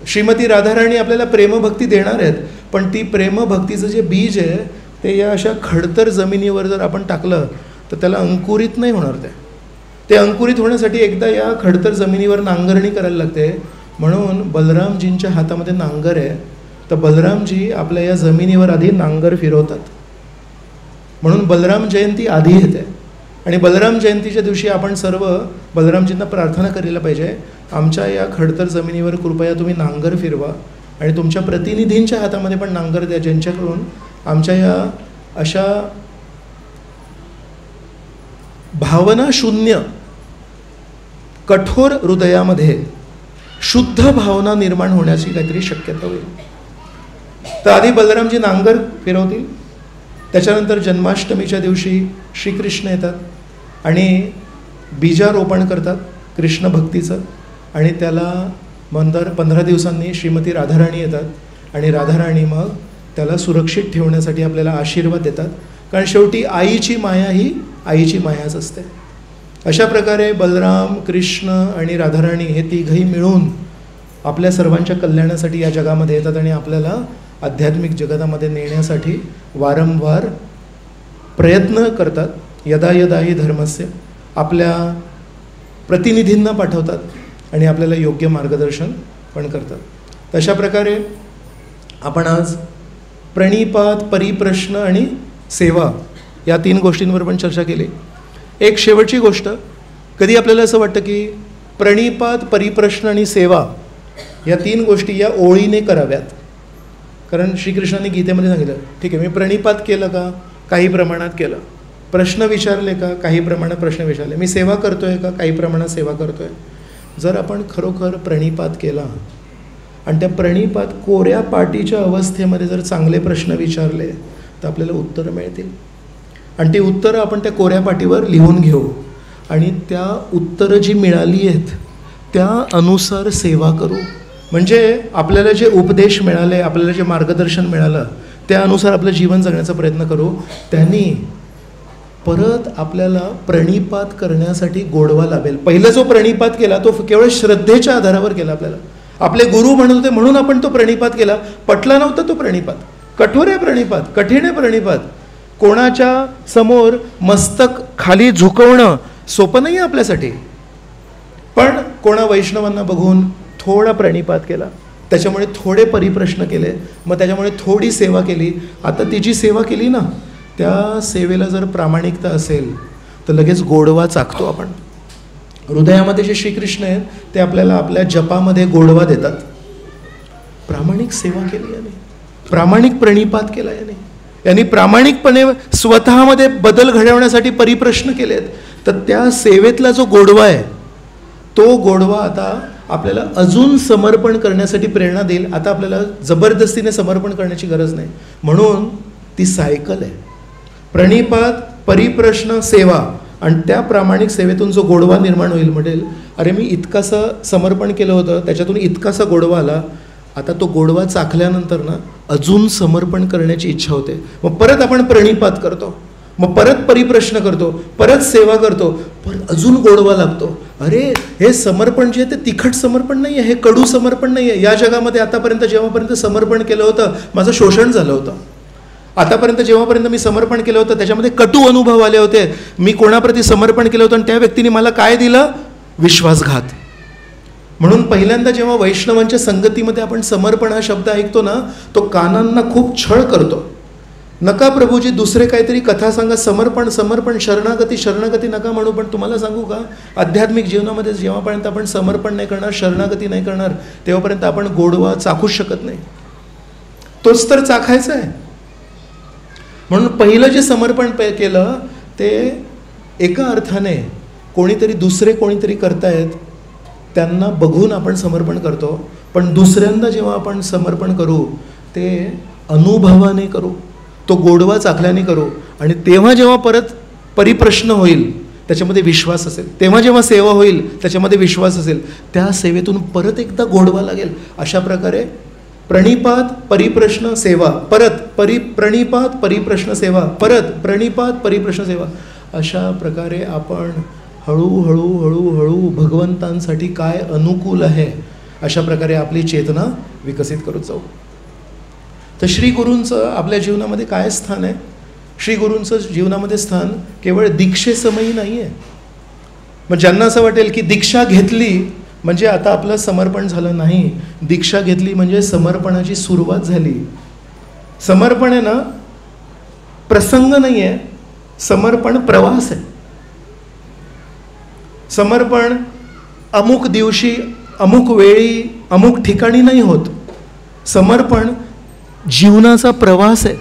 श्रीमती राधाराणी आपल्याला प्रेमभक्ती देणार आहेत, पण ती प्रेमभक्तीचं जे बीज आहे ते या अशा खडतर जमिनीवर जर आपण टाकलं तर त्याला अंकुरित नाही होणार. ते अंकुरित होण्यासाठी एकदा या खडतर जमिनीवर नांगरणी करायला लागते. म्हणून बलरामजींच्या हातामध्ये नांगर आहे, तर बलरामजी आपल्या या जमिनीवर आधी नांगर फिरवतात. म्हणून बलराम जयंती आधी येते आणि बलराम जयंतीच्या दिवशी आपण सर्व बलरामजींना प्रार्थना करायला पाहिजे, आमच्या या खडतर जमिनीवर कृपया तुम्ही नांगर फिरवा आणि तुमच्या प्रतिनिधींच्या हातामध्ये पण नांगर द्या, ज्यांच्याकडून आमच्या या अशा भावना शून्य कठोर हृदयामध्ये शुद्ध भावना निर्माण होण्याची काहीतरी शक्यता होईल. तर आधी बलरामजी नांगर फिरवतील, त्याच्यानंतर जन्माष्टमीच्या दिवशी श्रीकृष्ण येतात आणि बीजारोपण करतात कृष्ण भक्तीचं. आणि त्याला 15 दिवसांनी श्रीमती राधाराणी येतात आणि राधाराणी मग त्याला सुरक्षित ठेवण्यासाठी आपल्याला आशीर्वाद देतात. कारण शेवटी आईची माया ही आईची मायाच असते. अशा प्रकारे बलराम, कृष्ण आणि राधाराणी हे तिघही मिळून आपल्या सर्वांच्या कल्याणासाठी या जगामध्ये येतात आणि आपल्याला आध्यात्मिक जगतामध्ये नेण्यासाठी वारंवार प्रयत्न करतात. यदा यदा ही धर्मस्य आपल्या प्रतिनिधींना पाठवतात आणि आपल्याला योग्य मार्गदर्शन पण करतात. तशा प्रकारे आपण आज प्रणिपात, परिप्रश्न आणि सेवा या 3 गोष्टींवर पण चर्चा केली. एक शेवटची गोष्ट, कधी आपल्याला असं वाटतं की प्रणिपात, परिप्रश्न आणि सेवा या 3 गोष्टी या ओळीने कराव्यात. कारण श्रीकृष्णाने गीतेमध्ये सांगितलं, ठीक आहे मी प्रणिपात केलं का, काही प्रमाणात केलं. प्रश्न विचारले का, काही प्रमाणात प्रश्न विचारले. मी सेवा करतोय का, काही प्रमाणात सेवा करतोय. जर आपण खरोखर प्रणिपात केला आणि त्या प्रणिपात कोऱ्या पाटीच्या अवस्थेमध्ये जर चांगले प्रश्न विचारले तर आपल्याला उत्तरं मिळतील. आणि ती उत्तरं आपण त्या कोऱ्या पाटीवर लिहून घेऊ आणि त्या उत्तरं जी मिळाली आहेत त्या अनुसार सेवा करू. म्हणजे आपल्याला जे उपदेश मिळाले, आपल्याला जे मार्गदर्शन मिळालं त्यानुसार आपलं जीवन जगण्याचा प्रयत्न करू. त्यांनी परत आपल्याला प्रणिपात करण्यासाठी गोडवा लाभेल. पहिला जो प्रणिपात केला तो केवळ श्रद्धेच्या आधारावर केला. आपल्याला आपले गुरु म्हणत होते म्हणून आपण तो प्रणिपात केला. पटला नव्हता तो प्रणिपात. कठोर आहे प्रणिपात, कठीण आहे प्रणिपात. कोणाच्या समोर मस्तक खाली झुकवणं सोपं नाही आहे आपल्यासाठी. पण कोणा वैष्णवांना बघून थोडा प्रणिपात केला, त्याच्यामुळे थोडे परिप्रश्न केले, मग त्याच्यामुळे थोडी सेवा केली. आता ती जी सेवा केली ना त्या सेवेला जर प्रामाणिकता असेल तर लगेच गोडवा चाखतो आपण. हृदयामध्ये जे श्रीकृष्ण आहेत ते आपल्याला आपल्या जपामध्ये गोडवा देतात. प्रामाणिक सेवा केली याने, प्रामाणिक प्रणिपात केला याने, यांनी प्रामाणिकपणे स्वतःमध्ये बदल घडवण्यासाठी परिप्रश्न केलेत. तर त्या सेवेतला जो गोडवा आहे तो गोडवा आता आपल्याला अजून समर्पण करण्यासाठी प्रेरणा देईल. आता आपल्याला जबरदस्तीने समर्पण करण्याची गरज नाही. म्हणून ती सायकल आहे, प्रणिपात, परिप्रश्न, सेवा. आणि त्या प्रामाणिक सेवेतून जो गोडवा निर्माण होईल, म्हणेल अरे मी इतकासं समर्पण केलं होतं त्याच्यातून इतकासा गोडवा आला, आता तो गोडवा चाखल्यानंतर ना अजून समर्पण करण्याची इच्छा होते. मग परत आपण प्रणिपात करतो, मग परत परिप्रश्न करतो, परत सेवा करतो, परत अजून गोडवा लागतो. अरे हे समर्पण जे आहे ते तिखट समर्पण नाही आहे, हे कडू समर्पण नाही आहे. या जगामध्ये आतापर्यंत जेव्हापर्यंत समर्पण केलं होतं माझं शोषण झालं होतं. आतापर्यंत जेव्हापर्यंत मी समर्पण केलं होतं त्याच्यामध्ये कटू अनुभव आले होते. मी कोणाप्रती समर्पण केलं होतं आणि त्या व्यक्तीने मला काय दिलं, विश्वासघात. म्हणून पहिल्यांदा जेव्हा वैष्णवांच्या संगतीमध्ये आपण समर्पण हा शब्द ऐकतो ना तो कानांना खूप छळ करतो. नका प्रभूजी दुसरे काहीतरी कथा सांगा, समर्पण समर्पण, शरणागती शरणागती नका म्हणू. पण तुम्हाला सांगू का, आध्यात्मिक जीवनामध्ये जेव्हापर्यंत आपण समर्पण नाही करणार, शरणागती नाही करणार, तेव्हापर्यंत आपण गोडवा चाखूच शकत नाही. तोच तर चाखायचं आहे. म्हणून पहिलं जे समर्पण केलं ते एका अर्थाने कोणीतरी दुसरे कोणीतरी करतायत त्यांना बघून आपण समर्पण करतो. पण दुसऱ्यांदा जेव्हा आपण समर्पण करू ते अनुभवाने करू, तो गोडवा चाखल्याने करू. आणि तेव्हा जेव्हा परत परिप्रश्न होईल त्याच्यामध्ये विश्वास असेल, तेव्हा जेव्हा सेवा होईल त्याच्यामध्ये विश्वास असेल, त्या सेवेतून परत एकदा गोडवा लागेल. अशा प्रकारे प्रणिपात, परिप्रश्न, सेवा, परत प्रणिपात, परिप्रश्न, सेवा, परत प्रणिपात, परिप्रश्न, सेवा. अशा प्रकारे आपण हळूहळू हळूहळू भगवंतांसाठी काय अनुकूल आहे अशा प्रकारे आपली चेतना विकसित करत जाऊ. तर श्री गुरूंचं आपल्या जीवनामध्ये काय स्थान आहे? श्री गुरूंचं जीवनामध्ये स्थान केवळ दीक्षेसमयी नाही आहे. मग ज्यांना असं वाटेल की दीक्षा घेतली म्हणजे आता आपलं समर्पण झालं, नाही. दीक्षा घेतली म्हणजे समर्पणाची सुरुवात झाली. समर्पण आहे ना प्रसंग नाही आहे, समर्पण प्रवास आहे. समर्पण अमुक दिवशी, अमुक वेळी, अमुक ठिकाणी नाही होत. समर्पण जीवनाचा प्रवास आहे.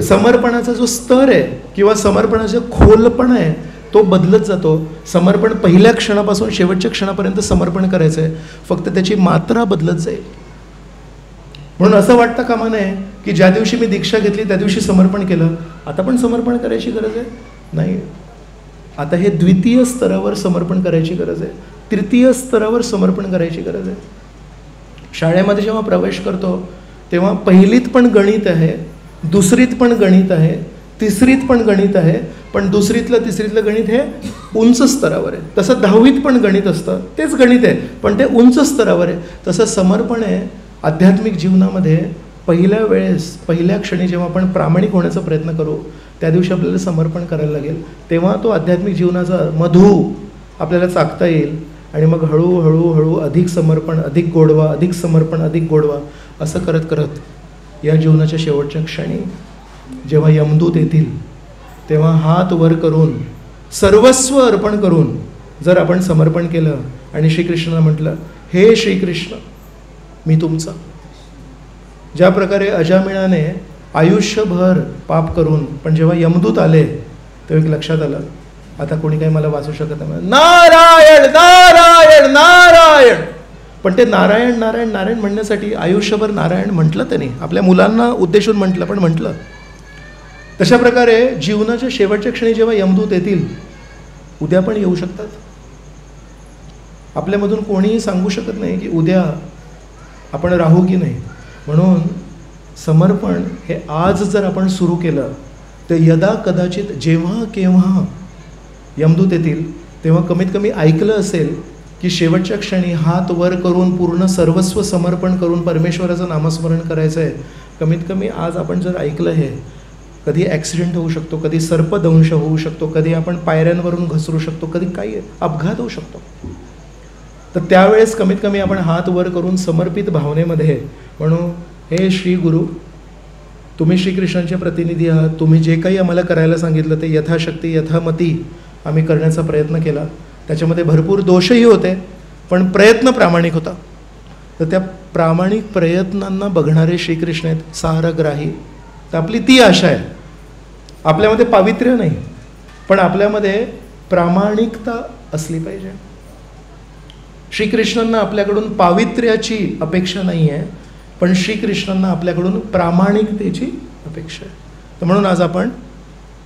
समर्पणाचा जो स्तर आहे किंवा समर्पणाचं खोलपण आहे तो बदलत जातो. समर्पण पहिल्या क्षणापासून शेवटच्या क्षणापर्यंत समर्पण करायचं आहे, फक्त त्याची मात्रा बदलत जाईल. म्हणून असं वाटतं कामा नये की ज्या दिवशी मी दीक्षा घेतली त्या दिवशी समर्पण केलं, आता पण समर्पण करायची गरज आहे. नाही. आता हे द्वितीय स्तरावर समर्पण करायची गरज आहे, तृतीय स्तरावर समर्पण करायची गरज आहे. शाळेमध्ये जेव्हा प्रवेश करतो तेव्हा पहिलीत पण गणित आहे, दुसरीत पण गणित आहे, तिसरीत पण गणित आहे, पण दुसरीतलं तिसरीतलं गणित हे उंच स्तरावर आहे. तसं 10वीत पण गणित असतं, तेच गणित आहे पण ते उंच स्तरावर आहे. तसं समर्पण आहे आध्यात्मिक जीवनामध्ये. पहिल्या वेळेस, पहिल्या क्षणी जेव्हा आपण प्रामाणिक होण्याचा प्रयत्न करू त्या दिवशी आपल्याला समर्पण करायला लागेल. तेव्हा तो आध्यात्मिक जीवनाचा मधू आपल्याला चाखता येईल आणि मग हळूहळू हळू अधिक समर्पण, अधिक गोडवा, अधिक समर्पण, अधिक गोडवा असं करत करत या जीवनाच्या शेवटच्या क्षणी जेव्हा यमदूत येतील तेव्हा हात वर करून सर्वस्व अर्पण करून जर आपण समर्पण केलं आणि श्रीकृष्णाला म्हटलं, हे श्रीकृष्ण मी तुमचा. ज्या प्रकारे अजामिळाने आयुष्यभर पाप करून पण जेव्हा यमदूत आले तेव्हा एक लक्षात आलं, आता कोणी काही मला वाचू शकत नाही, नारायण नारायण नारायण. पण ते नारायण नारायण नारायण म्हणण्यासाठी आयुष्यभर नारायण म्हटलं त्याने, आपल्या मुलांना उद्देशून म्हटलं पण म्हटलं. तशा प्रकारे जीवनाच्या शेवटच्या क्षणी जेव्हा यमदूत येतील, उद्या पण येऊ शकतात. आपल्यामधून कोणीही सांगू शकत नाही की उद्या आपण राहू की नाही. म्हणून समर्पण हे आज जर आपण सुरू केलं तर यदा कदाचित जेव्हा केव्हा यमदूत येतील तेव्हा कमीत कमी ऐकलं असेल की शेवटच्या क्षणी हात वर करून पूर्ण सर्वस्व समर्पण करून परमेश्वराचं नामस्मरण करायचं आहे. कमीत कमी आज आपण जर ऐकलं हे, कधी ॲक्सिडेंट होऊ शकतो, कधी सर्पदंश होऊ शकतो, कधी आपण पायऱ्यांवरून घसरू शकतो, कधी काही अपघात होऊ शकतो. तर त्यावेळेस कमीत कमी आपण हात वर करून समर्पित भावनेमध्ये म्हणू, हे श्री गुरु, तुम्ही श्रीकृष्णांचे प्रतिनिधी आहात, तुम्ही जे काही आम्हाला करायला सांगितलं ते यथाशक्ती यथामती आम्ही करण्याचा प्रयत्न केला. त्याच्यामध्ये भरपूर दोषही होते पण प्रयत्न प्रामाणिक होता. तर त्या प्रामाणिक प्रयत्नांना बघणारे श्रीकृष्ण आहेत सारग्राही. तर आपली ती आशा आहे, आपल्यामध्ये पावित्र्य नाही पण आपल्यामध्ये प्रामाणिकता असली पाहिजे. श्रीकृष्णांना आपल्याकडून पावित्र्याची अपेक्षा नाही आहे पण श्रीकृष्णांना आपल्याकडून प्रामाणिकतेची अपेक्षा आहे. तर म्हणून आज आपण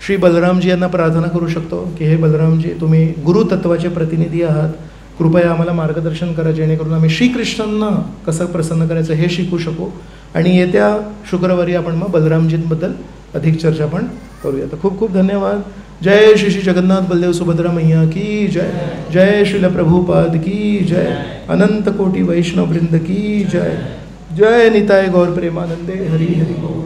श्री बलरामजी यांना प्रार्थना करू शकतो की हे बलरामजी, तुम्ही गुरुतत्वाचे प्रतिनिधी आहात, कृपया आम्हाला मार्गदर्शन करा जेणेकरून आम्ही श्रीकृष्णांना कसं प्रसन्न करायचं हे शिकू शकू. आणि येत्या शुक्रवारी आपण मग बलरामजींबद्दल अधिक चर्चा पण करूया. तर खूप खूप धन्यवाद. जय श्री श्री जगन्नाथ बलदेव सुभद्रा मैया की जय. जय श्रील प्रभुपाद की जय. अनंत कोटी वैष्णव वृंद की जय. जय निताय गौर प्रेमानंदे. हरी हरी बोल.